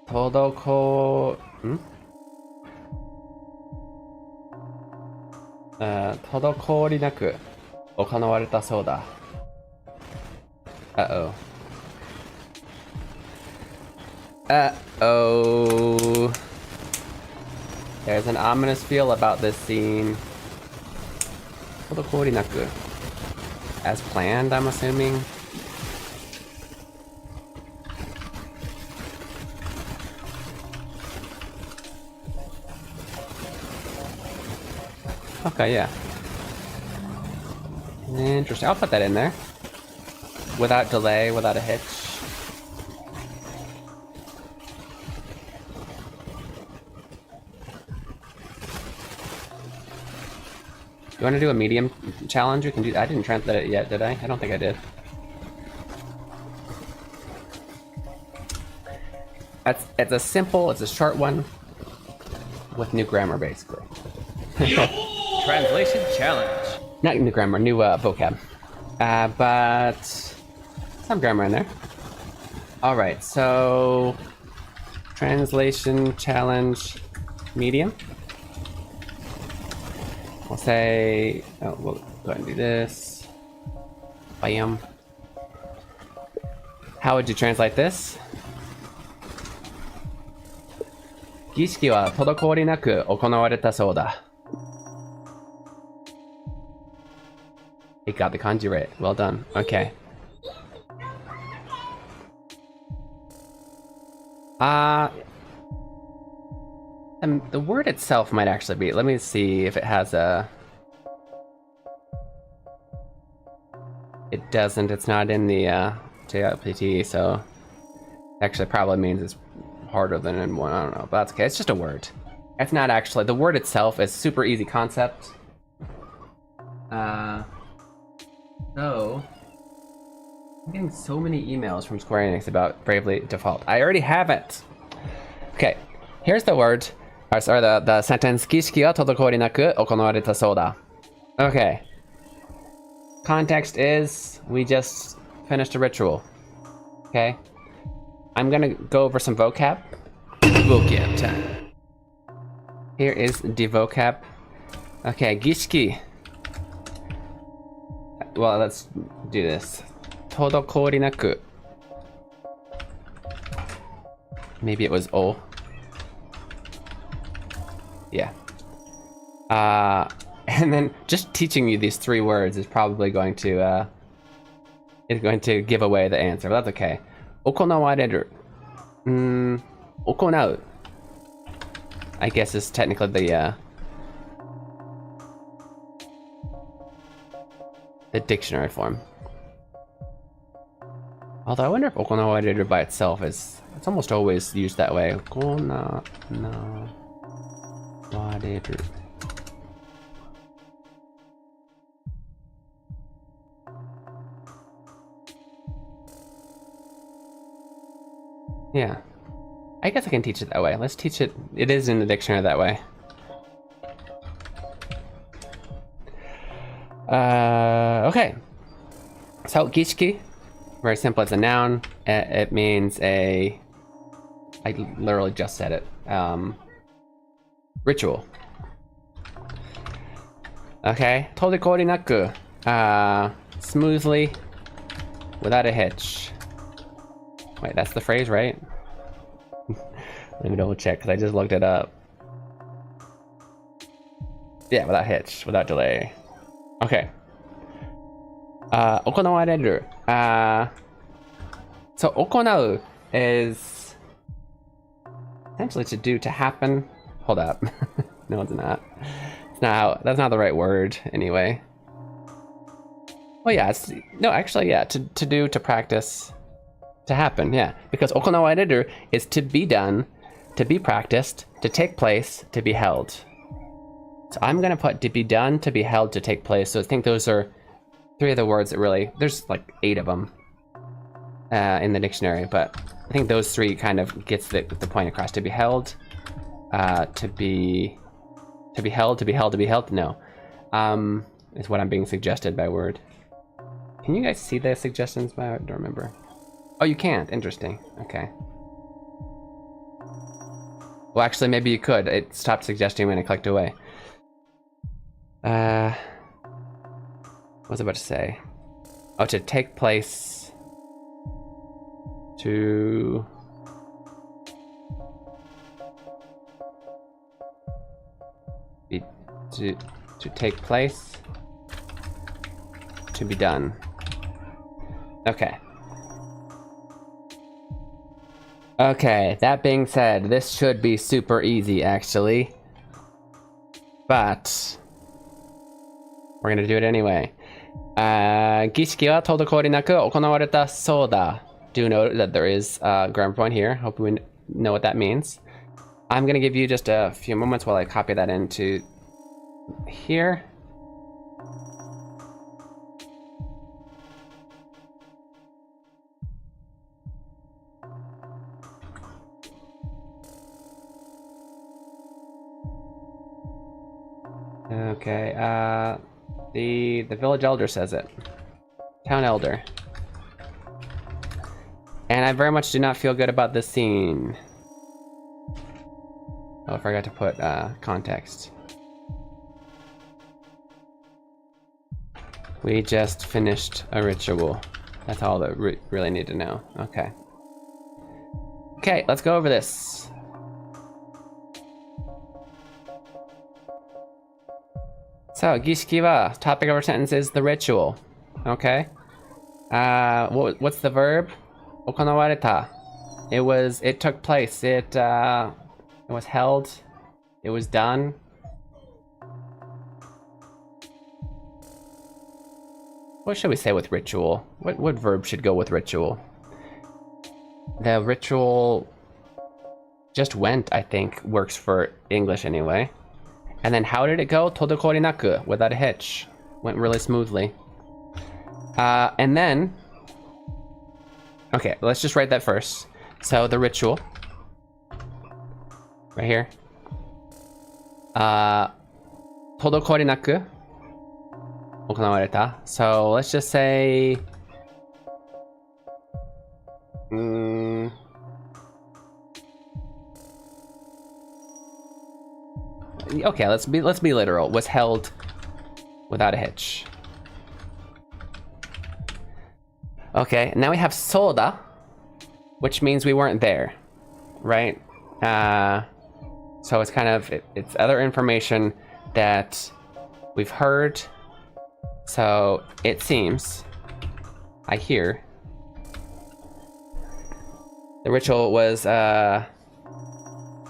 滞りなく行われたそうだ。Uh-oh. Uh-oh. There's an ominous feel about this scene. 滞りなく. As planned, I'm assuming. Okay, yeah. Interesting. I'll put that in there. Without delay, without a hitch. You want to do a medium challenge? We can do. I didn't translate it yet, did I? I don't think I did. It's a simple. It's a short one with new grammar, basically. Translation challenge. Not new grammar, new vocab. But some grammar in there. All right, so translation challenge medium. We'll say, oh, we'll go ahead and do this. Bam. How would you translate this? 儀式は滞りなく行われたそうだ. It got the kanji right. Well done. Okay. And the word itself might actually be. Let me see if it has a. It doesn't. It's not in the JLPT, so actually probably means it's harder than in one. I don't know, but that's okay. It's just a word. It's not actually. The word itself is super easy concept. So I'm getting so many emails from Square Enix about Bravely Default. I already have it. Okay, here's the word. Or sorry, the sentence. 儀式は滞りなく行われたそうだ. Okay. Context is we just finished a ritual. Okay. I'm gonna go over some vocab. Vocab time. Here is the vocab. Okay, 儀式. Well, let's do this. 滞りなく. Maybe it was O. Yeah. And then just teaching you these three words is probably going to give away the answer, but that's okay. 行われる. 行う. I guess is technically the dictionary form. Although I wonder if 行われる by itself is, it's almost always used that way. 行われる. Yeah. I guess I can teach it that way. Let's teach it. It is in the dictionary that way. Okay. So, 儀式, very simple. It's a noun. It means a. I literally just said it. Ritual. Okay. 滞りなく. Smoothly, without a hitch. Wait, that's the phrase, right? Let me double check because I just looked it up. Yeah, without hitch, without delay. Okay. 行われる. So 行う is essentially to do, to happen. Hold up. No, it's not. It's not how, that's not the right word anyway. Oh yeah, it's, no, actually, yeah, to do, to practice, to happen, yeah. Because 行われる is to be done, to be practiced, to take place, to be held. So I'm gonna put to be done, to be held, to take place. So I think those are three of the words that really, there's like 8 of them in the dictionary, but I think those three kind of gets the point across. To be held, to be held, to be held, to be held, no. Is what I'm being suggested by word. Can you guys see the suggestions? I don't remember. Oh, you can't. Interesting. Okay. Well, actually, maybe you could. It stopped suggesting when I clicked away. What was I about to say? Oh, to take place. To take place. To be done. Okay. Okay, that being said, this should be super easy, actually. But we're gonna do it anyway. 儀式は滞りなく行われたそうだ. Do note that there is a grammar point here. Hope we know what that means. I'm gonna give you just a few moments while I copy that into here. Okay, the village elder says it. Town elder. And I very much do not feel good about this scene. Oh, I forgot to put context. We just finished a ritual. That's all that we really need to know. Okay. Okay, let's go over this. So, 儀式は topic of our sentence is the ritual. Okay. What's the verb? 行われた. It took place. It was held. It was done. What should we say with ritual? What verb should go with ritual? The ritual just went, I think, works for English anyway. And then how did it go? 滞りなく, without a hitch. Went really smoothly. And then... Okay, let's just write that first. So the ritual. Right here. 滞りなく行われた. So let's just say... Okay, let's be literal. Was held without a hitch. Okay, now we have soda, which means we weren't there, right? So it's kind of it's other information that we've heard. So it seems, I hear, the ritual was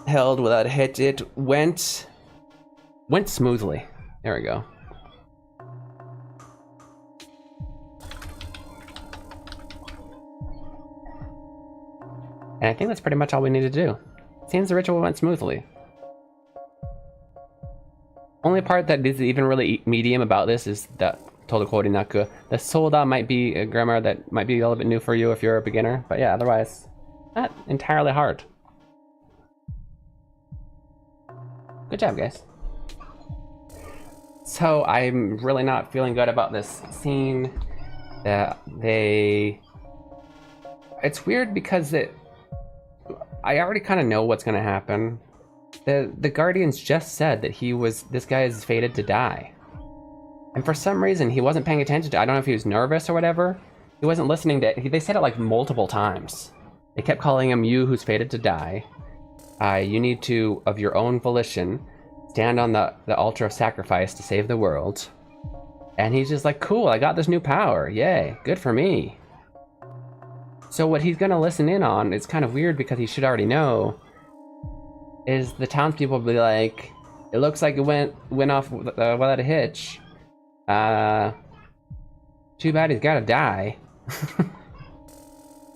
held without a hitch. It went smoothly. There we go. And I think that's pretty much all we need to do. Seems the ritual went smoothly. Only part that is even really medium about this is that 滞りなく. The soda might be a grammar that might be a little bit new for you if you're a beginner. But yeah, otherwise, not entirely hard. Good job, guys. So I'm really not feeling good about this scene. It's weird because I already kind of know what's gonna happen. The Guardians just said that this guy is fated to die. And for some reason he wasn't paying attention to, I don't know if he was nervous or whatever. He wasn't listening to, they said it like multiple times. They kept calling him you who's fated to die. You need to, of your own volition, stand on the altar of sacrifice to save the world. And he's just like, cool, I got this new power. Yay, good for me. So what he's gonna listen in on, it's kind of weird because he should already know, is the townspeople will be like, it looks like it went off without a hitch. Too bad he's gotta die.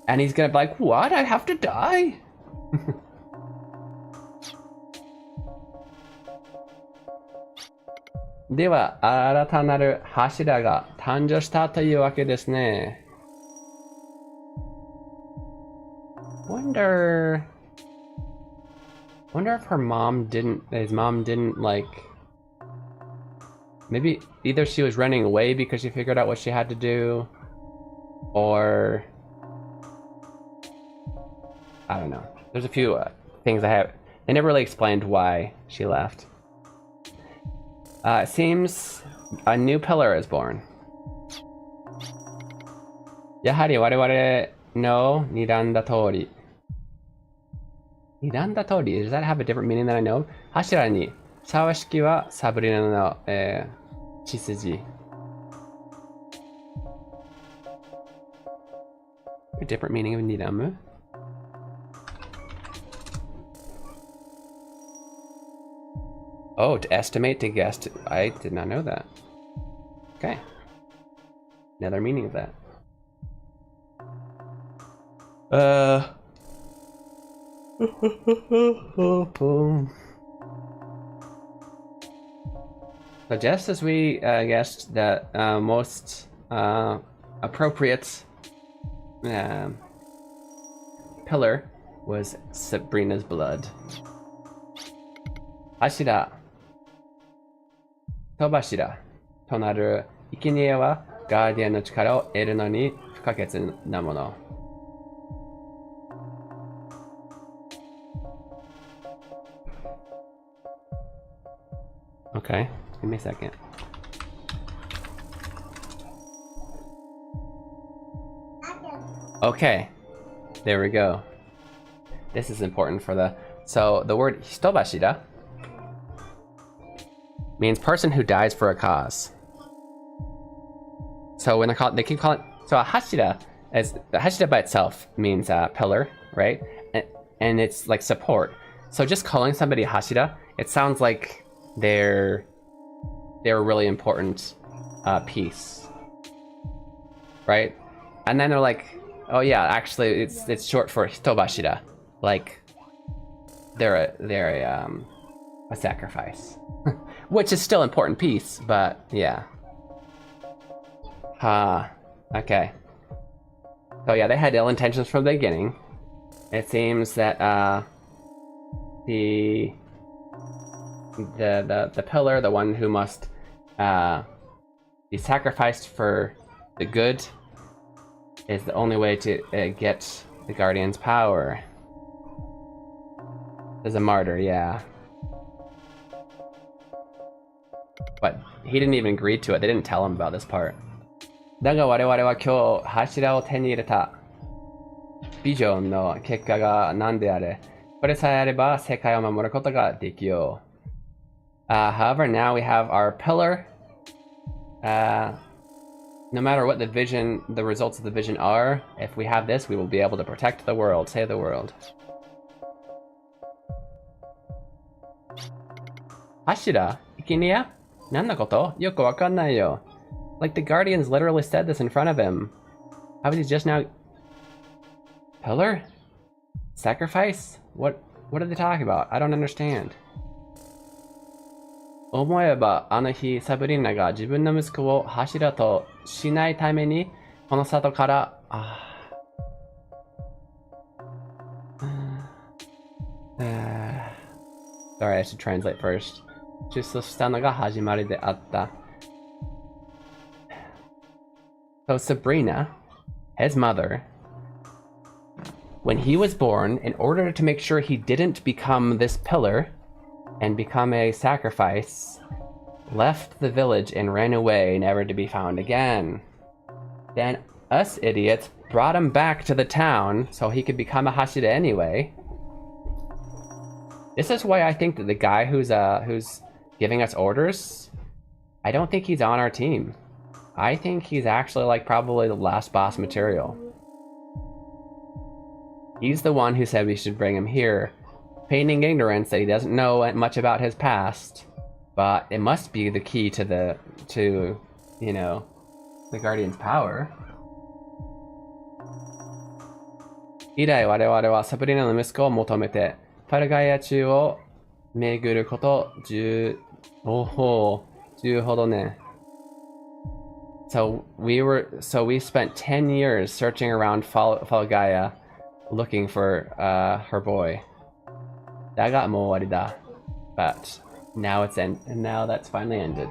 And he's gonna be like, what? I have to die? De wa, 新たなる柱が誕生したというわけですね. Wonder if his mom didn't like, maybe either she was running away because she figured out what she had to do, or I don't know. There's a few things they never really explained why she left. It seems a new pillar is born. やはり我々の睨んだ通り。睨んだ通り? Does that have a different meaning than I know? 柱に沢式はサブリナの、血筋. A different meaning of 睨む? Oh, to estimate, to guess. I did not know that. Okay. Another meaning of that. So just as we guessed that most appropriate pillar was Sabrina's blood. Hashira. Tobashira. となる生贄はガーディアンの力を得るのに不可欠なもの。Okay, give me a second. Okay, there we go. This is important for the... So the word hitobashira means person who dies for a cause. So when they keep calling... So a hashira, the hashira by itself means pillar, right? And it's like support. So just calling somebody hashira, it sounds like they're a really important piece, right? And then they're like, oh yeah, actually it's short for hitobashira, like they're a sacrifice, which is still an important piece, but yeah. Okay. So yeah, they had ill intentions from the beginning. It seems that the pillar, the one who must be sacrificed for the good, is the only way to get the Guardian's power. As a martyr, yeah. But he didn't even agree to it. They didn't tell him about this part. だが我々は今日柱を手に入れた。ビジョンの結果が何であれ、これさえあれば世界を守ることができよう。However, now we have our pillar. No matter what the results of the vision are, if we have this, we will be able to protect the world, save the world. Hashira? Ikiniya? 何のこと? よくわかんないよ. Like the Guardians literally said this in front of him. How is he just now... Pillar? Sacrifice? What are they talking about? I don't understand. 思えばあの日サブリナが自分の息子を柱としないためにこの里からSorry, I should translate first. 出走したのが始まりであった。So Sabrina, his mother, when he was born, in order to make sure he didn't become this pillar and become a sacrifice, left the village and ran away, never to be found again. Then us idiots brought him back to the town so he could become a Hashira anyway. This is why I think that the guy who's giving us orders, I don't think he's on our team. I think he's actually like probably the last boss material. He's the one who said we should bring him here, feigning ignorance that he doesn't know much about his past, but it must be the key to the Guardian's power. 以来我々はサブリナの息子を求めてファルガイア中を巡ること10ほどね。So we spent 10 years searching around Falgaya, looking for her boy. だがもう終わりだ。But now that's finally ended.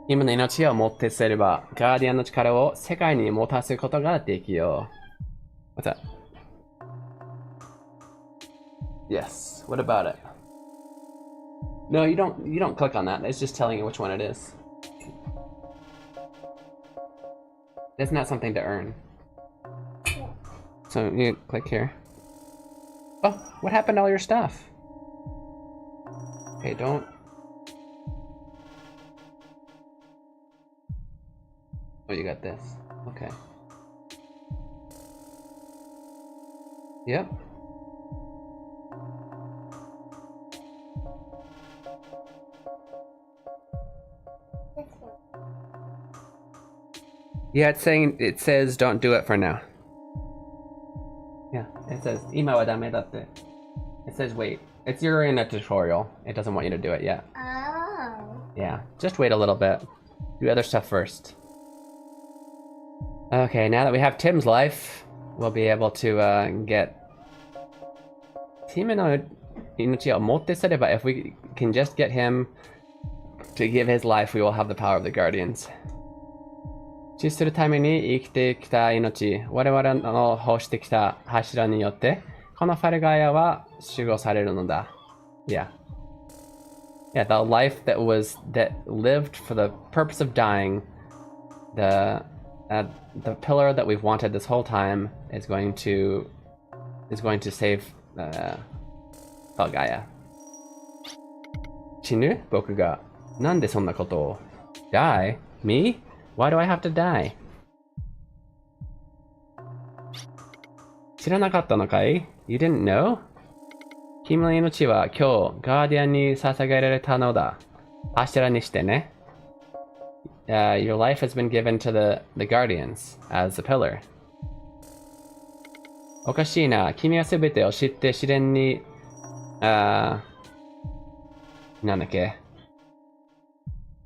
今の命をもってすれば、ガーディアンの力を世界に持たすことができよう。What's that? Yes. What about it? No, you don't click on that. It's just telling you which one it is. It's not something to earn. So you click here. Oh, what happened to all your stuff? Okay, don't. Oh, you got this. Okay. Yep. Yeah, it says don't do it for now. Yeah, it says 今はダメだって. It says wait. You're in a tutorial. It doesn't want you to do it yet. Oh. Yeah, just wait a little bit. Do other stuff first. Okay, now that we have Tim's life, we'll be able to get Tim no inochi o motte sureba. If we can just get him to give his life, we will have the power of the guardians. 死するために生きてきた命、我々の欲してきた柱によって、このファルガイアは守護されるのだ。Yeah. Yeah, the life that lived for the purpose of dying, the pillar that we've wanted this whole time is going to save Falgaia. 死ぬ？僕が。なんでそんなことを？ Die? Me? Why do I have to die? 知らなかったのかい？ You didn't know? 君の命は今日ガーディアンに捧げられたのだ。柱にしてね。Your life has been given to the guardians as a pillar. おかしいな。君は全てを知って試練に、なんだっけ?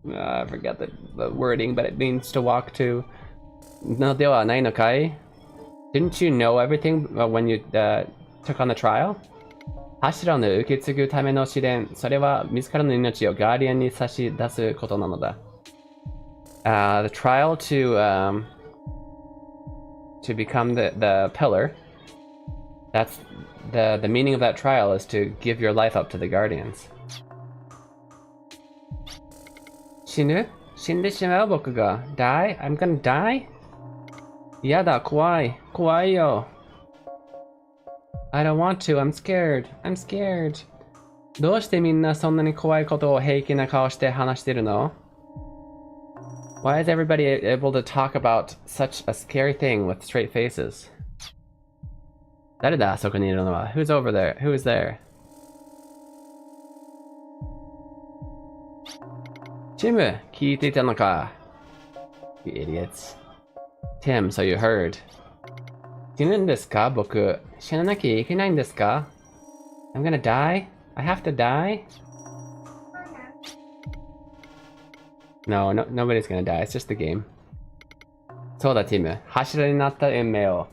I forget the wording, but it means to walk to. のではないのかい? Didn't you know everything when you took on the trial? 柱の受け継ぐための試練、それは自らの命をガーディアンに差し出すことなのだ。The trial to become the pillar. That's the meaning of that trial is to give your life up to the guardians. 死ぬ？死んでしまう僕が。Die? I'm gonna die? やだ、怖い。怖いよ。I don't want to. I'm scared. I'm scared. どうしてみんなそんなに怖いことを平気な顔して話してるの？ Why is everybody able to talk about such a scary thing with straight faces? 誰だ、そこにいるのは。Who's over there? Who is there? チム、聞いていたのか？ You idiots. Tim, so you heard. 死ぬんですか？僕。死ななきゃいけないんですか？ I'm gonna die? I have to die? No, nobody's gonna die. It's just the game. そうだ、ティム。柱になった運命を。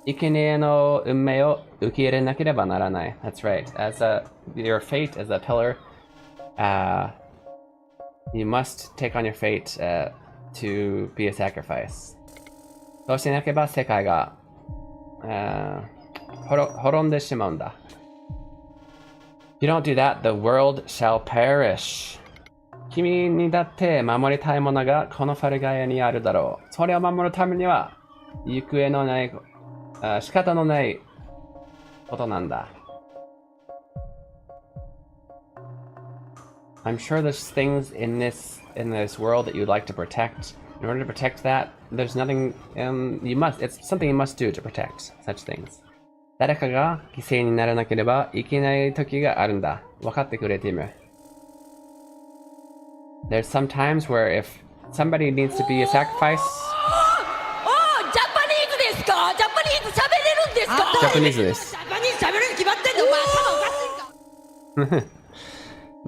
生贄の運命を受け入れなければならない。That's right. As your fate as a pillar, you must take on your fate to be a sacrifice. そうしなければ世界が滅んでしまうんだ。If you don't do that, the world shall perish. 君にだって守りたいものがこのファルガイアにあるだろう。それを守るためには行方のない、仕方のないことなんだ。I'm sure there's things in this world that you'd like to protect. In order to protect that, there's nothing it's something you must do to protect such things. 誰かが犠牲にならなければいけない時があるんだ。分かってくれ、ティム。There's some times where if somebody needs to be a sacrifice. ジャパニーズですか？ジャパニーズ喋れるんですか？ジャパニーズです。ジャパニーズ喋れるに決まってんの？お前頭おかし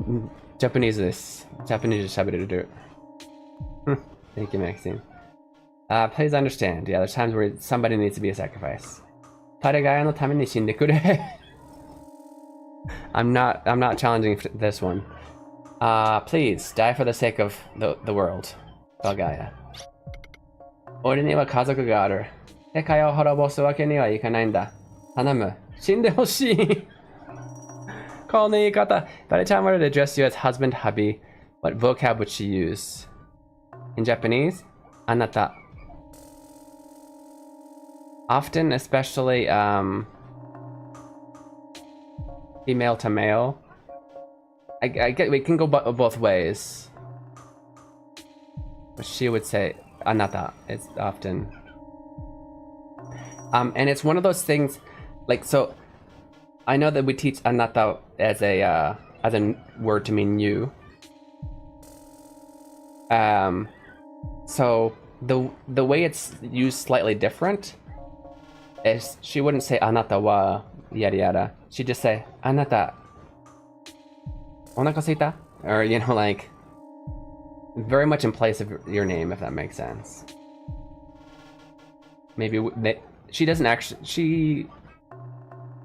いんか？Japanese です。Japanese 喋れる。Thank you, Maxine. Please understand. Yeah, there's times where somebody needs to be a sacrifice. 誰がのために死んでくれ。I'm not challenging this one. Please die for the sake of the world. Falgaia. 俺には家族がある。世界を滅ぼすわけにはいかないんだ。頼む。死んでほしい。この言い方。By the time I were to address you as husband, hubby, what vocab would she use? In Japanese, あなた. Often, especially female to male. I get we can go both ways. But she would say あなた is often. And it's one of those things, like, so I know that we teach あなた as a word to mean you. So the way it's used slightly different is she wouldn't say anata wa yada yada. She'd just say anata onaka suita, or you know, like very much in place of your name, if that makes sense. Maybe she doesn't actually. She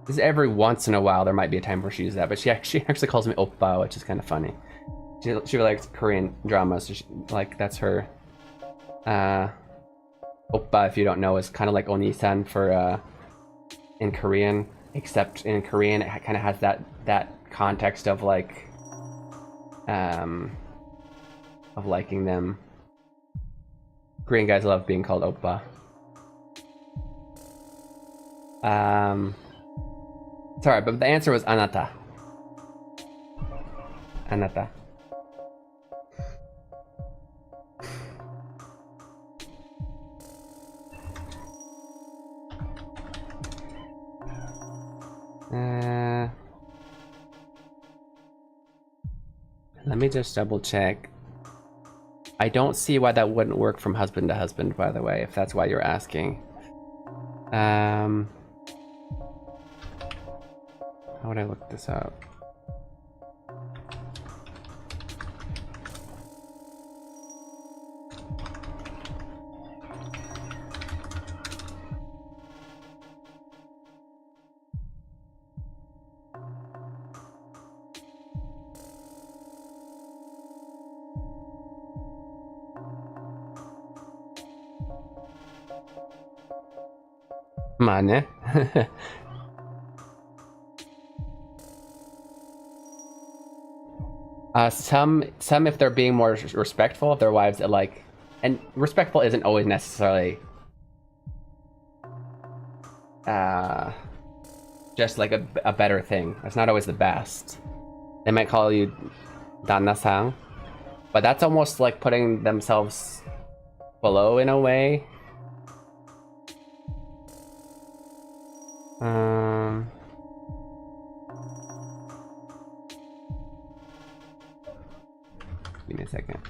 is every once in a while there might be a time where she uses that, but she actually calls me oppa, which is kind of funny. She really likes Korean drama, so like that's her. Oppa, if you don't know, is kind of like Oni-san for in Korean, except in Korean it kind of has that context of like of liking them. Korean guys love being called oppa. Sorry, but the answer was anata. Anata. Let me just double check. I don't see why that wouldn't work from husband to husband, by the way, if that's why you're asking. How would I look this up? Mane. Some if they're being more respectful of their wives, it like, and respectful isn't always necessarily just like a better thing. It's not always the best. They might call you Danna-san, but that's almost like putting themselves below in a way. Give me a second.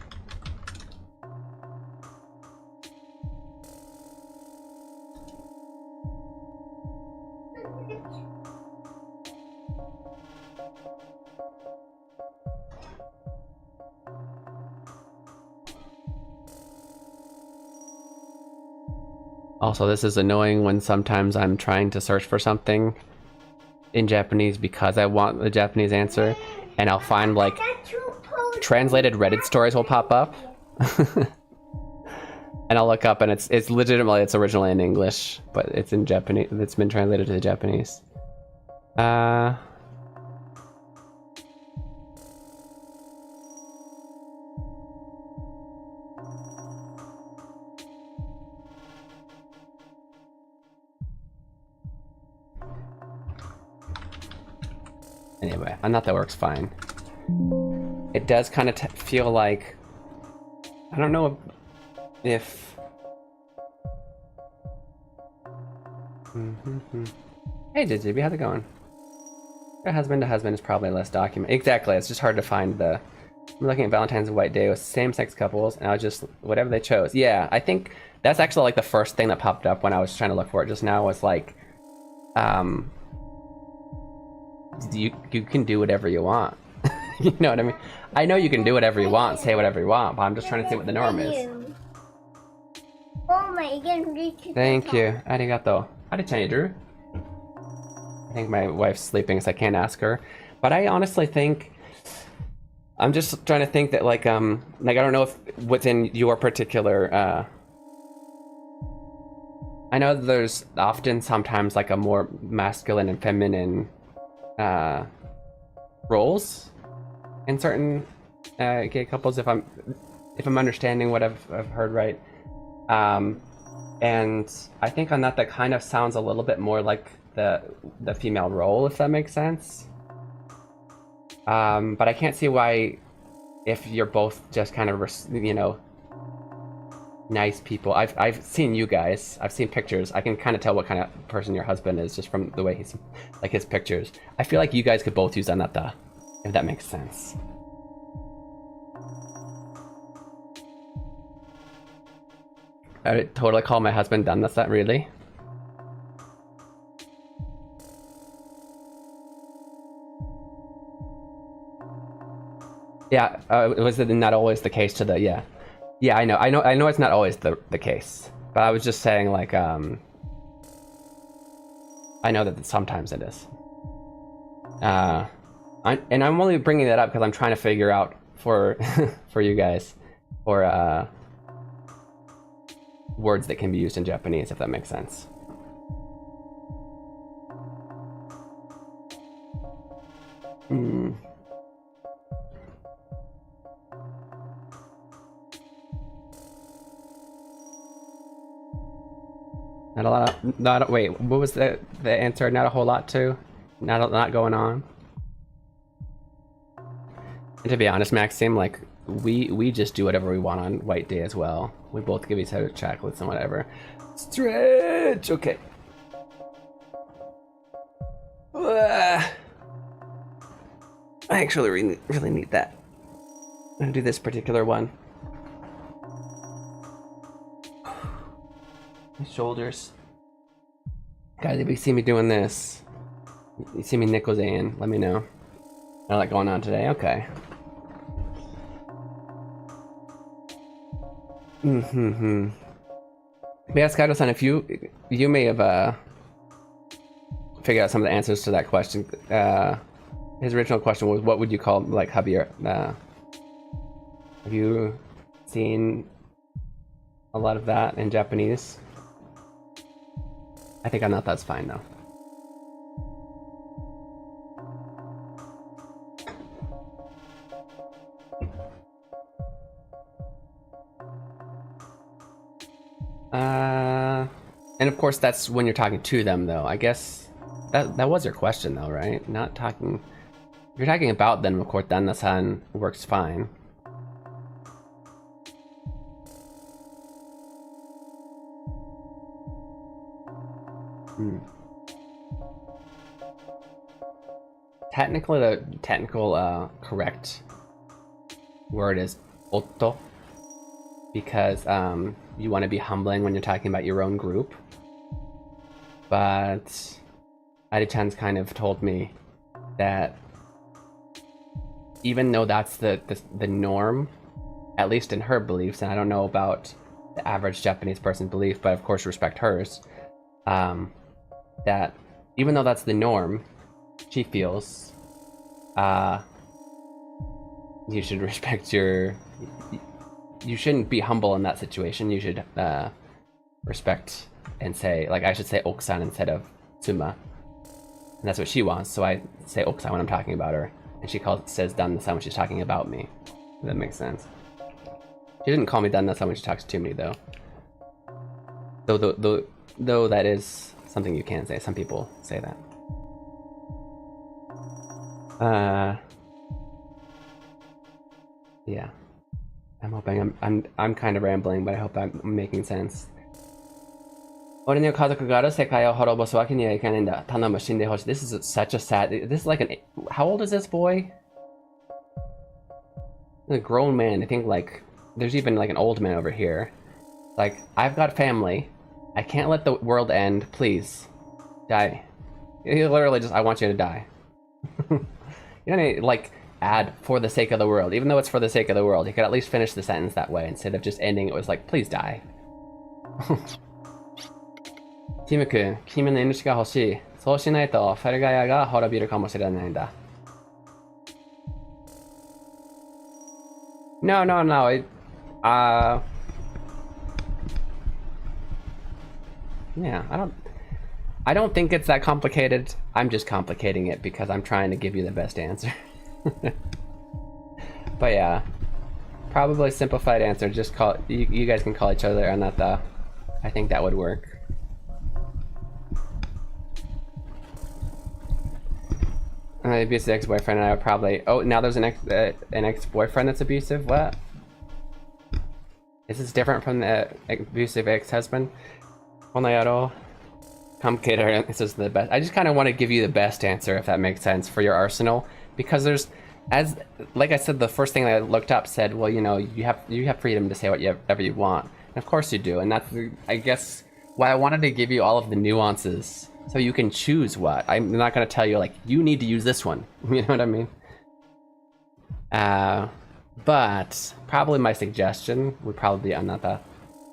Also, this is annoying when sometimes I'm trying to search for something in Japanese because I want the Japanese answer, and I'll find like translated Reddit stories will pop up. And I'll look up and it's legitimately, it's originally in English, but it's in Japanese, it's been translated to the Japanese. Anyway, I thought that works fine. It does kind of feel like, I don't know if Hey JJB, how's it going? Your husband to husband is probably less documented. Exactly, it's just hard to find the. I'm looking at Valentine's and White Day with same-sex couples, and I was just whatever they chose. Yeah, I think that's actually like the first thing that popped up when I was trying to look for it just now. Was like, you can do whatever you want. You know what I mean? I know you can do whatever you want, say whatever you want, but I'm just trying to see what the norm is. Oh my god, Thank you. Arigato. Ari-chan, Drew. I think my wife's sleeping, so I can't ask her. But I honestly think, I'm just trying to think that like I don't know if within your particular I know there's often sometimes like a more masculine and feminine roles in certain gay couples, if I'm understanding what I've heard right. And I think on that kind of sounds a little bit more like the female role, if that makes sense. But I can't see why, if you're both just kind of, you know, nice people. I've seen you guys. I've seen pictures. I can kind of tell what kind of person your husband is just from the way he's, like, his pictures. I feel like you guys could both use anata, if that makes sense. I would totally call my husband done. That's not really. Yeah, was it not always the case to the, yeah. Yeah, I know it's not always the case. But I was just saying, like, I know that sometimes it is. And I'm only bringing that up because I'm trying to figure out for for you guys, for words that can be used in Japanese, if that makes sense. Not a lot of, wait, what was the answer? Not a whole lot too? Not going on? And to be honest, Maxime, like, we just do whatever we want on White Day as well. We both give each other chocolates and whatever. Stretch! Okay. I actually really need that. I'm gonna do this particular one. My shoulders. Guys, if you see me doing this, you see me nickels in, let me know. Got a lot going on today, okay. Yeah, Skydo-san, if you may have figured out some of the answers to that question. His original question was, what would you call, like, Javier? Have you seen a lot of that in Japanese? I think I'm not, that's fine though. And of course that's when you're talking to them though. I guess that was your question though, right? Not talking, if you're talking about them, of course, Danna-san works fine. Technically, the technical correct word is otto, because you want to be humbling when you're talking about your own group. But Adi-chan's kind of told me that even though that's the norm, at least in her beliefs, and I don't know about the average Japanese person's belief, but of course respect hers, that even though that's the norm, she feels you should respect you shouldn't be humble in that situation. You should respect and say, like, I should say Okusan instead of Tsuma. And that's what she wants, so I say Okusan when I'm talking about her, and she says Danna-san when she's talking about me. If that makes sense. She didn't call me Danna-san when she talks to me though. Though that is something you can say. Some people say that. Yeah. I'm hoping I'm kind of rambling, but I hope I'm making sense. This is such a sad. This is like an. How old is this boy? A grown man. I think, like, there's even like an old man over here. Like, I've got family. I can't let the world end. Please, die. He literally just, I want you to die. You don't like add for the sake of the world, even though it's for the sake of the world. You could at least finish the sentence that way instead of just ending it was like, please die. Timu-kun, kimi no inochi ga hoshii. Sou shinai to Hiragana ga horabiru kamoshiranai nda. No. Yeah, I don't think it's that complicated. I'm just complicating it because I'm trying to give you the best answer. But yeah, probably simplified answer. Just call you guys can call each other Anata. I think that would work. Abusive ex-boyfriend and I would probably. Oh, now there's an ex-boyfriend that's abusive. What? Is this different from the abusive ex-husband? Onayaro. Complicated. This is the best. I just kind of want to give you the best answer, if that makes sense, for your arsenal, because there's, like I said, the first thing that I looked up said, well, you know, you have freedom to say whatever you want, Of course you do, and that's, I guess, why I wanted to give you all of the nuances, so you can choose what. I'm not going to tell you, like, you need to use this one. You know what I mean? But probably my suggestion would probably be Anata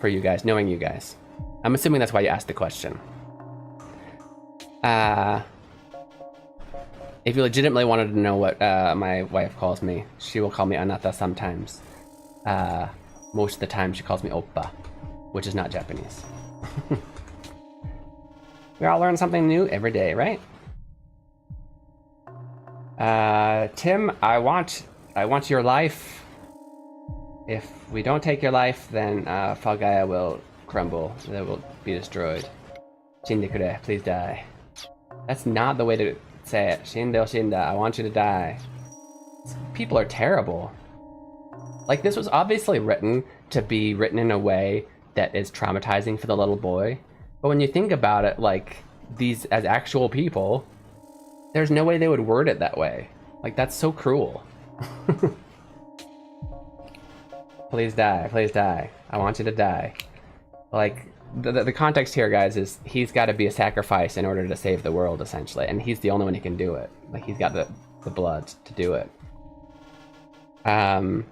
for you guys, knowing you guys. I'm assuming that's why you asked the question. If you legitimately wanted to know what my wife calls me, she will call me Anata sometimes. Most of the time she calls me Oppa, which is not Japanese. We all learn something new every day, right? Tim, I want your life. If we don't take your life, then Falgaia will crumble. It will be destroyed. Shindekure, please die. That's not the way to say it. Shindeo Shinda, I want you to die. People are terrible. Like, this was obviously written to be written in a way that is traumatizing for the little boy. But when you think about it, like, these as actual people, there's no way they would word it that way. Like, that's so cruel. Please die, please die. I want you to die. Like, the context here, guys, is he's got to be a sacrifice in order to save the world, essentially. And he's the only one who can do it. Like, he's got the blood to do it. But,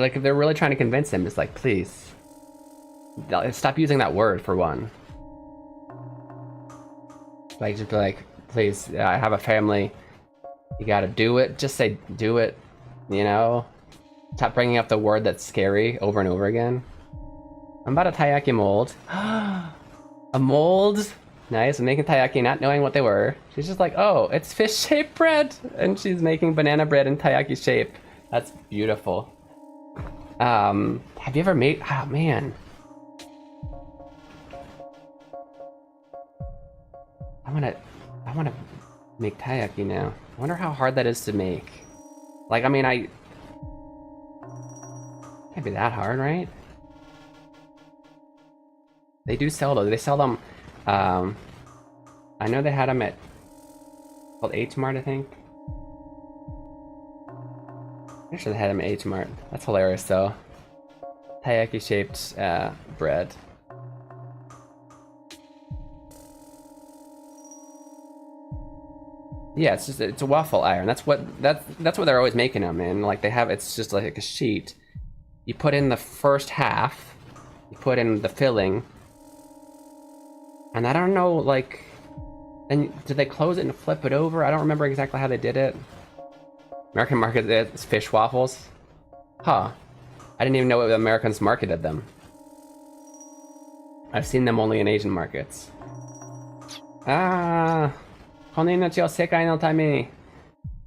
like, if they're really trying to convince him, it's like, please. Stop using that word, for one. Like, just be like, please, I have a family. You gotta do it. Just say, do it. You know? Stop bringing up the word that's scary over and over again. I'm about a taiyaki mold. A mold? Nice, I'm making taiyaki not knowing what they were. She's just like, oh, it's fish-shaped bread! And she's making banana bread in taiyaki shape. That's beautiful. Have you ever made... Oh, man. I wanna make taiyaki now. I wonder how hard that is to make. Like, I mean, can't be that hard, right? They do sell those. They sell them, I know they had them at, called H-Mart, I think. I'm sure they had them at H-Mart. That's hilarious, though. Taiyaki shaped bread. Yeah, it's a waffle iron. That's what they're always making them in. Like, they have, it's just like a sheet. You put in the first half, you put in the filling, and I don't know, like, then did they close it and flip it over? I don't remember exactly how they did it. American market, it's fish waffles. Huh. I didn't even know the Americans marketed them. I've seen them only in Asian markets. Ah.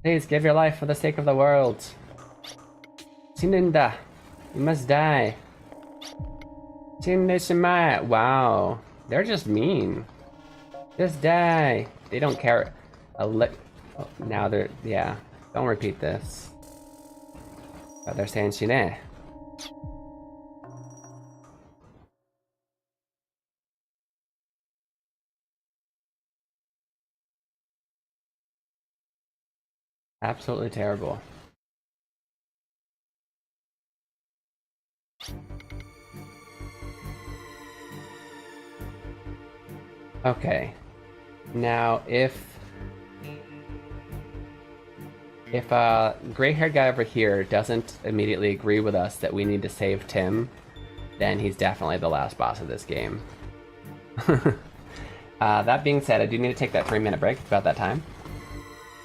Please give your life for the sake of the world. Shininda, you must die. Shinne. Wow, they're just mean. Just die. They don't care. Now they're, yeah. Don't repeat this. But they're saying Shine. Absolutely terrible. Okay. Now, if a gray-haired guy over here doesn't immediately agree with us that we need to save Tim, then he's definitely the last boss of this game. That being said, I do need to take that 3-minute break. It's about that time.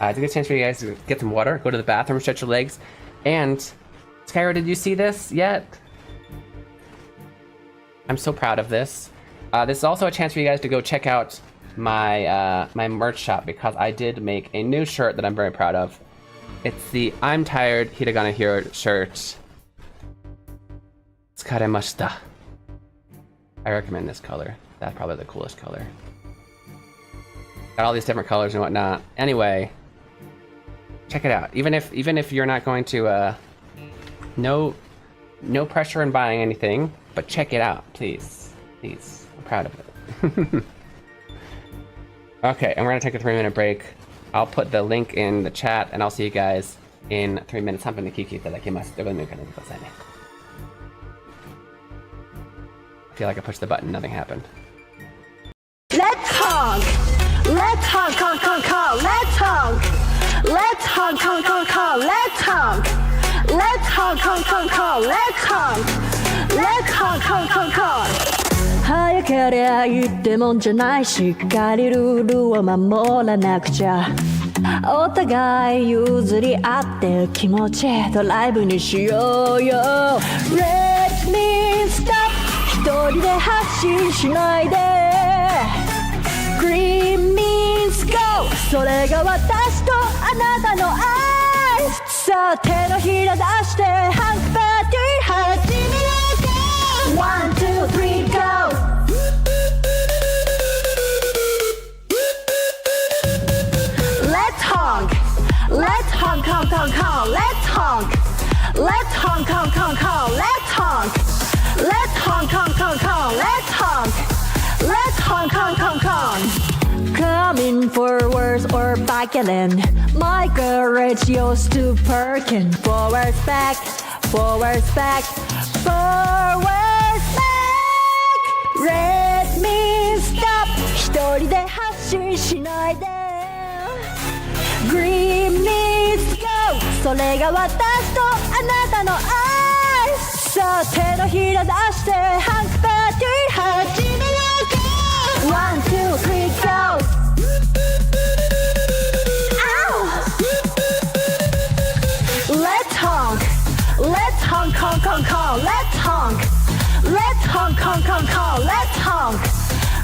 It's a good chance for you guys to get some water, go to the bathroom, stretch your legs, and Skyro, did you see this yet? I'm so proud of this. This is also a chance for you guys to go check out my my merch shop, because I did make a new shirt that I'm very proud of. It's the I'm Tired Hiragana Hero shirt. Tsukaremashita. I recommend this color. That's probably the coolest color. Got all these different colors and whatnot. Anyway, check it out. Even if you're not going to, no pressure in buying anything, but check it out, please. Please. I'm proud of it. Okay, and we're gonna take a 3-minute break. I'll put the link in the chat, and I'll see you guys in 3 minutes. 3分で聞いていただきます。ということで、feel like I pushed the button, nothing happened. Let's honk. Let's honk, honk, honk, honk. Let's honk. Let's honk, honk, honk, honk. Let's honk. Let's honk, honk, honk, honk. Let's honk. Let's honk, honk, honk, honk. 早けりゃいいってもんじゃないしっかりルールを守らなくちゃお互い譲り合って気持ちドライブにしようよ Let me stop 一人で発信しないで Green means go それが私とあなたの愛さあ手のひら出してハンクパーティー始めようか One, two, three, go Let's honk Let's honk, honk, honk, honk Let's honk Let's honk, honk, honk, honk Let's honk Let's honk, honk, honk, honk Let's honk Let's honk, honk, honk, honk Coming forwards or back again My courage yours to perkin Forwards back Forwards back Forwards back Let me stop 一人で発信しないで Green means go それが私とあなたの愛さあ手のひら出してハンクパーティー始めようか One, two, three, go Let's honk Let's honk, honk, honk, honk Let's honk Let's honk, honk, honk, honk Let's honk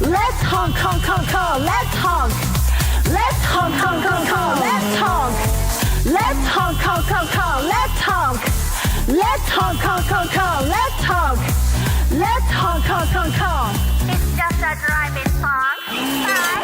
Let's honk, honk, honk, honk Let's honk Let's honk, honk, honk, honk Let's honk Let's honk, honk, honk, honk Let's honk Let's honk, honk, honk, honk Let's honk Let's honk, honk, honk, honk It's just a driving song Bye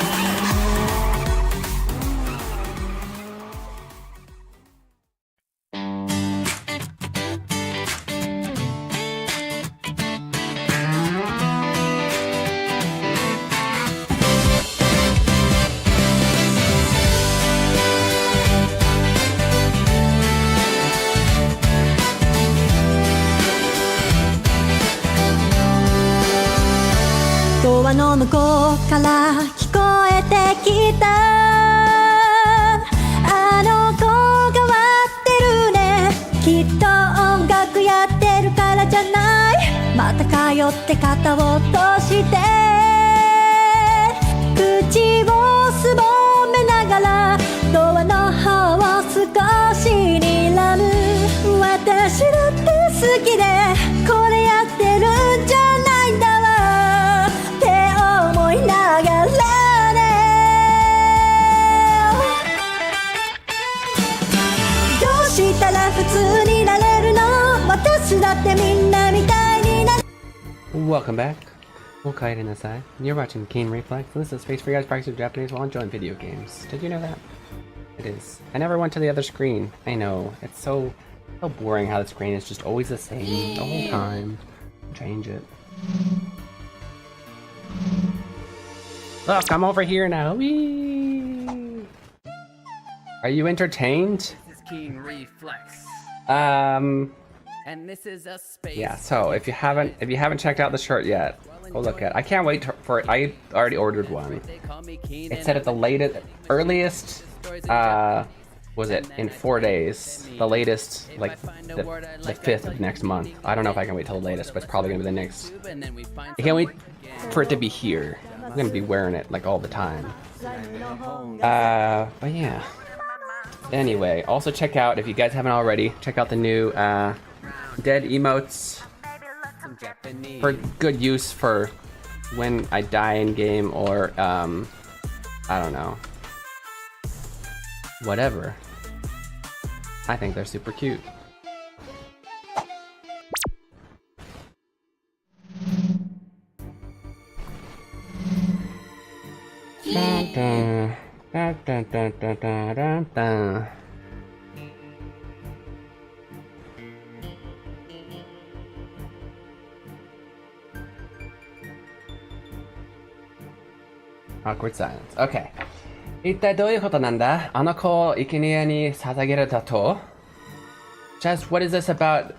ドアの向こうから聞こえてきたあの子が割ってるねきっと音楽やってるからじゃないまた通って肩を落として口をすぼめながらドアの方を少し睨む私だって好きでこれやってるんじゃないんだわ思いながらねどうしたら普通になれるの私だってみんなみたいにな Welcome back. We'll kite in the side. You're watching Keen Reflex. This is a space for you guys practice Japanese while enjoying video games. Did you know that? It is. I never went to the other screen. I know. It's so boring how the screen is just always the same the whole time. Change it. Look, I'm over here now. Whee! Are you entertained? This is Keen Reflex. And this is a space. Yeah, so if you haven't checked out the shirt yet, go look at it. I can't wait for it. I already ordered one. It said at the earliest, was it in 4 days? The latest, like the 5th of next month. I don't know if I can wait till the latest, but it's probably gonna be the next. I can't wait for it to be here. I'm gonna be wearing it like all the time. But yeah. Anyway, also check out, if you guys haven't already, check out the new dead emotes for good use for when I die in game or I don't know, whatever. I think they're super cute. Dun, dun, dun, dun, dun, dun, dun, dun. Awkward silence. Okay. 一体どういうことなんだ？あの子を生贄に捧げるだと？ Just what is this about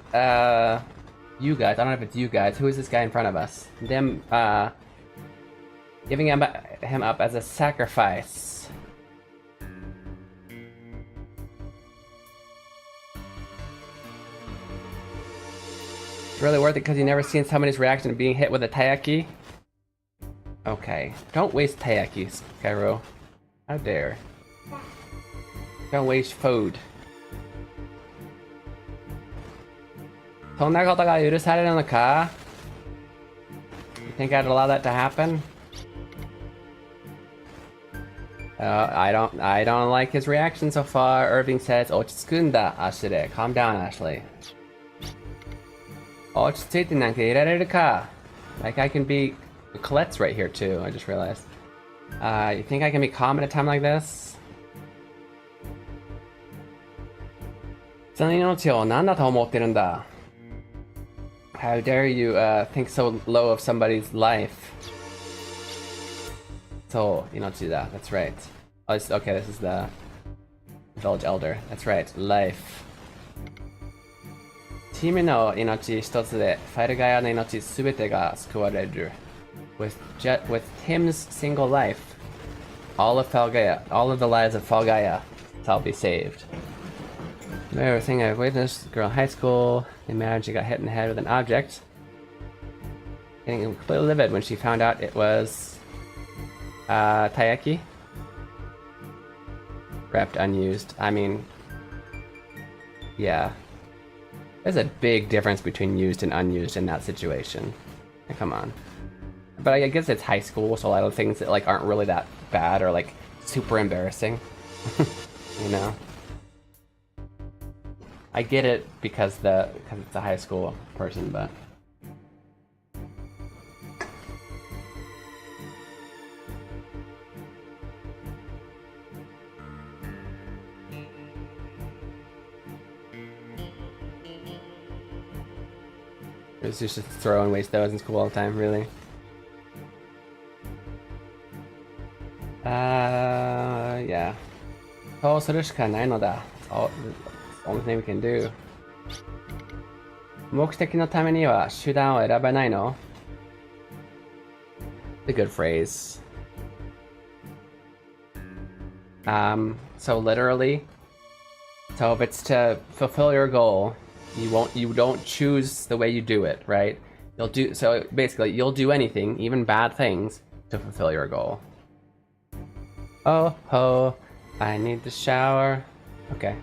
You guys, I don't know if it's you guys. Who is this guy in front of us? Them, giving him up as a sacrifice. It's really worth it because you've never seen somebody's reaction to being hit with a taiyaki? Okay. Don't waste taiyakis, Kairo. How dare. Don't waste food. そんなことが許されるのか? You think I'd allow that to happen? I don't like his reaction so far. Irving says, 落ち着くんだ, Ashide. Calm down, Ashley. 落ち着いてなんかいられるか? Like I can be... Colette's right here too, I just realized. You think I can be calm at a time like this? その命を何だと思ってるんだ? How dare you think so low of somebody's life? So, inochi-da, that's right. Oh, okay, this is the village elder. That's right, life. チームの命一つでファイルガヤの命すべてが救われる。With Tim's single life, all of the lives of Falgaya shall be saved. Everything I've witnessed, girl in high school, they managed, she got hit in the head with an object. Getting completely livid when she found out it was taiyaki. Wrapped unused. I mean, yeah. There's a big difference between used and unused in that situation. Come on. But I guess it's high school, so a lot of things that like aren't really that bad or like super embarrassing. You know? I get it because it's a high school person, but it's just throw and waste those in school all the time, really. Yeah. そうするしかないのだ。Only thing we can do. 目的のためには手段を選ばないの? A good phrase. So literally, so if it's to fulfill your goal, you don't choose the way you do it, right? So basically you'll do anything, even bad things, to fulfill your goal. Oh, I need to shower. Okay.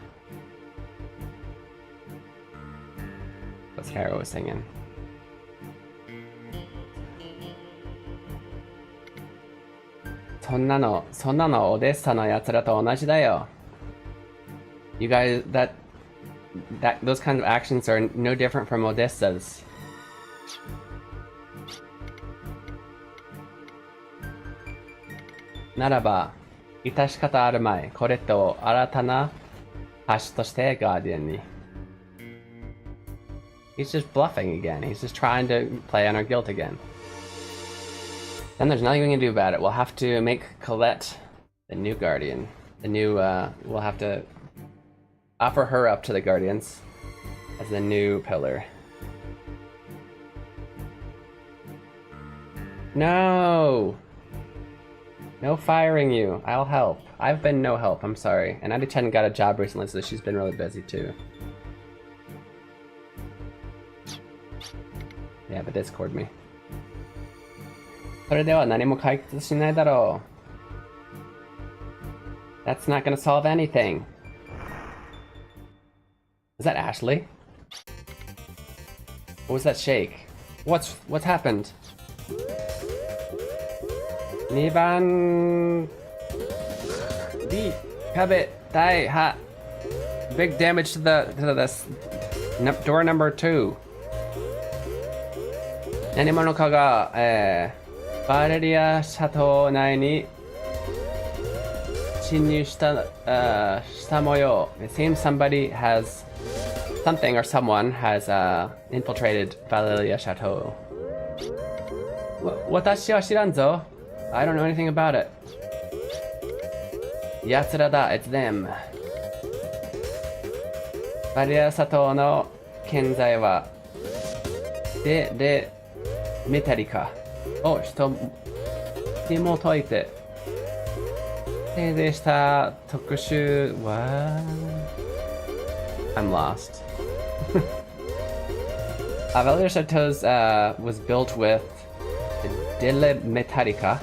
That's Hero was singing. So Odessa no yatsura to onaji da yo. You guys, those kinds of actions are no different from Odessa's. Naraba, itashikata aru mai, kore to aratana hashi toshite Guardian ni. He's just bluffing again. He's just trying to play on our guilt again. Then there's nothing we can do about it. We'll have to make Colette the new Guardian. We'll have to offer her up to the Guardians as the new pillar. No! No firing you. I'll help. I've been no help, I'm sorry. And Adi-chan got a job recently, so she's been really busy too. Yeah, but Discord me. それでは何も解決しないだろう. That's not gonna solve anything. Is that Ashley? What was that shake? What's happened? 2番 D 壁大破 Big damage to the door number 2. 何者かが、バレリアシャトー内に侵入した、した模様. It seems somebody has something or someone has infiltrated Valeria Chateau. 私は知らんぞ. I don't know anything about it. 奴らだ, it's them. バレリアシャトーの現在はで、メタリカを紐解いて、訂正した特殊は I'm lost. Valeria Chateau's was built with Delle Metallica.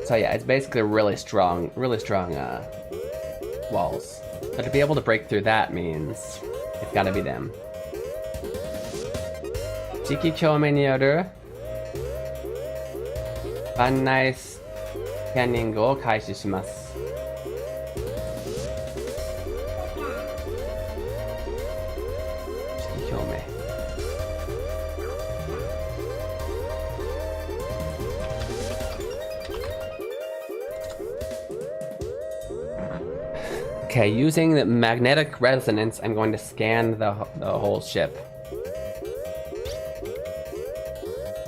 So yeah, it's basically really strong walls. So to be able to break through that means it's gotta be them. 磁気共鳴による湾内スキャニングを開始します。磁気共鳴。Okay, using the magnetic resonance, I'm going to scan the whole ship.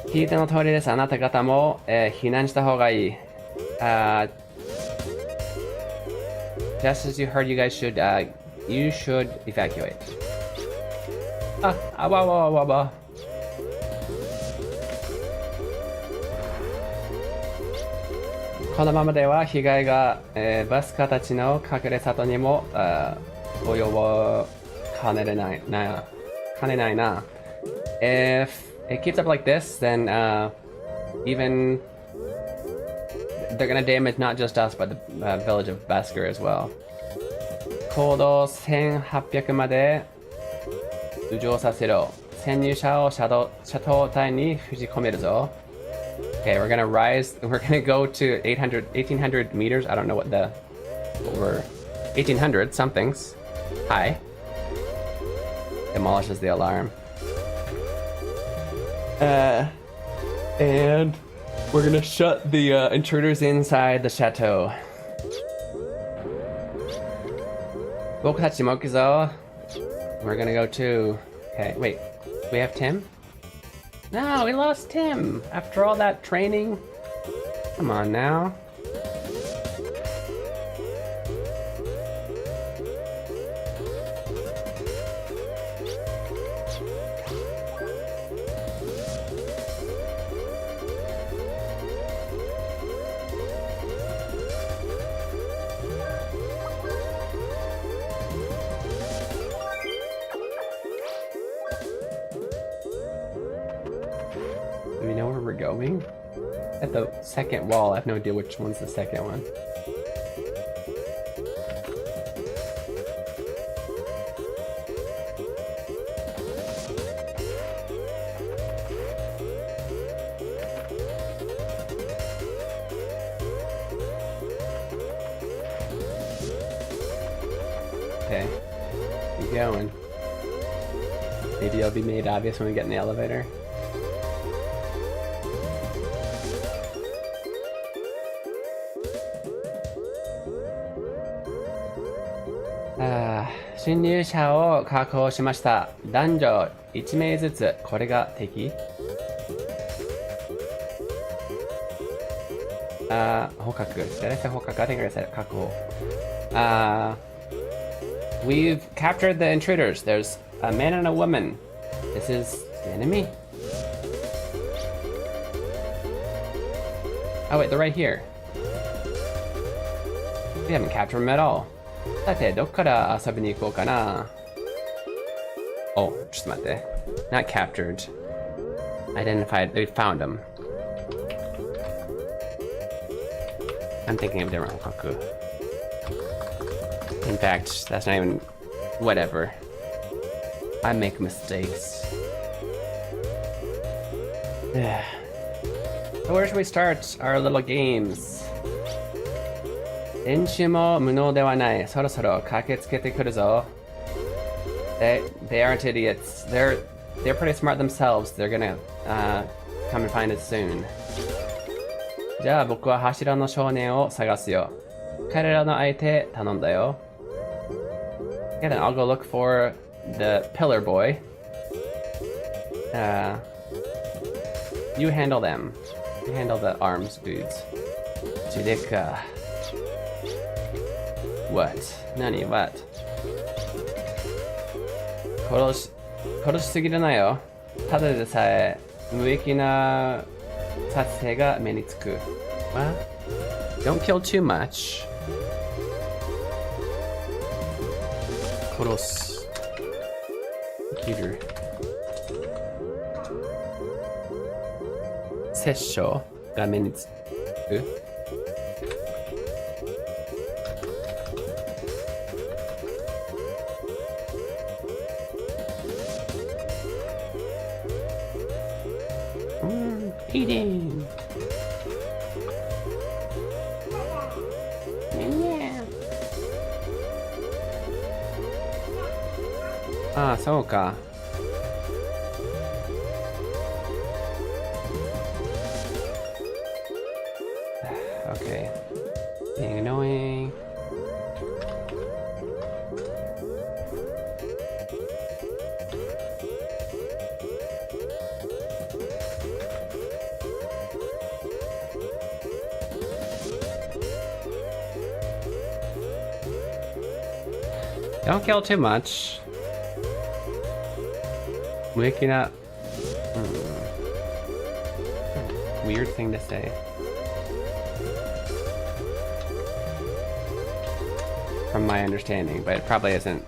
聞いての通りです。あなた方も、避難した方がいい。Just as you heard, you guys should, you should evacuate. わわ。このままでは被害が、バスカたちの隠れ里にも、及ぼかねないな。If it keeps up like this, then even they're gonna damage not just us, but the village of Basker as well. 高度1800まで浮上させろ。潜入者を車塔体に封じ込めるぞ。Okay, we're gonna rise. We're gonna go to 1800 meters. I don't know what we're 1800 somethings high. Demolishes the alarm. And we're gonna shut the intruders inside the chateau. 僕たちも行くぞ. We're gonna go to. Okay, wait. We have Tim? No, we lost Tim after all that training. Come on now. Do we know where we're going? At the second wall, I have no idea which one's the second one. Okay, keep going. Maybe it'll be made obvious when we get in the elevator. Ah, 侵入者を確保しました。男女1名ずつ。これが敵？捕獲。Did I say 捕獲? I think I said 確保。We've captured the intruders. There's a man and a woman. This is the enemy? Oh wait, they're right here. We haven't captured them at all. さて、どっから遊びに行こうかな。Oh, ちょっと待って。Not captured. Identified. We found them. I'm thinking of different Hokaku. In fact, that's not even... Whatever. I make mistakes. So where should we start our little games? 練習も無能ではない。そろそろ駆けつけてくるぞ。They aren't idiots. They're pretty smart themselves. They're gonna come and find us soon. じゃあ僕は柱の少年を探すよ。彼らの相手頼んだよ。Yeah, then I'll go look for the pillar boy. You handle them. You handle the arms dudes. ジレか。What? Nani, what? 殺しすぎるなよ。ただでさえ無益な殺生が目につく。What? Don't kill too much. 殺す。生きる。殺生が目につく。Eating. Yeah. ああ、そうか。Okay. Being annoying. Don't kill too much. Waking up. Weird thing to say. From my understanding, but it probably isn't.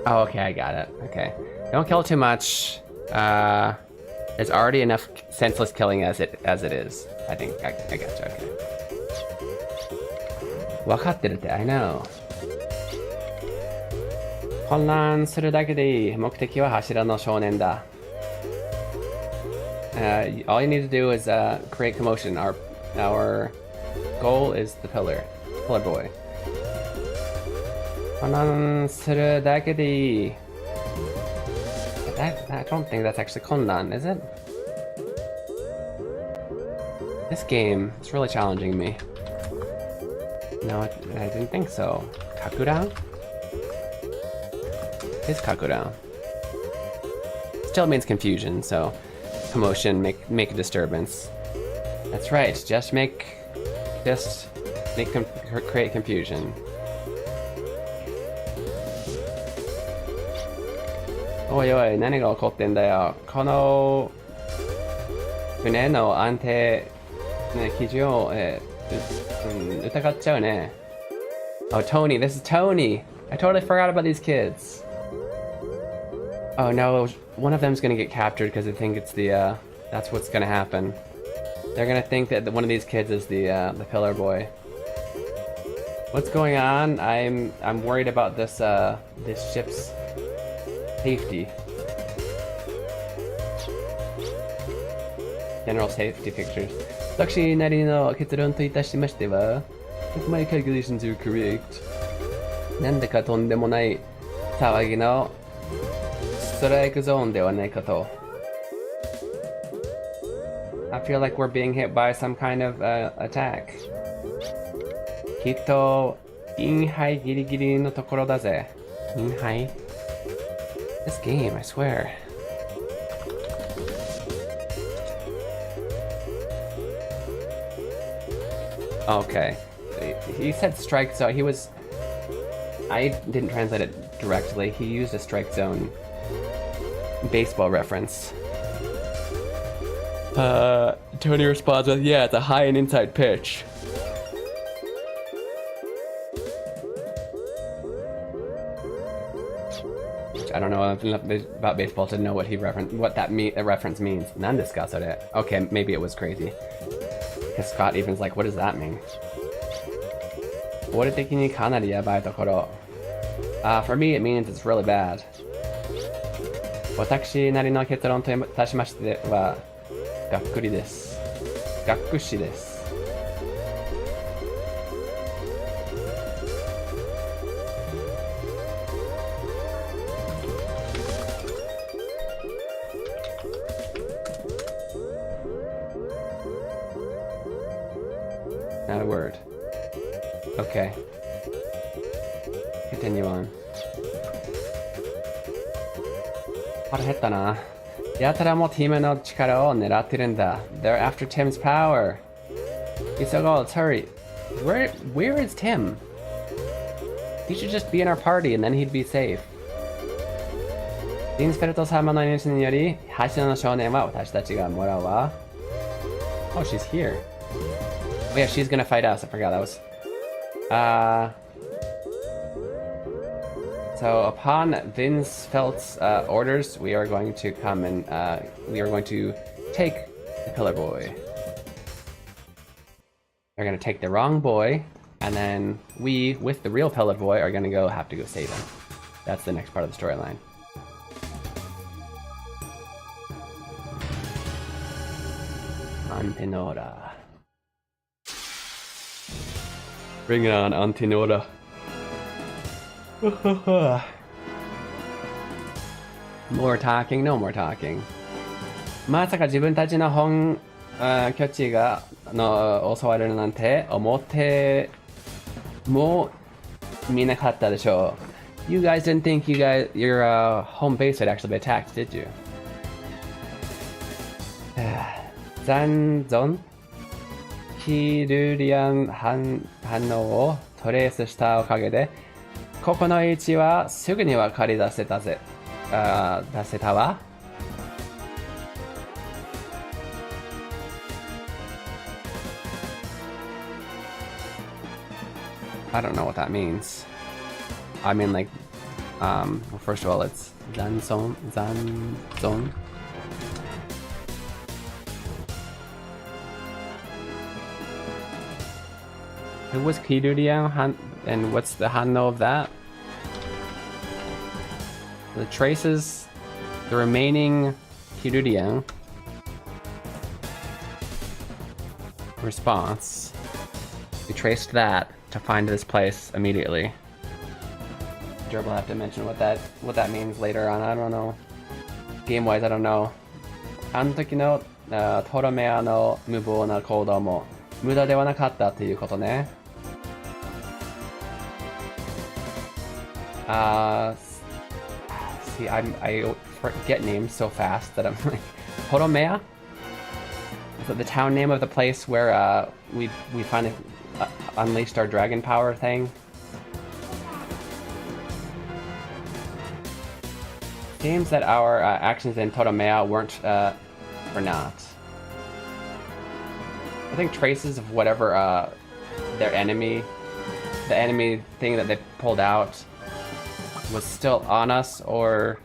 Oh, okay, I got it. Okay. Don't kill too much. There's already enough senseless killing as it is. I think I gotcha. Okay. 分かってるって I know. 混乱するだけでいい。目的は柱の少年だ。All you need to do is create commotion. Our goal is the pillar boy. 混乱するだけでいい。I don't think that's actually 混乱, is it? This game is really challenging me. No, I didn't think so. Kakuran? Is Kakuran. Still means confusion, so commotion, make a disturbance. That's right, create confusion. おいおい、何が起こってんだよ。この船の安定、基準を、疑っちゃうね。Oh, Tony, this is Tony! I totally forgot about these kids. Oh no, one of them's gonna get captured because I think it's the, that's what's gonna happen. They're gonna think that one of these kids is the pillar boy. What's going on? I'm worried about this, this ship's safety. General safety pictures. 私なりの結論といたしましては、My calculations are correct. なんだかとんでもない騒ぎのストライクゾーンではないかと。I feel like we're being hit by some kind of attack. きっとインハイギリギリのところだぜ。インハイ This game, I swear. Okay. He said strike zone. I didn't translate it directly. He used a strike zone baseball reference. Tony responds with, yeah, it's a high and inside pitch. I don't know enough about baseball to know what that reference means. 何ですかそれ? Okay, maybe it was crazy. Because Scott even's like, what does that mean? 俺的にかなりやばいところ. For me, it means it's really bad. 私なりの結論といたしましては、がっくりです。がっくしです。Not a word. Okay. Continue on. 腹減ったな。やたらもティムの力を狙ってるんだ。They're after Tim's power. Isogol, let's hurry. Where is Tim? He should just be in our party and then he'd be safe. リンスペルト様の命により、橋の少年は私たちがもらうわ。Oh, she's here. Oh yeah, she's gonna fight us. I forgot that was. So upon Vinsfeldt's orders, we are going to come and we are going to take the pillar boy. They're gonna take the wrong boy, and then we, with the real pillar boy, are gonna have to go save him. That's the next part of the storyline. Antinora. Bring it on, Antinora. More talking, no more talking. まさか自分たちの本拠地が襲われるなんて思ってもみなかったでしょう。You guys didn't think your home base would actually be attacked, did you? 残存ヒルリアン反応をトレースしたおかげでここの位置はすぐに分かり出せたぜ。出せたわ。I don't know what that means. I mean, like, well, first of all, it's Zanzon. Who was Kirurian and what's the Hanno of that? The traces, the remaining Kirurian response. We traced that to find this place immediately. Gerb will have to mention what that means later on. I don't know. Game-wise, I don't know. あの時のトロメアの無謀な行動も無駄ではなかったということね。See, I forget names so fast that I'm like, Toromea? Is it the town name of the place where we finally unleashed our dragon power thing? Seems that our actions in Toromea weren't or not. I think traces of whatever their enemy, the enemy thing that they pulled out, was still on us or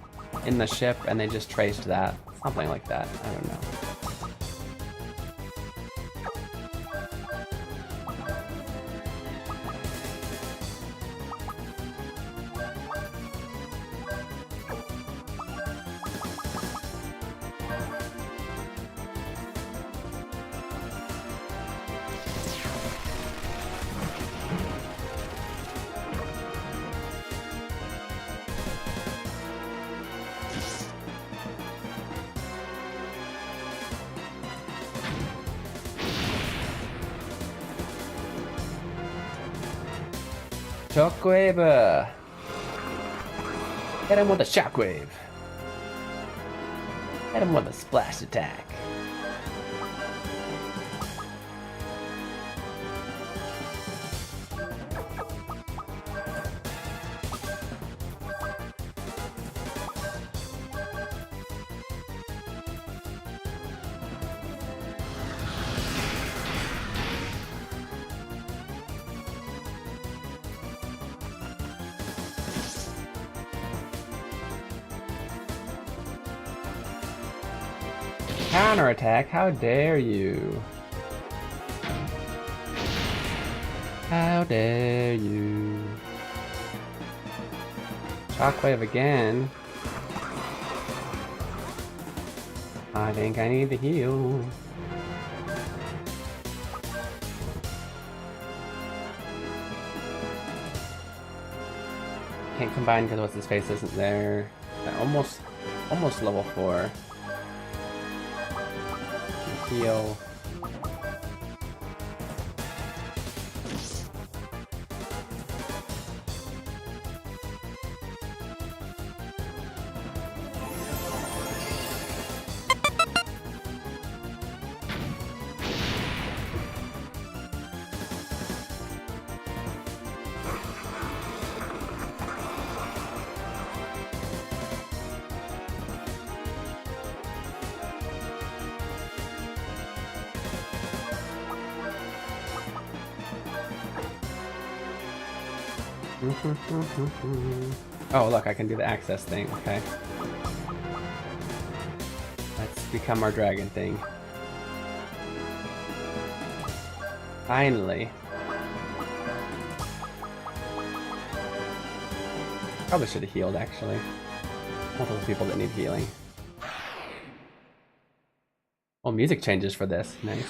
in the ship, and they just traced that. Something like that. I don't know. Shockwave! Hit him with a shockwave! Hit him with a splash attack! Counterattack? How dare you? How dare you? Shockwave again. I think I need to heal. Can't combine because what's his face isn't there. Almost level 4. Heal. Oh, look, I can do the access thing. Okay. Let's become our dragon thing. Finally. Probably should have healed, actually. Multiple people that need healing. Oh, music changes for this. Nice.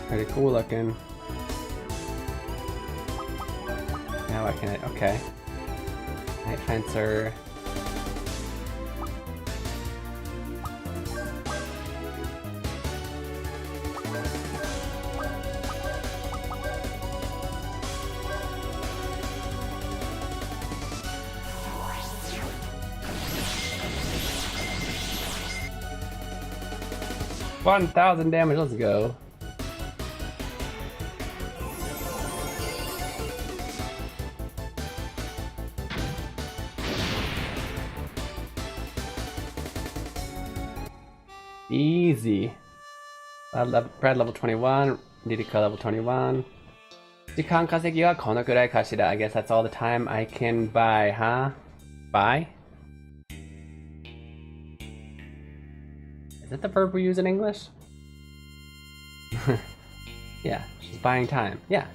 Pretty cool looking. Now I can, okay. Night Fencer. $1,000 damage, let's go. Easy. Brad level 21, Didika level 21. 時間稼ぎはこのくらいかしら. I guess that's all the time I can buy, huh? Buy? Is that the verb we use in English? Yeah, she's buying time. Yeah.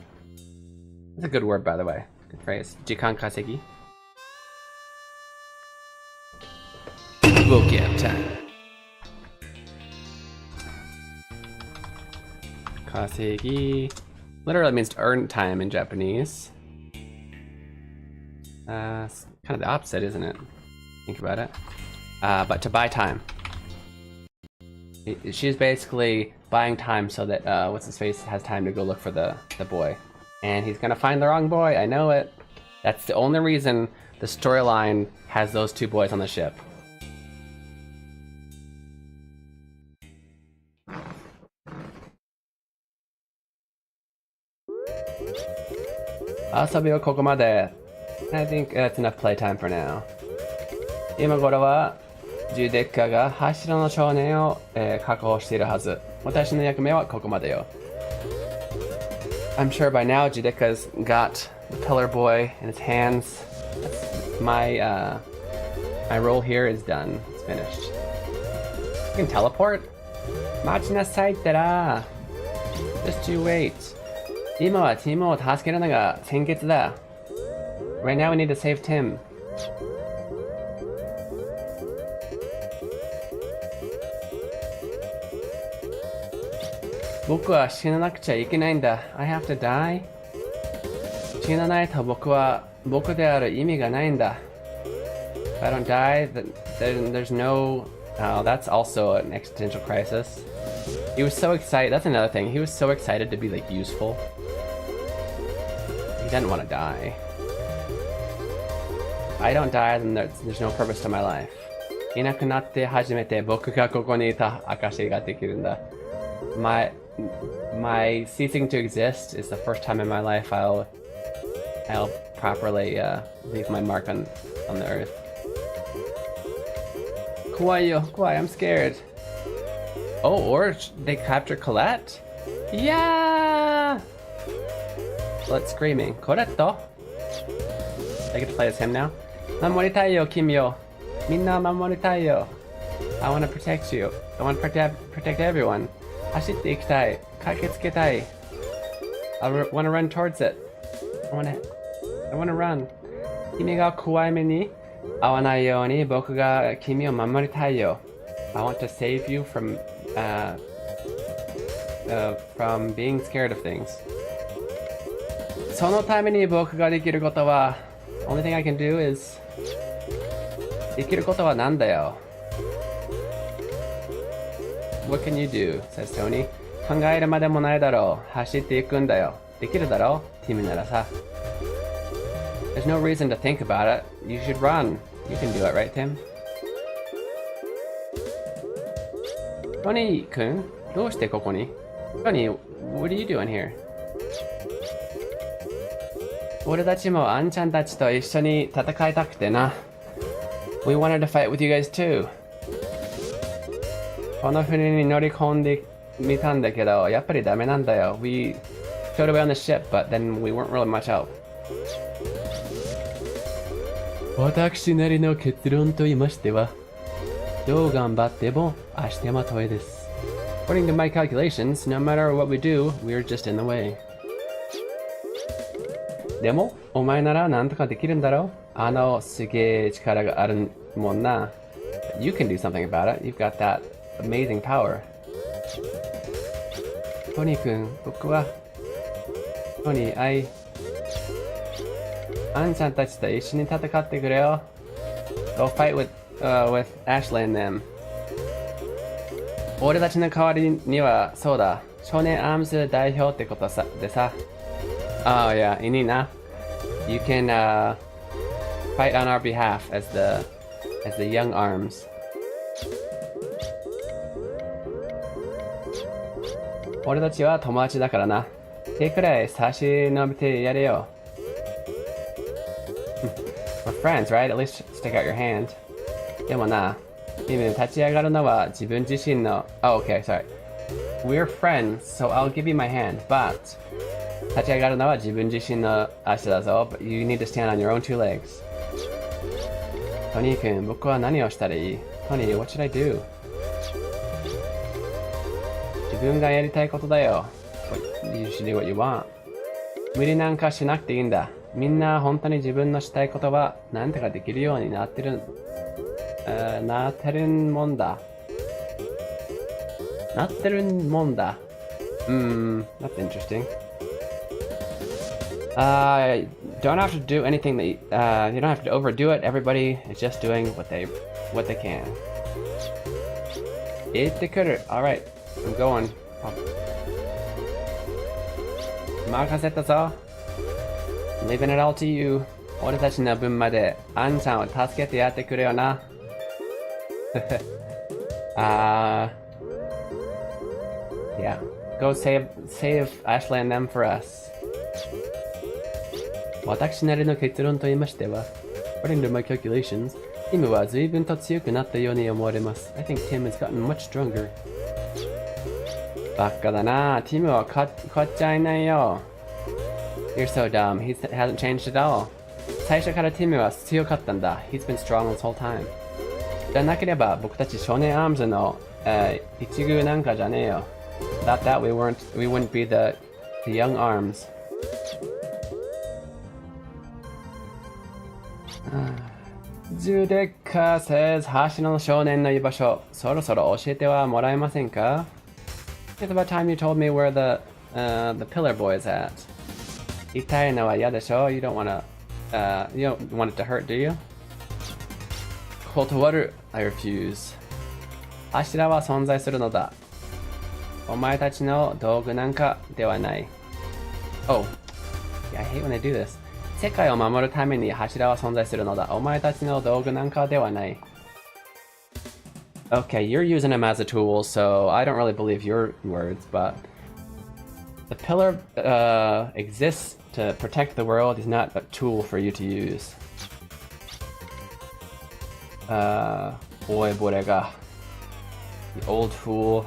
That's a good word, by the way. Good phrase. 時間稼ぎ. Book BGM time. Kasegi literally means to earn time in Japanese. It's kind of the opposite, isn't it? Think about it. But to buy time. She's basically buying time so that what's his face has time to go look for the boy. And he's gonna find the wrong boy, I know it. That's the only reason the storyline has those two boys on the ship. Asabi wa koko made. I think that's enough playtime for now. 今頃はジュデッカが柱の少年を、確保しているはず。私の役目はここまでよ。I'm sure by now Judeka's got the pillar boy in his hands. My role here is done. It's finished. You can teleport? 待ちなさいってら。Just you wait. 今はティムを助けるのが先決だ。Right now we need to save Tim. 僕は死ななくちゃいけないんだ。I have to die? 死なないと僕である意味がないんだ。If I don't die, then there's no... Oh, that's also an existential crisis. He was so excited. That's another thing. He was so excited to be like useful. He didn't want to die. If I don't die, then there's no purpose to my life. いなくなって初めて僕がここにいた証ができるんだ。My ceasing to exist is the first time in my life I'll properly leave my mark on the earth. Kawaii, I'm scared. Oh, or they capture Colette? Yeah! Colette's screaming. Coletto? I get to play as him now? Mamoritai yo, Kimyo. Minna mamoritai yo. I want to protect you. I want to protect everyone. Hashitte ikitai. Kaketsuketai. I want to run towards it. I want to run. Kimi ga kawaii me ni awanai you ni boku ga kimi o mamoritai yo. I want to save you from being scared of things. そのために僕ができることは only thing I can do is できることはなんだよ What can you do? says Tony. 考えるまでもないだろう走っていくんだよできるだろうティムならさ There's no reason to think about it. You should run. You can do it, right, Tim? トニー君、どうしてここに？トニー、what are you doing here? 俺たちもあんちゃんたちと一緒に戦いたくてな。We wanted to fight with you guys too. この船に乗り込んでみたんだけど、やっぱりダメなんだよ。We showed away on the ship, but then we weren't really much help. 私なりの結論と言いましては、どう頑張っても足手まといです。According to my calculations, no matter what we do, we're just in the way. でも、お前ならなんとかできるんだろう？すげえ力があるもんな。You can do something about it. You've got that amazing power. トニー君、僕は、トニー、あんちゃんたちと一緒に戦ってくれよ。Go fight with Ashley and them. 俺たちの代わりには、そうだ、少年アームズ代表ってことでさ。Oh yeah, いいな。You can fight on our behalf as the young arms. 俺たちは友達だからな。手くらい差し伸べてやれよ。We're friends, right? At least stick out your hand. でもな、今立ち上がるのは自分自身の。Oh, okay, sorry. We're friends, so I'll give you my hand, but 立ち上がるのは自分自身の足だぞ。But you need to stand on your own two legs. トニー君、僕は何をしたらいい？トニー、what should I do? 自分がやりたいことだよ。You should do what you want. 無理なんかしなくていいんだ。みんな本当に自分のしたいことは何とかできるようになってるもんだ。なってるもんだ。That's interesting. Don't have to do anything that you don't have to overdo it. Everybody is just doing what they can. 行ってくる。Alright, I'm going. 任せたぞ。Leaving it all to you. 俺たちの分までアンちゃんを助けてやってくれよな。Yeah. Go save Ashley and them for us. 私なりの結論と言いましては、According to my calculations, Tim は随分と強くなったように思われます。I think Tim has gotten much stronger. バカだな。Tim は変わっちゃいないよ。You're so dumb. He hasn't changed at all. 最初から Tim は強かったんだ。He's been strong this whole time. じゃなければ僕たち少年アームズの一遇なんかじゃねえよ。Without that, we wouldn't be the young arms. ジュデッカ says 橋の少年の居場所そろそろ教えてはもらえませんか？ It's about time you told me where the pillar boy is at. 痛いのは嫌でしょ？ You don't want it to hurt, do you? 断る。I refuse. 柱は存在するのだ。お前たちの道具なんかではない。Oh, yeah, I hate when they do this. 世界を守るために柱は存在するのだ。お前たちの道具なんかではない。Okay, you're using him as a tool, so I don't really believe your words, but the pillar exists to protect the world. He's not a tool for you to use. おいぼれが。The old fool.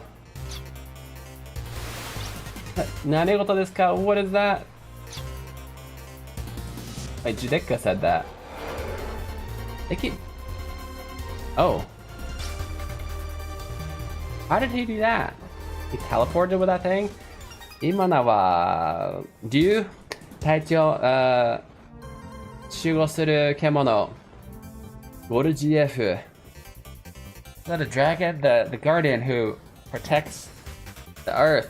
何事ですか？ What is that? Wait, Judeka said that. They keep... Oh. How did he do that? He teleported with that thing? 今のは、竜隊長、集合する獣。ゴルジエフ。Is that a dragon? The guardian who protects the earth.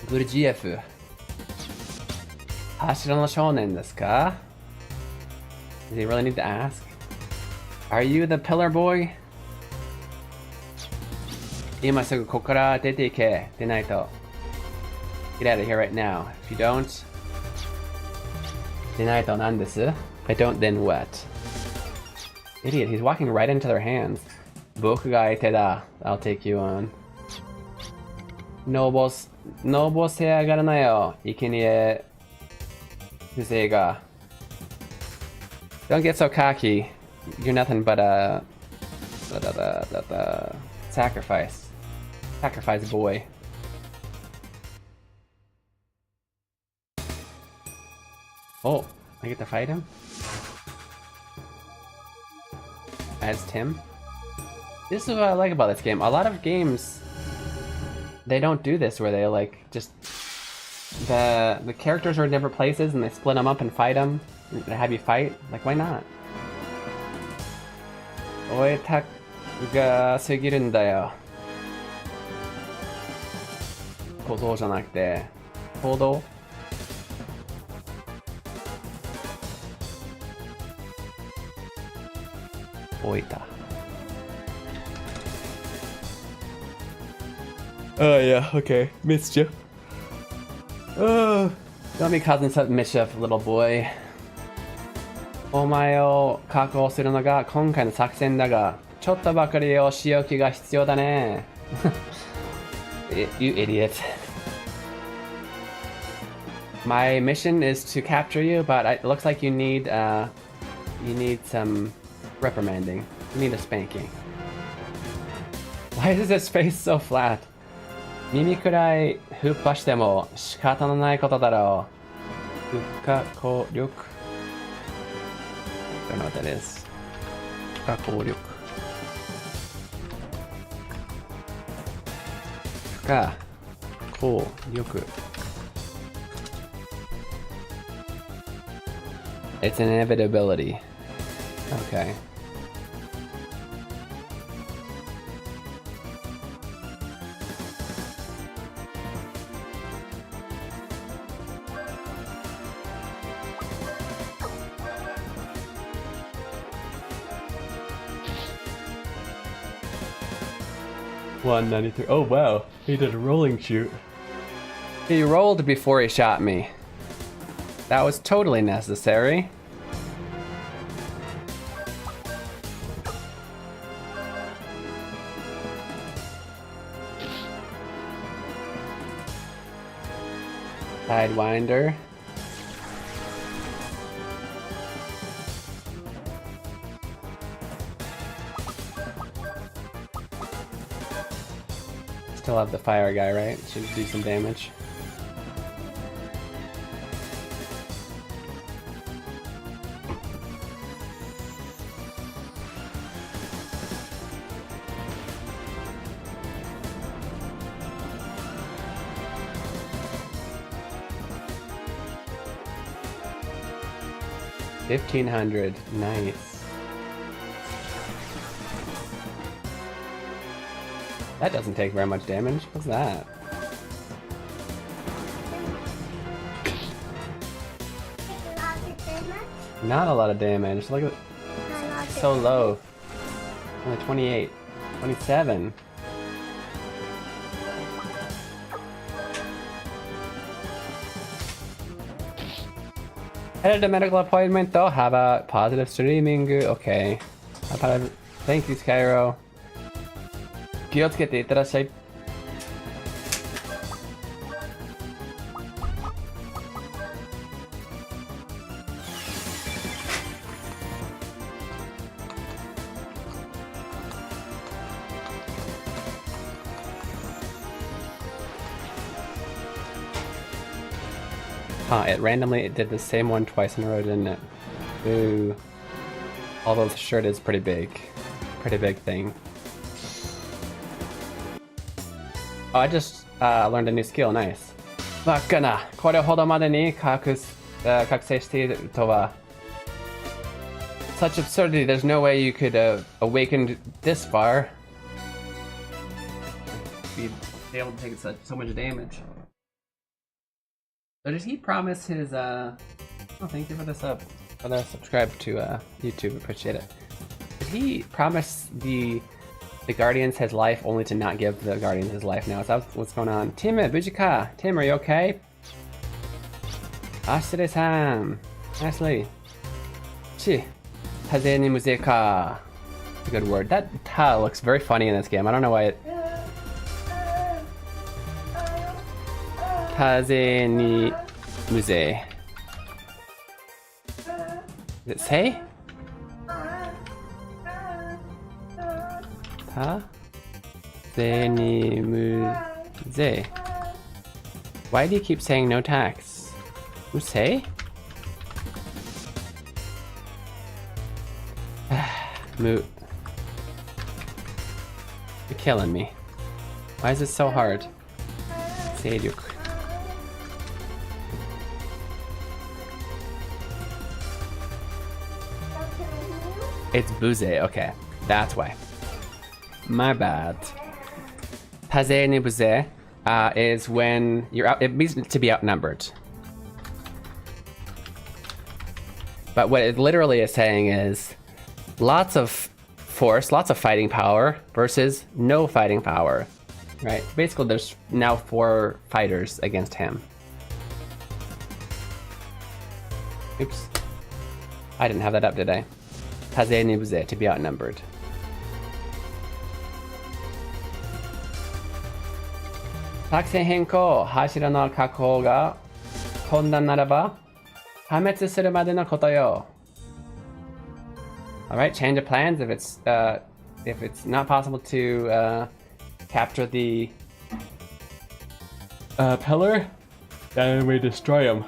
ゴルジエフ。柱の少年ですか? Does he really need to ask? Are you the pillar boy? 今すぐここから出ていけ。でないと。Get out of here right now. If you don't... でないと何です? If I don't, then what? Idiot, he's walking right into their hands. 僕が相手だ. I'll take you on. のぼせ上がるなよ、生贄風情が。Don't get so cocky. You're nothing but a sacrifice. Sacrifice boy. Oh, I get to fight him? As Tim? This is what I like about this game. A lot of games, they don't do this where they like just the characters are in different places and they split them up and fight them and have you fight. Like, why not? おいたが過ぎるんだよ。小僧じゃなくて行動。置いた。Oh yeah, okay. Missed you. Oh, don't be causing such mischief, little boy. お前を確保するのが今回の作戦だが、ちょっとばかりお仕置きが必要だね。You idiot. My mission is to capture you, but it looks like you need some reprimanding. You need a spanking. Why is his face so flat? 耳くらいふっぱしても仕方のないことだろう。不可抗力。I don't know what that is. 不可抗力。不可抗力。It's an inevitability. Okay. $193. Oh wow, he did a rolling shoot. He rolled before he shot me. That was totally necessary. Sidewinder. Still have the fire guy, right? Should do some damage. $1,500. Nice. That doesn't take very much damage. What's that? Not a lot of damage. Look at so low. Only 28. 27. Headed to medical appointment though. How about positive streaming? Okay. Thank you, Skyro. 気をつけていってらっしゃい。Huh, it randomly did the same one twice in a row, didn't it? Ooh. Although the shirt is pretty big. Pretty big thing. Oh, I just learned a new skill. Nice. バカな。これほどまでに覚醒しているとは。Such absurdity. There's no way you could awaken this far. You'd be able to take so much damage. So did he promise his oh, thank you for the sub. For the subscribe to YouTube, appreciate it. Did he promise the Guardians his life only to not give the Guardians his life now? Is that what's going on? Tim, Bujika. Tim, are you okay? Ashire-san. Nicely. Chi. Taze ni muzeka. A good word. That ta looks very funny in this game. I don't know why it... 風にむぜ。Does it say? 風にむぜ。Why do you keep saying no tax? Who say? Moot. You're killing me. Why is this so hard? Seiyuk. It's buze, okay. That's why. My bad. Paze ni buze is when you're out, it means to be outnumbered. But what it literally is saying is lots of force, lots of fighting power versus no fighting power, right? Basically, there's now 4 fighters against him. Oops. I didn't have that up, did I? Haze ni buze, to be outnumbered. Takusen henkou, hashira no kakuhou ga konnan naraba, hametsu suru made no koto yo. Alright, change of plans if it's not possible to capture the pillar, then we destroy him.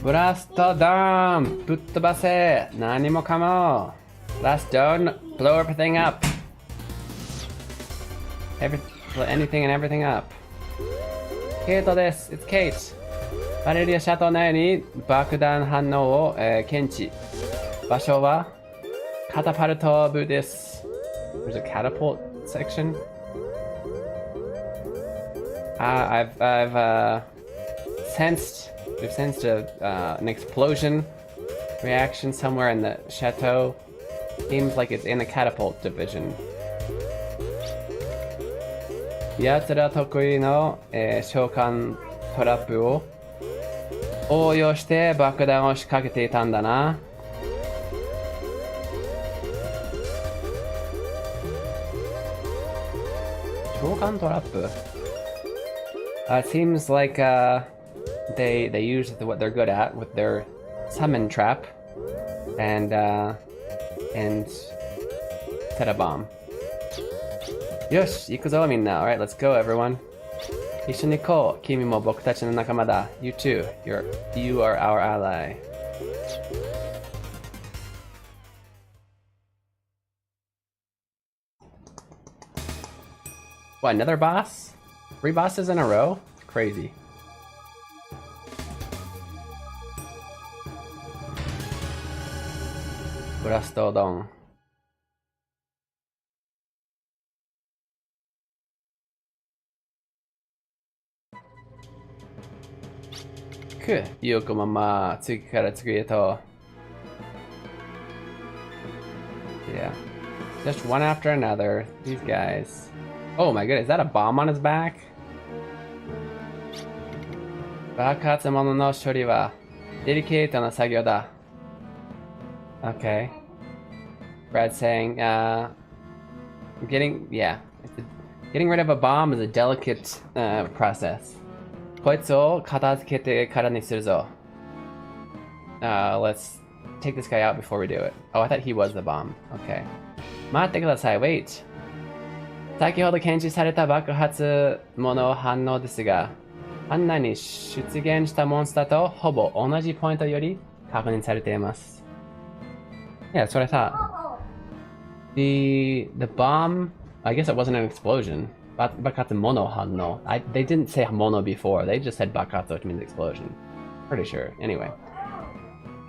Blast down! Buttobase! Nani mo kamo! Blast down, blow everything up. Anything and everything up. Kato desu, it's Kate. バレリア斜塔内に爆弾反応を、検知。場所はカタパルト部です。There's a catapult section. I've sensed an explosion reaction somewhere in the chateau. Seems like it's in the catapult division. 奴ら得意の、召喚トラップを応用して爆弾を仕掛けていたんだな。召喚トラップ It seems like they use what they're good at with their summon trap and set a bomb. よし、行くぞみんな。Alright, let's go everyone. 一緒に行こう。君も僕たちの仲間だ。You too. You are our ally. What, another boss? 3 bosses in a row? It's crazy. Brastodon. Yoko mama, tsugi kara tsugi eto. Yeah. Just one after another. These guys. Oh my goodness, is that a bomb on his back? Bakatsu mono no shori wa delicate no sagyo da. Okay. Brad's saying, getting rid of a bomb is a delicate process. こいつを片付けてからにするぞ。Let's take this guy out before we do it. Oh, I thought he was the bomb. Okay. 待ってください。Wait. 先ほど検知された爆発物反応ですが、案内に出現したモンスターとほぼ同じポイントより確認されています。Yeah, that's what I thought. The bomb, I guess it wasn't an explosion. Bakatsu mono hanno. They didn't say mono before. They just said bakatsu, which means explosion. Pretty sure. Anyway,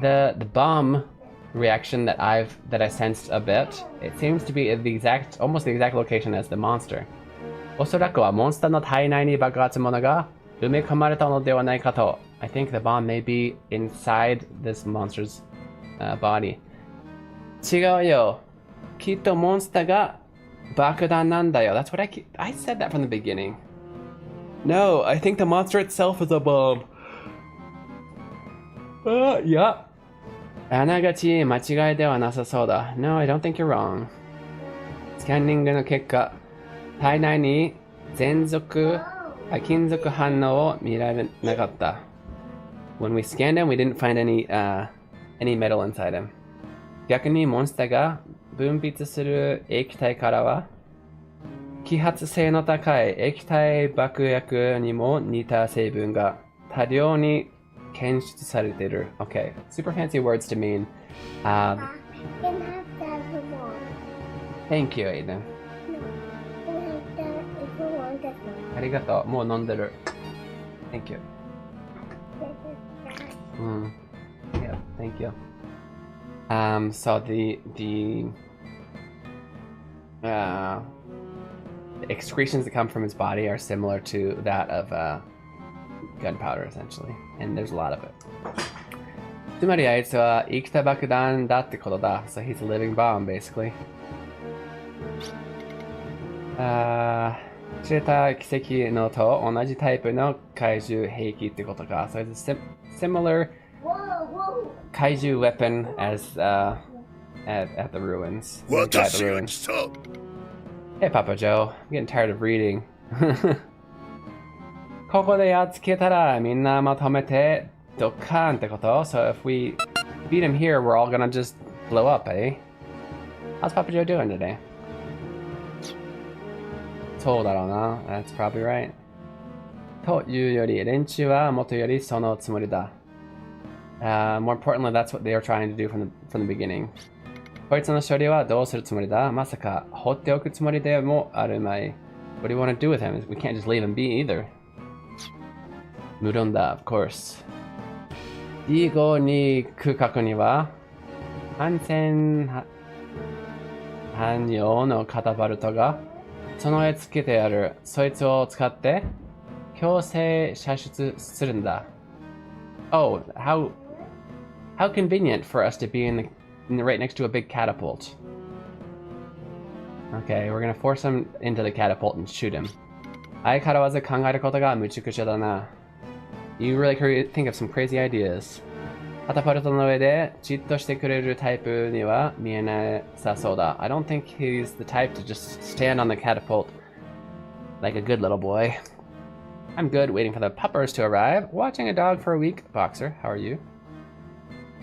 the bomb reaction that I sensed a bit. It seems to be almost the exact location as the monster. おそらくはモンスターの体内に爆発物が埋め込まれたのではないかと。I think the bomb may be inside this monster's body. 違うよ。きっとモンスターが爆弾なんだよ. That's what I said that from the beginning. No, I think the monster itself is a bomb. Yeah. あながち間違いではなさそうだ. No, I don't think you're wrong. スキャンニングの結果、体内に金属反応を見られなかった。When we scanned him, we didn't find any metal inside him. 逆にモンスターが分泌する液体からは揮発性の高い液体爆薬にも似た成分が多量に検出されている。Okay, super fancy words to mean. Thank you, Aiden. ありがとう。もう飲んでる。Thank you. Yeah, thank you. So the excretions that come from his body are similar to that of gunpowder, essentially, and there's a lot of it. つまりあいつは生きた爆弾だってことだ。So he's a living bomb, basically. 知れた奇跡のと同じタイプの怪獣兵器ってことか。So it's a similar kaiju weapon as at the ruins. Hey, Papa Joe. I'm getting tired of reading. ここでやっつけたらみんなまとめてドカーンってこと So if we beat him here, we're all gonna just blow up, eh? How's Papa Joe doing today? そうだろうな。That's probably right. というより、連中はもとよりそのつもりだ。More importantly, that's what they were trying to do from the beginning. こいつの処理はどうするつもりだ？まさか放っておくつもりでもあるまい。What do you want to do with him? We can't just leave him be either. 無論だ、of course. 以後に区画には、反戦汎用のカタパルトが備え付けてある。そいつを使って強制射出するんだ。Oh, how convenient for us to be right next to a big catapult. Okay, we're gonna force him into the catapult and shoot him. 相変わらず考えることが無茶苦茶だな。You really think of some crazy ideas. カタパルトの上でじっとしてくれるタイプには見えなさそうだ。I don't think he's the type to just stand on the catapult like a good little boy. I'm good, waiting for the puppers to arrive. Watching a dog for a week. Boxer, how are you?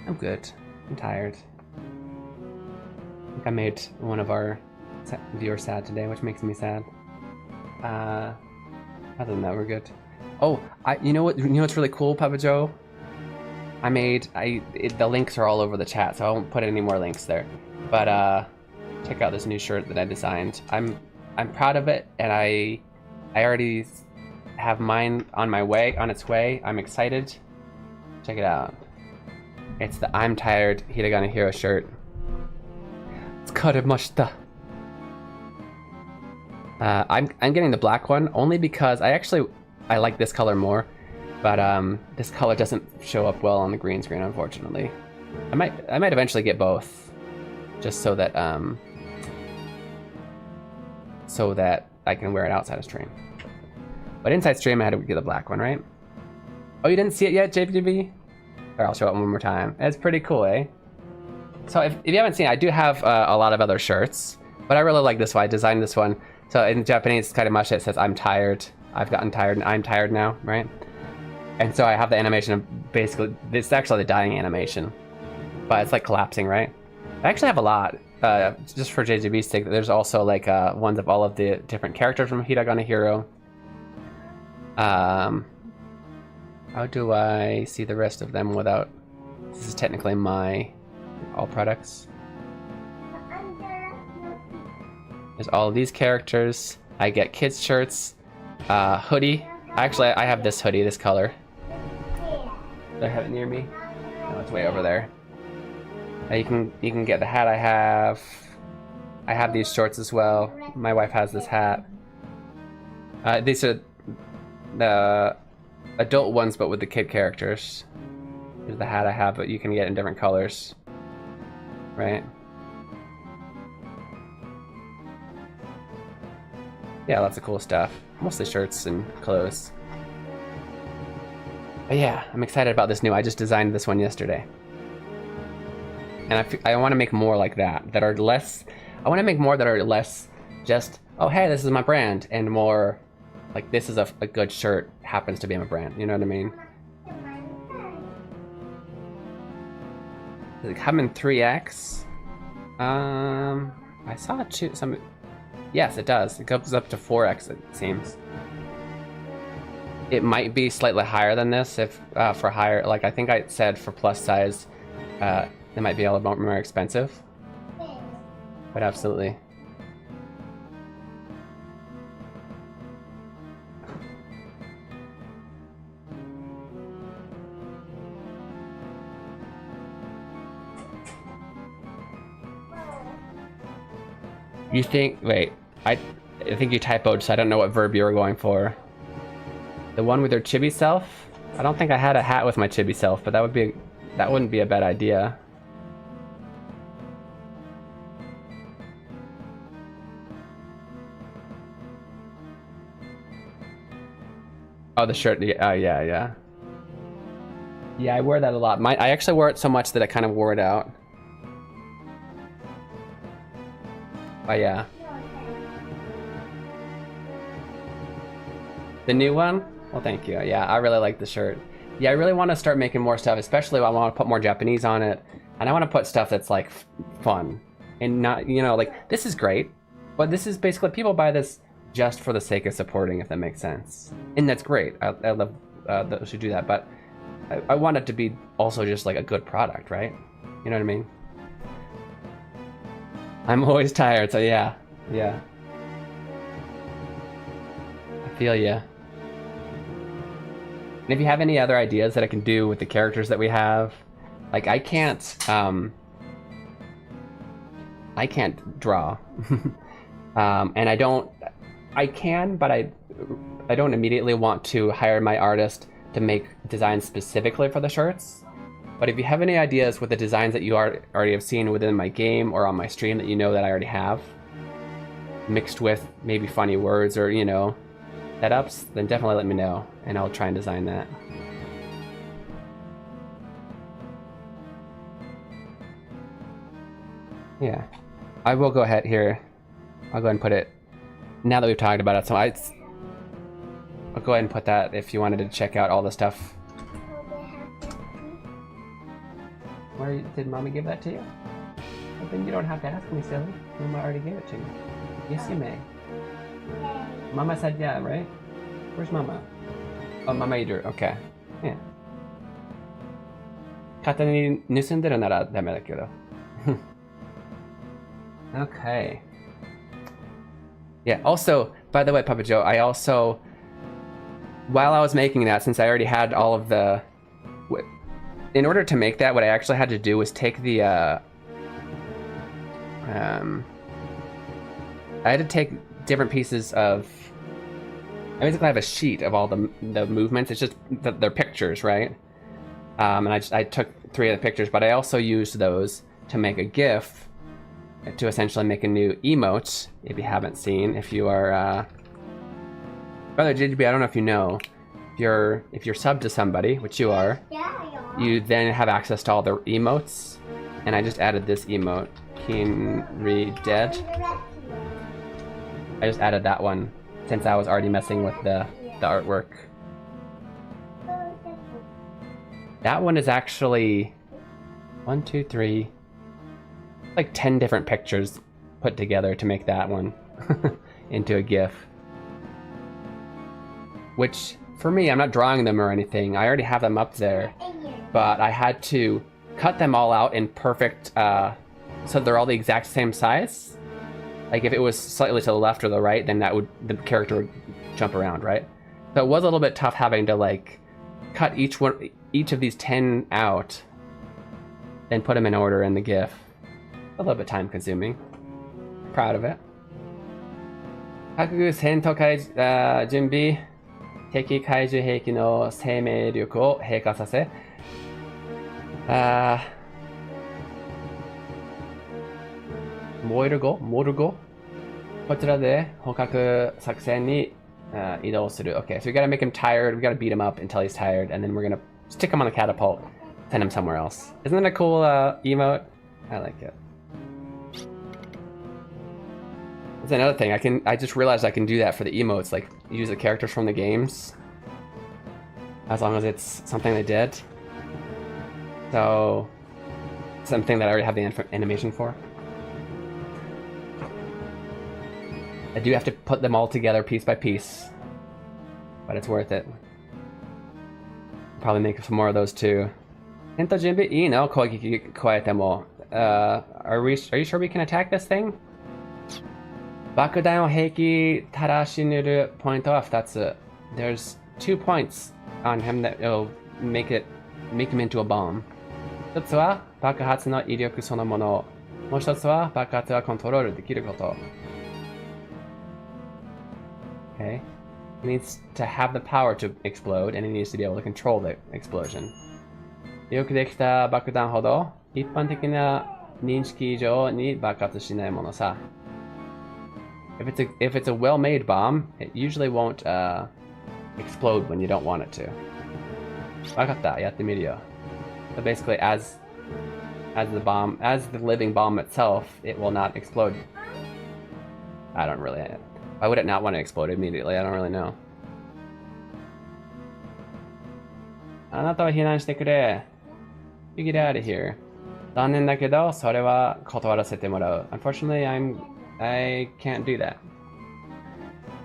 I'm good. I'm tired. I think I made one of our viewers sad today, which makes me sad. Other than that, we're good. Oh, you know what's really cool, Papa Joe? The links are all over the chat, so I won't put any more links there. But check out this new shirt that I designed. I'm proud of it, and I already have mine on its way. I'm excited. Check it out. It's the I'm Tired Hiragana Hero shirt. It's karemashita. I'm getting the black one only because I like this color more, but this color doesn't show up well on the green screen, unfortunately. I might eventually get both, just so that I can wear it outside of stream. But inside stream, I had to get the black one, right? Oh, you didn't see it yet, JPGB? Or I'll show it one more time. It's pretty cool, eh? So if you haven't seen it, I do have a lot of other shirts, but I really like this one. I designed this one. So in Japanese, karemashita, it says I'm tired. I've gotten tired and I'm tired now, right? And so I have the animation of basically, it's actually the dying animation, but it's like collapsing, right? I actually have a lot, just for JGB's sake. There's also like ones of all of the different characters from Hiragana Hero. How do I see the rest of them without, this is technically my all products. There's all of these characters. I get kids shirts, hoodie. Actually, I have this hoodie, this color. Do I have it near me? No, it's way over there. You can get the hat I have. I have these shorts as well. My wife has this hat. These are the adult ones, but with the kid characters. Here's the hat I have, but you can get in different colors, right? Yeah, lots of cool stuff. Mostly shirts and clothes. But yeah, I'm excited about this new. I just designed this one yesterday. And I want to make more like that are less. I want to make more that are less just oh hey, this is my brand, and more like this is a good shirt happens to be my brand. You know what I mean? Does it come in 3x? I saw some. Yes, it does. It goes up to 4x. It seems. It might be slightly higher than this if for higher. Like I think I said for plus size, it might be a little more expensive. But absolutely. You think, wait, I think you typoed, so I don't know what verb you were going for. The one with your chibi self? I don't think I had a hat with my chibi self, but that wouldn't be a bad idea. Oh, the shirt, yeah. Yeah, I wear that a lot. I actually wear it so much that I kind of wore it out. But yeah. The new one? Well, thank you. Yeah, I really like the shirt. Yeah, I really want to start making more stuff, especially I want to put more Japanese on it. And I want to put stuff that's like fun. And not, you know, like this is great, but this is basically, people buy this just for the sake of supporting, if that makes sense. And that's great. I love those who do that, but I want it to be also just like a good product, right? You know what I mean? I'm always tired, so yeah. I feel ya. And if you have any other ideas that I can do with the characters that we have, like I can't draw. And I can, but I don't immediately want to hire my artist to make designs specifically for the shirts. But if you have any ideas with the designs that you already have seen within my game or on my stream that you know that I already have, mixed with maybe funny words or, you know, setups, then definitely let me know and I'll try and design that. Yeah, I will go ahead here. I'll go ahead and put it, now that we've talked about it, so I'll go ahead and put that if you wanted to check out all the stuff. Where did Mommy give that to you? Well, then you don't have to ask me, silly. Mama already gave it to you. Yes, you may. Mama said yeah, right? Where's Mama? Oh, Mama Eater. Okay. Yeah. 勝手に盗んでるならダメだけど。Okay. Yeah, also, by the way, Papa Joe, I also, while I was making that, since I already had all of the, in order to make that, what I actually had to do was take the, I had to take different pieces of, I basically have a sheet of all the movements. It's just, they're pictures, right? And I took 3 of the pictures, but I also used those to make a GIF, to essentially make a new emote, if you haven't seen. If you are, brother JGB, I don't know if you know, if you're subbed to somebody, which you are, you then have access to all the emotes, and I just added this emote, Keen Dead. I just added that one since I was already messing with the artwork. That one is actually 1, 2, 3, like 10 different pictures put together to make that one into a GIF. Which, for me, I'm not drawing them or anything. I already have them up there, but I had to cut them all out in perfect, so they're all the exact same size. Like if it was slightly to the left or the right, then the character would jump around, right? So it was a little bit tough having to like cut each of these 10 out, then put them in order in the GIF. A little bit time consuming. Proud of it. 各戦闘準備。敵怪獣兵器の生命力を低下させ、モルゴこちらで捕獲作戦に移動する。Okay, so we gotta make him tired, we gotta beat him up until he's tired, and then we're gonna stick him on the catapult, send him somewhere else. Isn't that a cool emote? I like it. That's another thing. I just realized I can do that for the emotes, like use the characters from the games. As long as it's something they did. So something that I already have the animation for. I do have to put them all together piece by piece. But it's worth it. Probably make some more of those too. Hento junbi ii no? Kougeki koete mo. Are you sure we can attack this thing? Bakudan o heiki tarashinuru point wa 2つ. There's 2 points on him that will make him into a bomb. 1つは爆発の威力そのもの。もう1つは爆発がコントロールできること。Okay. He needs to have the power to explode, and he needs to be able to control the explosion. よくできた爆弾ほど一般的な認識以上に爆発しないものさ。If it's a well-made bomb, it usually won't explode when you don't want it to. わかった、やってみるよ。So basically, as the living bomb itself, it will not explode. I don't really. Why would it not want to explode immediately? I don't really know. あなたは避難してくれ。You get out of here. 残念だけど、それは断らせてもらう。Unfortunately, I can't do that.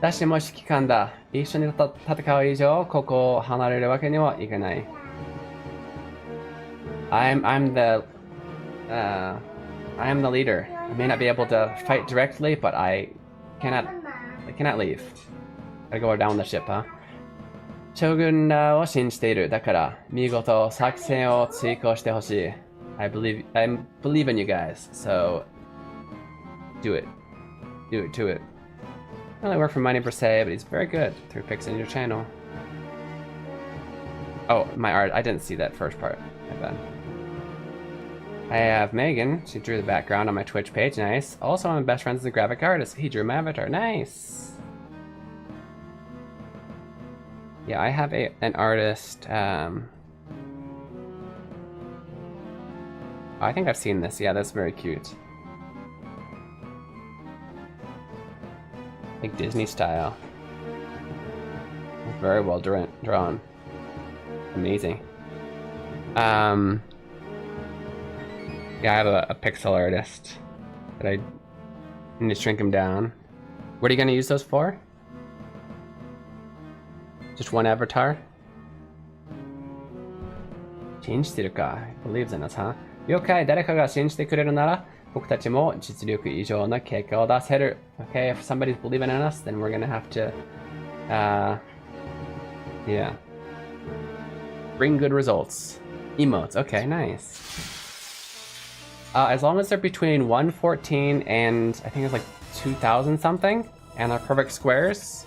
だしも指揮官だ。一緒に戦う以上、ここを離れるわけにはいかない。I'm the leader. I may not be able to fight directly, but I cannot leave. Gotta go down the ship, huh? 将軍らを信じている。だから、見事作戦を追行してほしい。I believe in you guys, so do it. Do it to it. I only work for money per se, but he's very good through fixing your channel. Oh, my art. I didn't see that first part. My bad. I have Megan. She drew the background on my Twitch page. Nice. Also, I'm best friends with the graphic artist. He drew my avatar. Nice. Yeah, I have an artist. I think I've seen this. Yeah, that's very cute. Like Disney style. Very well drawn. Amazing. Yeah, I have a pixel artist that I need to shrink him down. What are you going to use those for? Just one avatar? Change してるか. Believes in us, huh? 了解。誰かが信じてくれるなら、僕たちも実力以上の結果を出せる. Okay, if somebody's believing in us, then we're going to have to, yeah. Bring good results. Emotes. Okay, nice. As long as they're between 114 and I think it's like 2000 something, and they're perfect squares,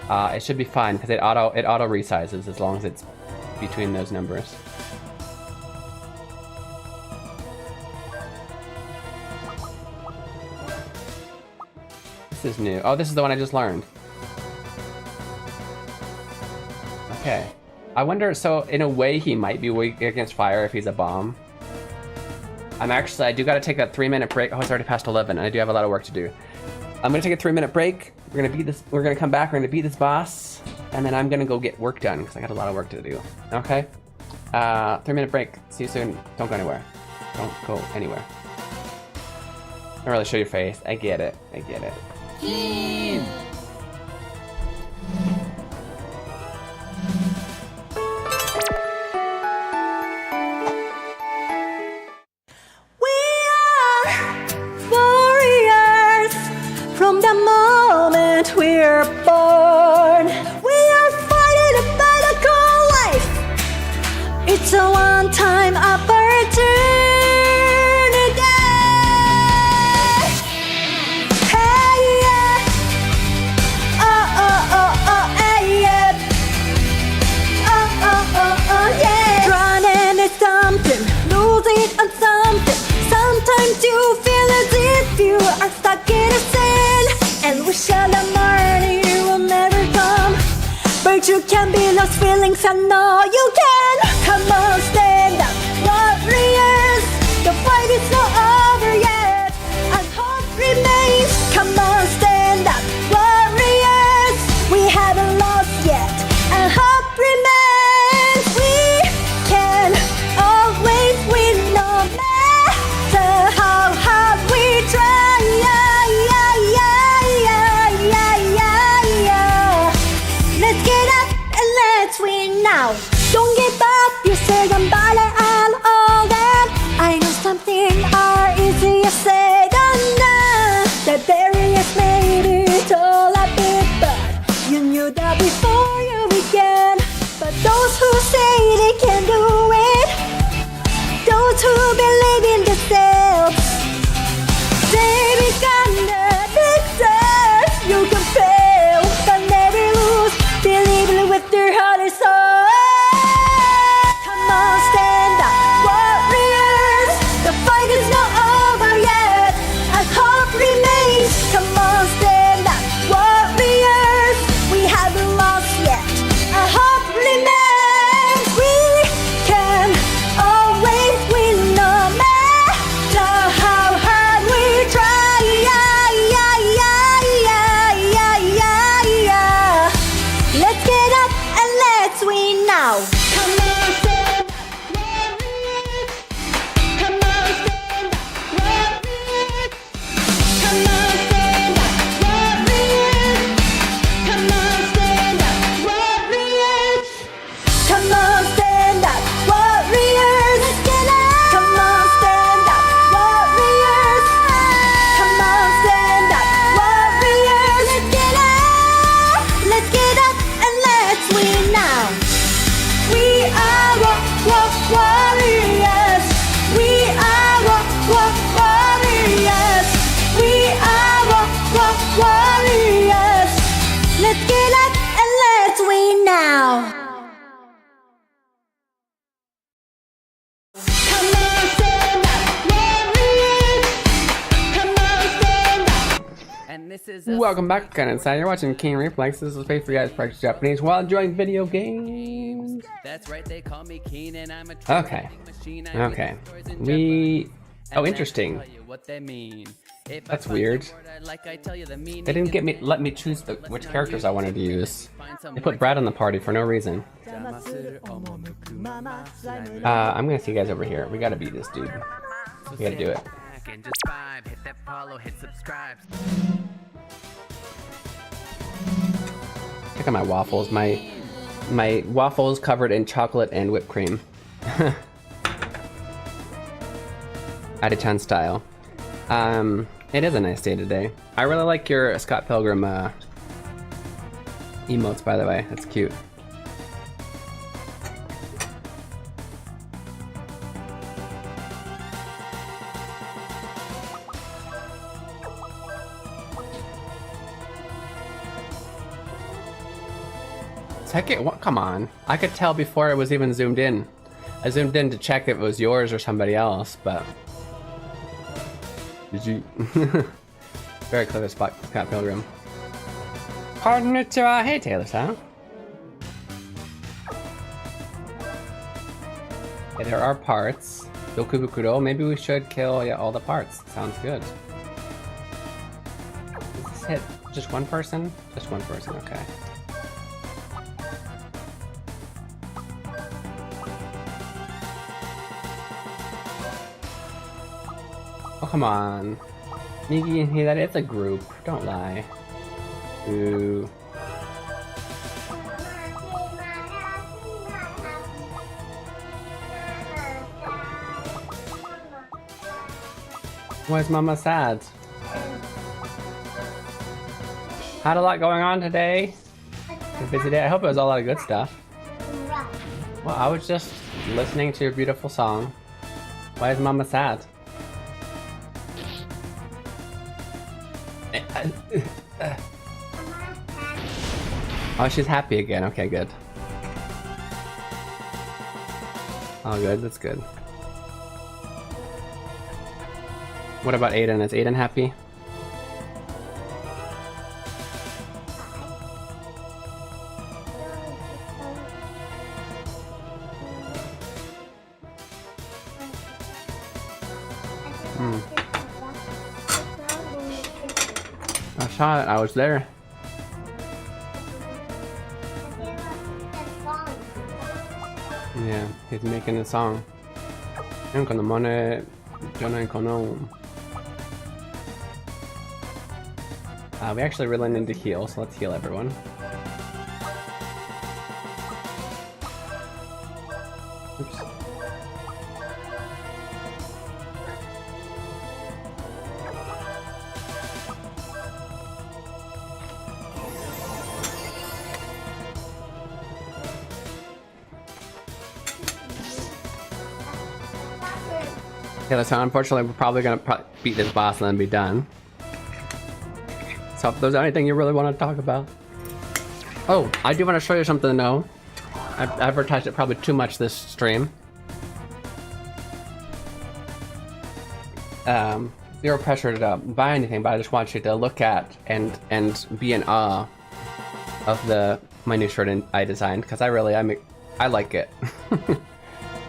it should be fine because it auto resizes as long as it's between those numbers. This is new. Oh, this is the one I just learned. Okay. I wonder, so in a way he might be weak against fire if he's a bomb. I do gotta take a 3-minute break. Oh, it's already past 11 and I do have a lot of work to do. I'm gonna take a 3-minute break. We're gonna come back, we're gonna beat this boss, and then I'm gonna go get work done because I got a lot of work to do. Okay? 3-minute break. See you soon. Don't go anywhere. Don't go anywhere. Don't really show your face. I get it. I get it. Keen! From the moment we're born, we are fighting a battle called life. It's a one-time opportunity. Hey yeah, oh oh oh oh hey yeah, oh oh oh oh yeah. Running is something, losing on something. Sometimes you feel as if you are stuck in a sin, and wish that the morning will never come. But you can be lost feelings, I know you can. Come on, stand up, warriors. The fight is not over yet, and hope remains. Come on, stand say they can do it. Those who believe in themselves, they become the victors. You can fail, but never lose. Believe with your heart and soul. Come on, stand up, warriors. The fight is not over yet. And hope remains. Come on, stand up, warriors. We haven't lost yet. And hope remains. We can always win, no matter how hard we try. Let's get up and let's win now. Come on, stand up, warriors. Come on, stand up, warriors. Come on, stand up, warriors. Come on, stand up, warriors. Come on, stand up, warriors. Let's get up. Come on, stand up, warriors. Come on, stand up, warriors. Let's get up. Let's get up and let's win now. We are warriors. We are warriors. We are warriors. Let's get up and let's win now. Come on, stand up, warriors. Come on, stand up. And this is Welcome back, Inside. You're watching Keen Reflex. This is a space for you guys to practice Japanese while enjoying video games. That's right, they call me Keen and I'm a Okay. machine. Okay. We... Oh, interesting. What they mean. If That's I find weird. a word I like, I tell you the meaning. They didn't let me choose which characters I wanted to use. They put Brad on the party for no reason. I'm gonna see you guys over here. We gotta beat this dude. We gotta do it. And just vibe, hit that follow, hit subscribe. Check out my waffles. My waffles covered in chocolate and whipped cream. Adi-chan style. It is a nice day today. I really like your Scott Pilgrim emotes, by the way. That's cute. Heck it, what? Come on. I could tell before it was even zoomed in. I zoomed in to check if it was yours or somebody else, but... Did you... Very clever spot, Scott Pilgrim. Konnichiwa! Hey, Taylor-san. Okay, there are parts. Dokubukuro, maybe we should kill all the parts. Sounds good. Does this hit just one person? Just one person, okay. Oh, come on. Migi and Hidari, it's a group. Don't lie. Ooh. Why is Mama sad? Had a lot going on today. A busy day. I hope it was a lot of good stuff. Well, I was just listening to your beautiful song. Why is Mama sad? Oh, she's happy again. Okay, good. Oh, good. That's good. What about Aiden? Is Aiden happy? I saw it. I was there. Yeah, he's making a song. We actually really need to heal, so let's heal everyone. Oops. Okay, so unfortunately we're probably gonna beat this boss and then be done. So if there's anything you really want to talk about. Oh, I do want to show you something though. I've advertised it probably too much this stream. Zero pressure to buy anything, but I just want you to look at and be in awe of my new shirt I designed, because I like it.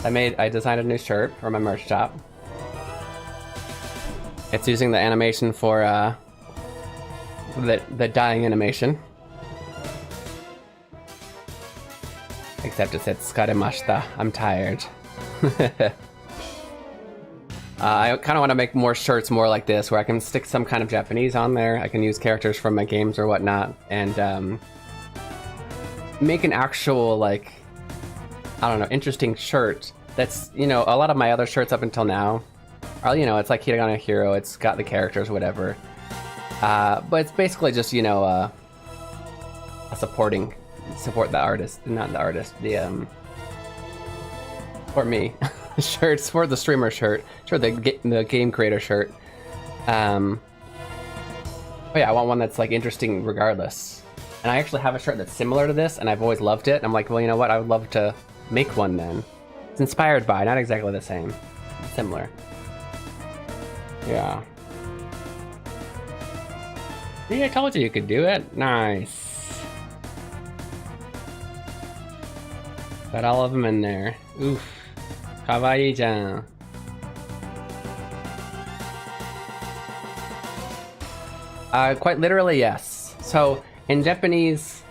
I designed a new shirt for my merch shop. It's using the animation for the dying animation. Except it said "Skarimashita." I'm tired. I kind of want to make more shirts more like this, where I can stick some kind of Japanese on there. I can use characters from my games or whatnot, and make an actual, like, I don't know, interesting shirt. That's, you know, a lot of my other shirts up until now are, you know, it's like Hiragana Hero. It's got the characters, whatever. But it's basically just, you know, a support the artist, not the artist. For me. Shirts for the streamer shirt, sure, the game creator shirt. But yeah, I want one that's like interesting regardless. And I actually have a shirt that's similar to this, and I've always loved it. And I'm like, well, you know what? I would love to make one then. It's inspired by, not exactly the same, similar. Yeah. See, I told you could do it. Nice. Got all of them in there. Oof. Kawaii-chan. Quite literally, yes. So, in Japanese,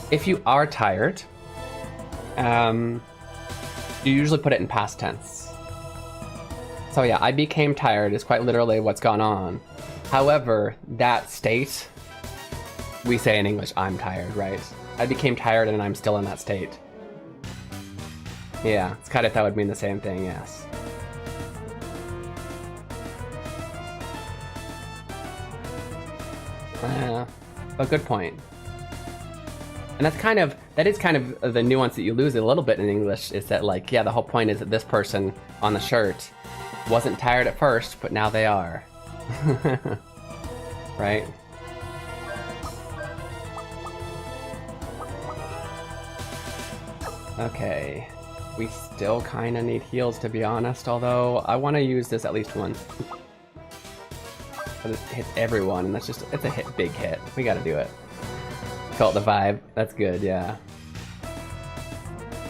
if you are tired, you usually put it in past tense. So yeah, I became tired is quite literally what's gone on. However, that state, we say in English, I'm tired, right? I became tired and I'm still in that state. Yeah, it's kind of, that would mean the same thing, yes. But good point. And that is kind of the nuance that you lose a little bit in English, is that, like, yeah, the whole point is that this person on the shirt wasn't tired at first, but now they are. Right? Okay. We still kind of need heals, to be honest, although I want to use this at least once. But it hits everyone, and it's a big hit. We gotta do it. Felt the vibe. That's good, yeah.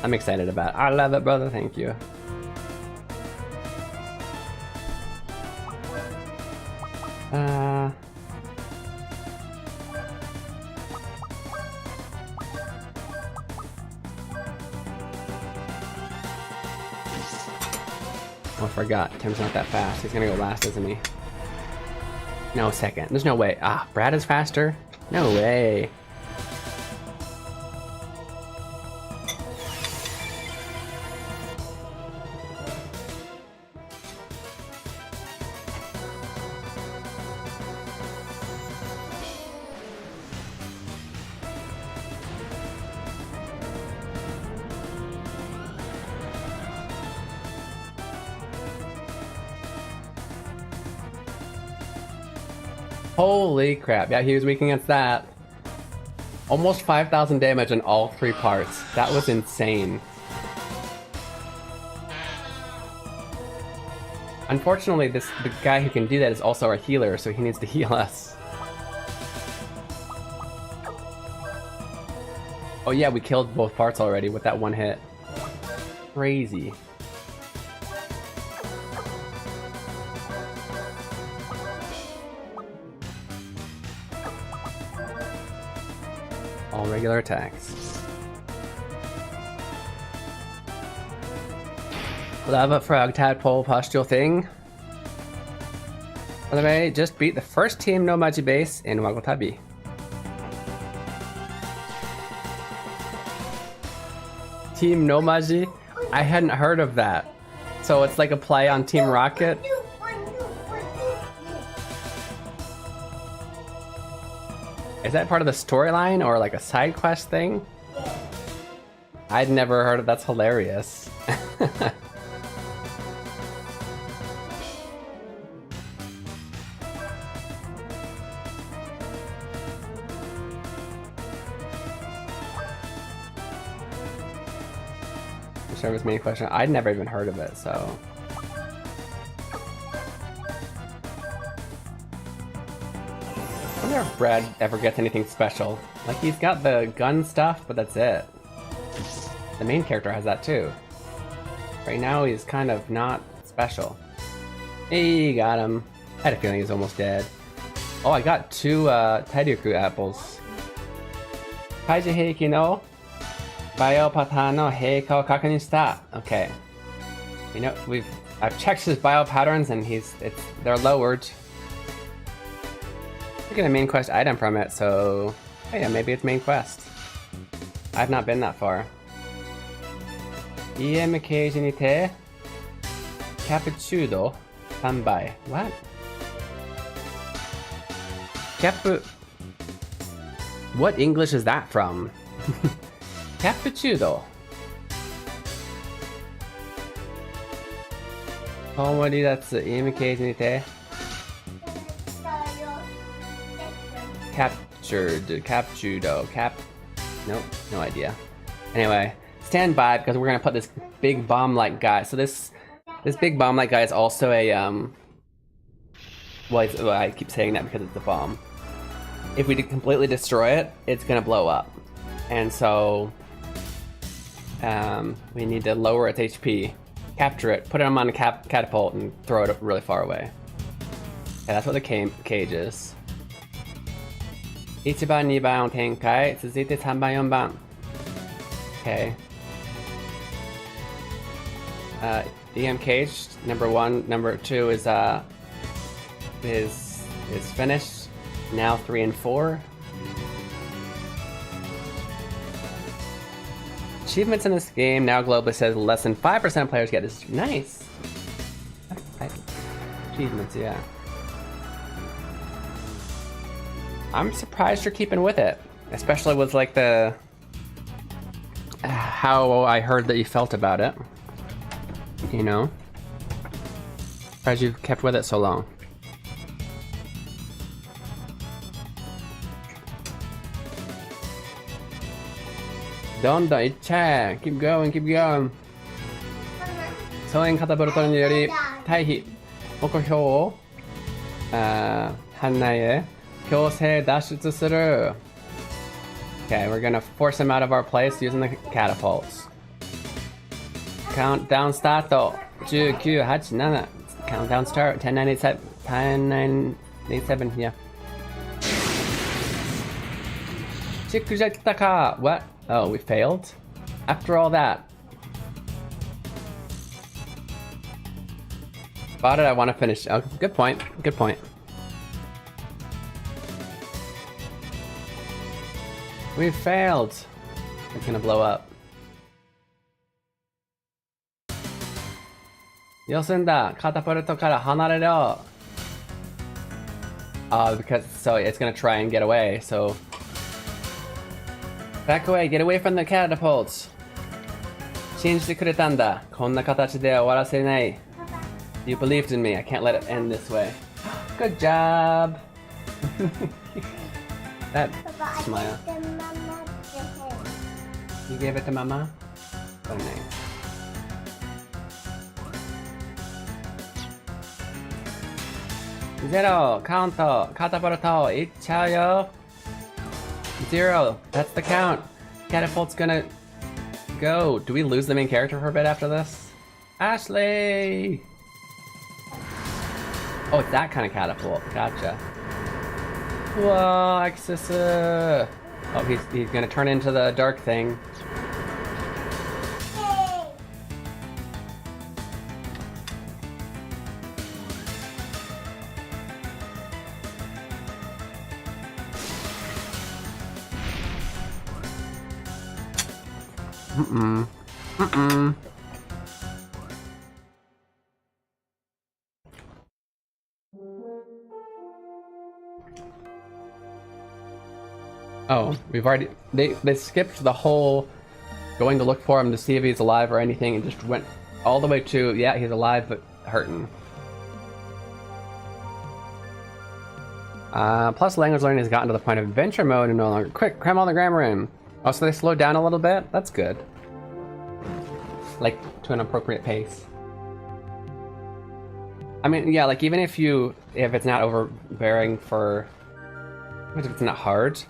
I'm excited about it. I love it, brother. Thank you. Oh, I forgot. Tim's not that fast. He's gonna go last, isn't he? No, second. There's no way. Ah, Brad is faster? No way. Holy crap. Yeah, he was weak against that. Almost 5,000 damage in all three parts. That was insane. Unfortunately, the guy who can do that is also our healer, so he needs to heal us. Oh yeah, we killed both parts already with that one hit. Crazy. All regular attacks. Lava frog tadpole pustule thing. By the way, just beat the first team no Maji base in Wagotabi. Team no Maji? I hadn't heard of that. So it's like a play on Team Rocket? Is that part of the storyline or like a side quest thing? I'd never heard of. That's hilarious. service main question. I'd never even heard of it, so. I wonder if Brad ever gets anything special. Like, he's got the gun stuff, but that's it. The main character has that too. Right now, he's kind of not special. Hey, got him. I had a feeling he's almost dead. Oh, I got 2 Tairyuku apples. Kaiji Heiki no Bio Pattern no Heika o kakunin shita. Okay. You know, I've checked his bio patterns and they're lowered. We're getting a main quest item from it, so oh yeah, maybe it's main quest. I've not been that far. EM cage ni te cappuccino standby. What? What English is that from? Cappuccino. Komori datsu EM cage ni te nope, no idea. Anyway, stand by because we're gonna put this big bomb-like guy. So this big bomb-like guy is also a well, I keep saying that because it's a bomb. If we completely destroy it, it's gonna blow up, and so we need to lower its HP, capture it, put it on a catapult, and throw it really far away. Okay, that's what the cage is. 1番2番を展開、続いて3番4番。Okay. EM cage number 1, number 2 is finished. Now 3 and 4. Achievements in this game now globally says less than 5% of players get this. Nice. Achievements, yeah. I'm surprised you're keeping with it, especially with like the how I heard that you felt about it. You know, surprised you've kept with it so long. Don't keep going, keep going. 総援カタパルトにより退避目標を班内へ 強制脱出する. Okay, we're gonna force him out of our place using the catapults. Countdown start. 19, 8, 7. Countdown start. 10, 9, 8, 7. 10, 9, 8, 7. Yeah. What? Oh, we failed? After all that. Why did I want to finish? Oh, good point. Good point. We failed. It's gonna blow up. Yosenda, catapulto kara hanarero. Because so it's gonna try and get away. So back away, get away from the catapults. 信じてくれたんだ。こんな形で終わらせない。You believed in me. I can't let it end this way. Good job. That smile. You gave it to Mama? Oh, nice. Zero, count, catapult, いっちゃうよ. Zero, that's the count. Catapult's gonna go. Do we lose the main character for a bit after this? Ashley! Oh, it's that kind of catapult. Gotcha. Whoa, Axis. Oh, he's gonna turn into the dark thing. Oh, we've already... They skipped the whole going to look for him to see if he's alive or anything and just went all the way to, yeah, he's alive but hurting. Plus language learning has gotten to the point of adventure mode and no longer... Quick, cram all the grammar in. Oh, so they slowed down a little bit? That's good. like to an appropriate pace. I mean, yeah, like even if it's not overbearing for, if it's not hard,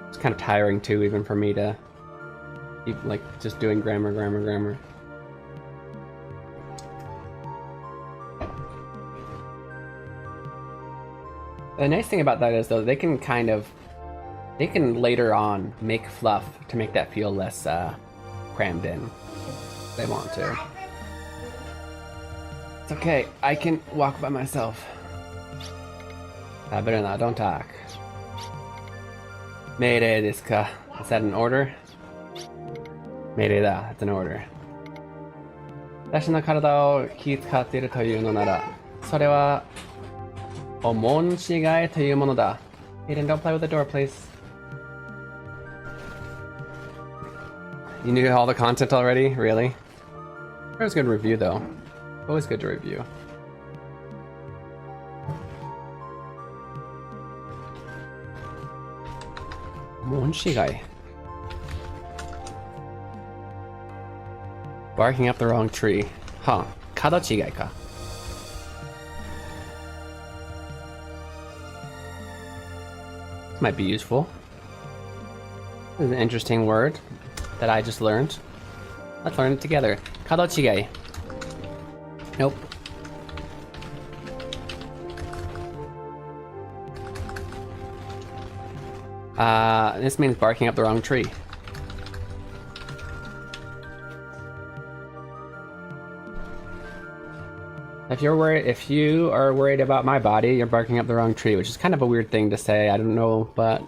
it's kind of tiring too, even for me to keep like just doing grammar. The nice thing about that is though, they can later on make fluff to make that feel less crammed in. If they want to. It's okay, I can walk by myself. Better now, don't talk. Mayday desu ka? Is that an order? Mayday da, that's an order. 私の体を気遣っているというのなら、それは思い違いというものだ。Aiden, don't play with the door, please. You knew all the content already? Really? That was a good review, though. Always good to review. Monshigai. Barking up the wrong tree. Huh. Kadochigai ka. This might be useful. This is an interesting word that I just learned. Let's learn it together. Kadochigai. Nope. This means barking up the wrong tree. If you are worried about my body, you're barking up the wrong tree, which is kind of a weird thing to say. I don't know, but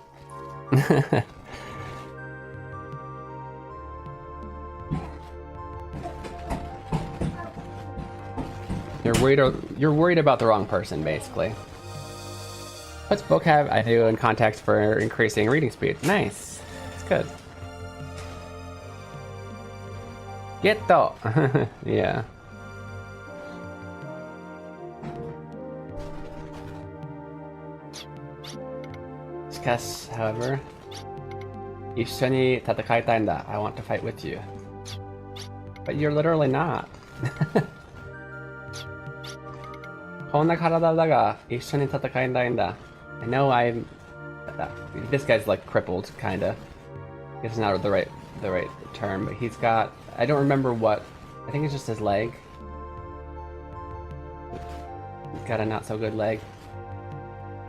you're worried about the wrong person, basically. What's book have I do in context for increasing reading speed? Nice. It's good. Getto! Yeah. Shikashi, however, 一緒に戦いたいんだ. I want to fight with you. But you're literally not. こんな体だが一緒に戦いたいんだ. I know this guy's like crippled, kinda. It's not the right term, but he's got, I don't remember what, I think it's just his leg. He's got a not so good leg.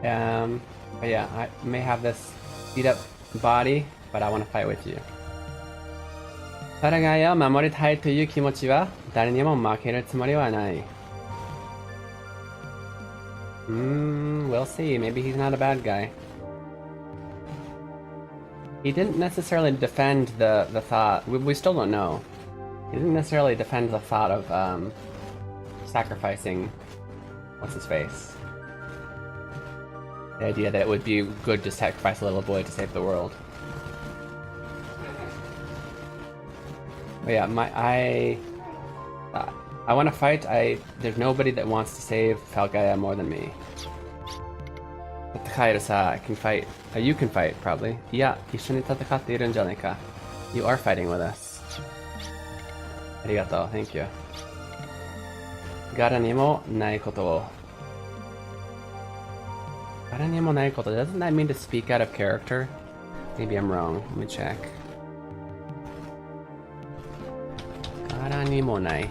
But yeah, I may have this beat up body, but I want to fight with you. 戦いを守りたいという気持ちは誰にも負けるつもりはない。We'll see. Maybe he's not a bad guy. He didn't necessarily defend the thought. We still don't know. He didn't necessarily defend the thought of sacrificing what's his face. The idea that it would be good to sacrifice a little boy to save the world. But yeah, I want to fight. There's nobody that wants to save Falgaia more than me. But Takaido-sa, I can fight. You can fight, probably. Yeah, 一緒に戦っているんじゃないか. You are fighting with us. Arigato, thank you. 柄にもないことを. 柄にもないこと. Doesn't that mean to speak out of character? Maybe I'm wrong. Let me check. 柄にもない.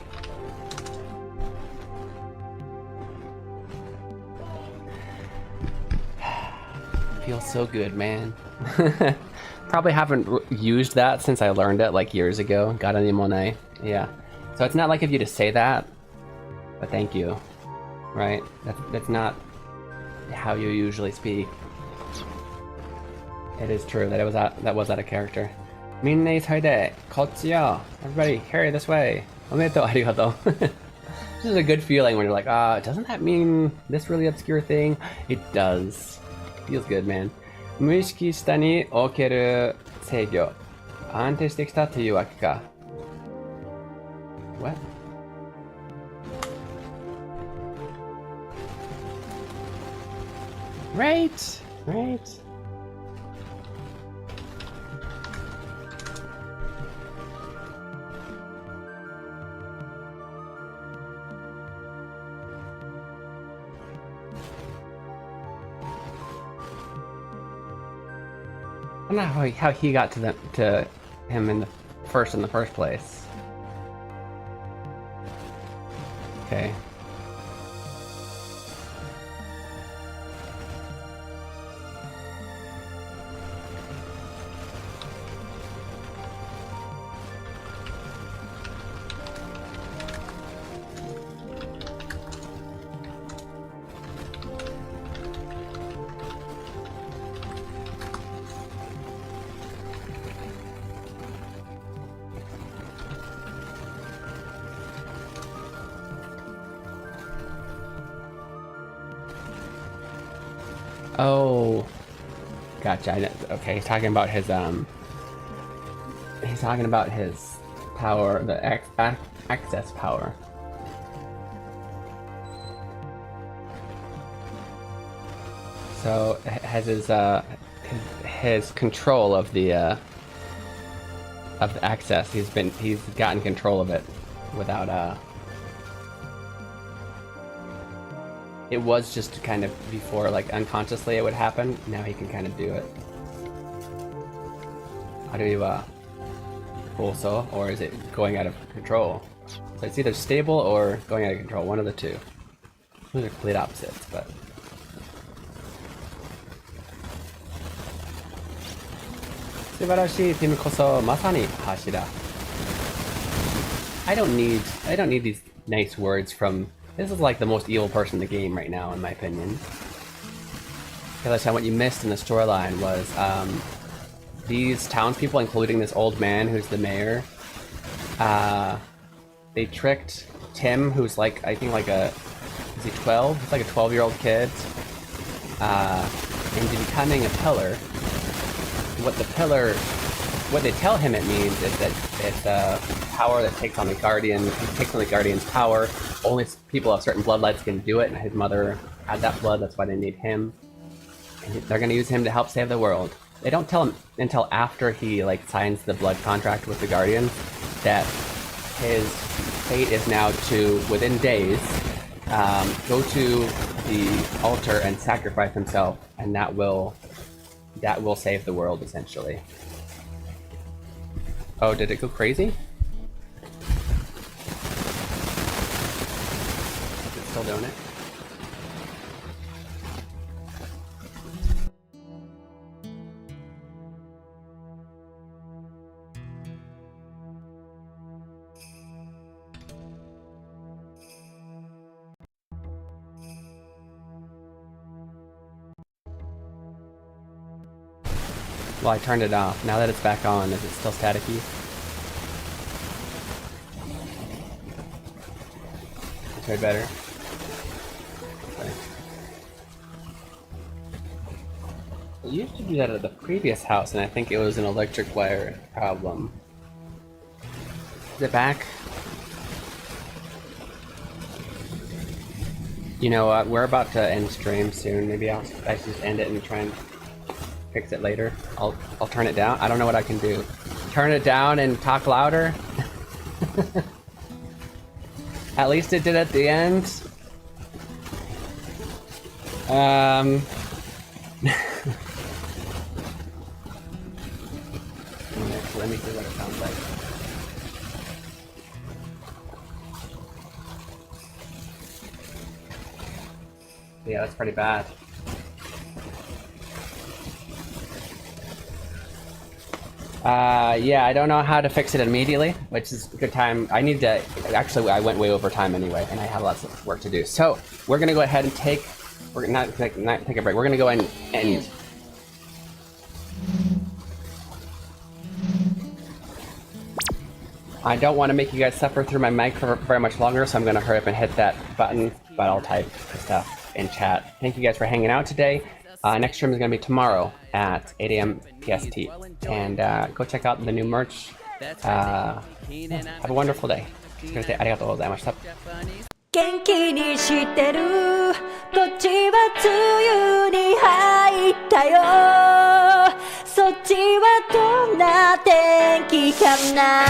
Feels so good, man. Probably haven't used that since I learned it like years ago. Gara ni monai. Yeah. So it's not like of you to say that, but thank you. Right? That's not how you usually speak. It is true that that was out of character. Minna isoide. Kotsu yo. Everybody, hurry this way. Omedetou, arigato. This is a good feeling when you're like, doesn't that mean this really obscure thing? It does. Feels good, man. 無意識下における制御。安定してきたというわけか。What? Right! Right. don't know how he got to him in the first place. Okay. Oh, gotcha. Okay, he's talking about his power, the access power. So has his control of the access. He's gotten control of it without It was just kind of before, like, unconsciously it would happen. Now he can kind of do it. How do you, also, or is it going out of control? So it's either stable or going out of control, one of the two. Those are complete opposites, but... Subarashi Tim koso masani hashira. I don't need these nice words from... This is like the most evil person in the game right now, in my opinion. Because what you missed in the storyline was these townspeople, including this old man who's the mayor, they tricked Tim, who's like, I think like is he 12? He's like a 12-year-old kid, into becoming a pillar. What they tell him it means is that it's a power that takes on the Guardian. It takes on the Guardian's power. Only people of certain bloodlines can do it, and his mother had that blood, that's why they need him. And they're gonna use him to help save the world. They don't tell him until after he, like, signs the blood contract with the Guardian that his fate is now to, within days, go to the altar and sacrifice himself, and that will save the world, essentially. Oh, did it go crazy? Is it still doing it? Well, I turned it off. Now that it's back on, is it still staticky? It's way better. Okay. I used to do that at the previous house, and I think it was an electric wire problem. Is it back? You know what? We're about to end stream soon. Maybe I should just end it and try and fix it later. I'll turn it down. I don't know what I can do. Turn it down and talk louder? At least it did at the end. Let me see what it sounds like. Yeah, that's pretty bad. Yeah, I don't know how to fix it immediately, which is a good time. I need to, actually, I went way over time anyway, and I have lots of work to do. So, we're gonna go ahead and we're not take a break, we're gonna go ahead and end. I don't want to make you guys suffer through my mic for very much longer, so I'm gonna hurry up and hit that button, but I'll type stuff in chat. Thank you guys for hanging out today. Next stream is going to be tomorrow at 8 AM PST. And go check out the new merch. Have a wonderful day. ありがとうございました。元気にしてるこっちは梅雨に入ったよそっちはどんな天気かな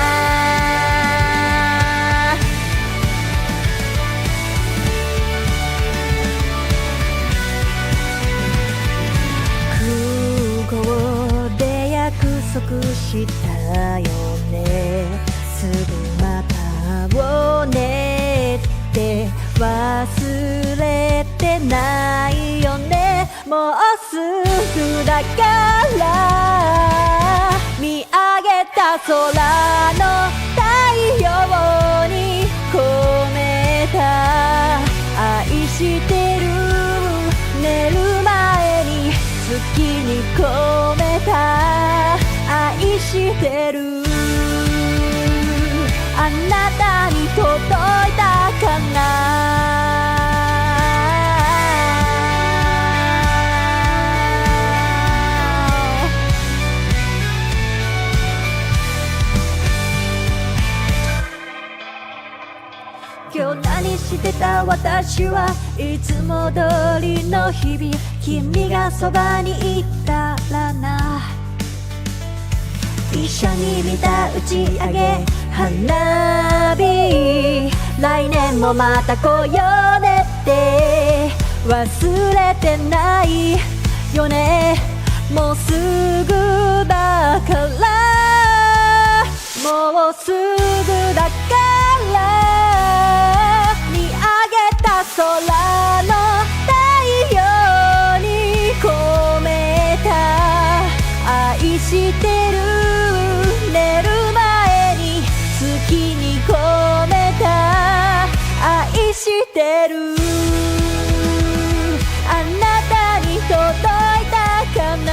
空港でしたよね。すぐまたをねって忘れてないよね。もうすぐだから見上げた空の太陽に込めた愛してる。寝る前に月に込めた愛してる。あなたに届いたかな。今日何してた私はいつも通りの日々。君がそばにいたらな。一緒に見た打ち上げ花火。来年もまた来ようねって忘れてないよね。もうすぐだからもうすぐだから見上げた空の太陽に込めた愛してる。寝る前に月に込めた愛してる。あなたに届いたかな。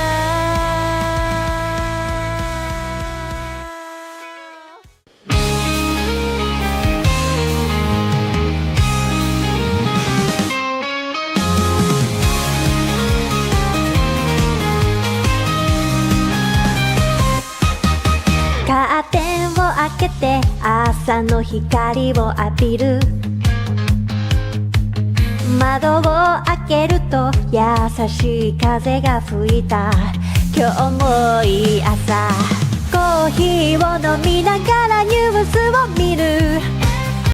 カーテンを開けて朝の光を浴びる。窓を開けると優しい風が吹いた。今日もいい朝。コーヒーを飲みなが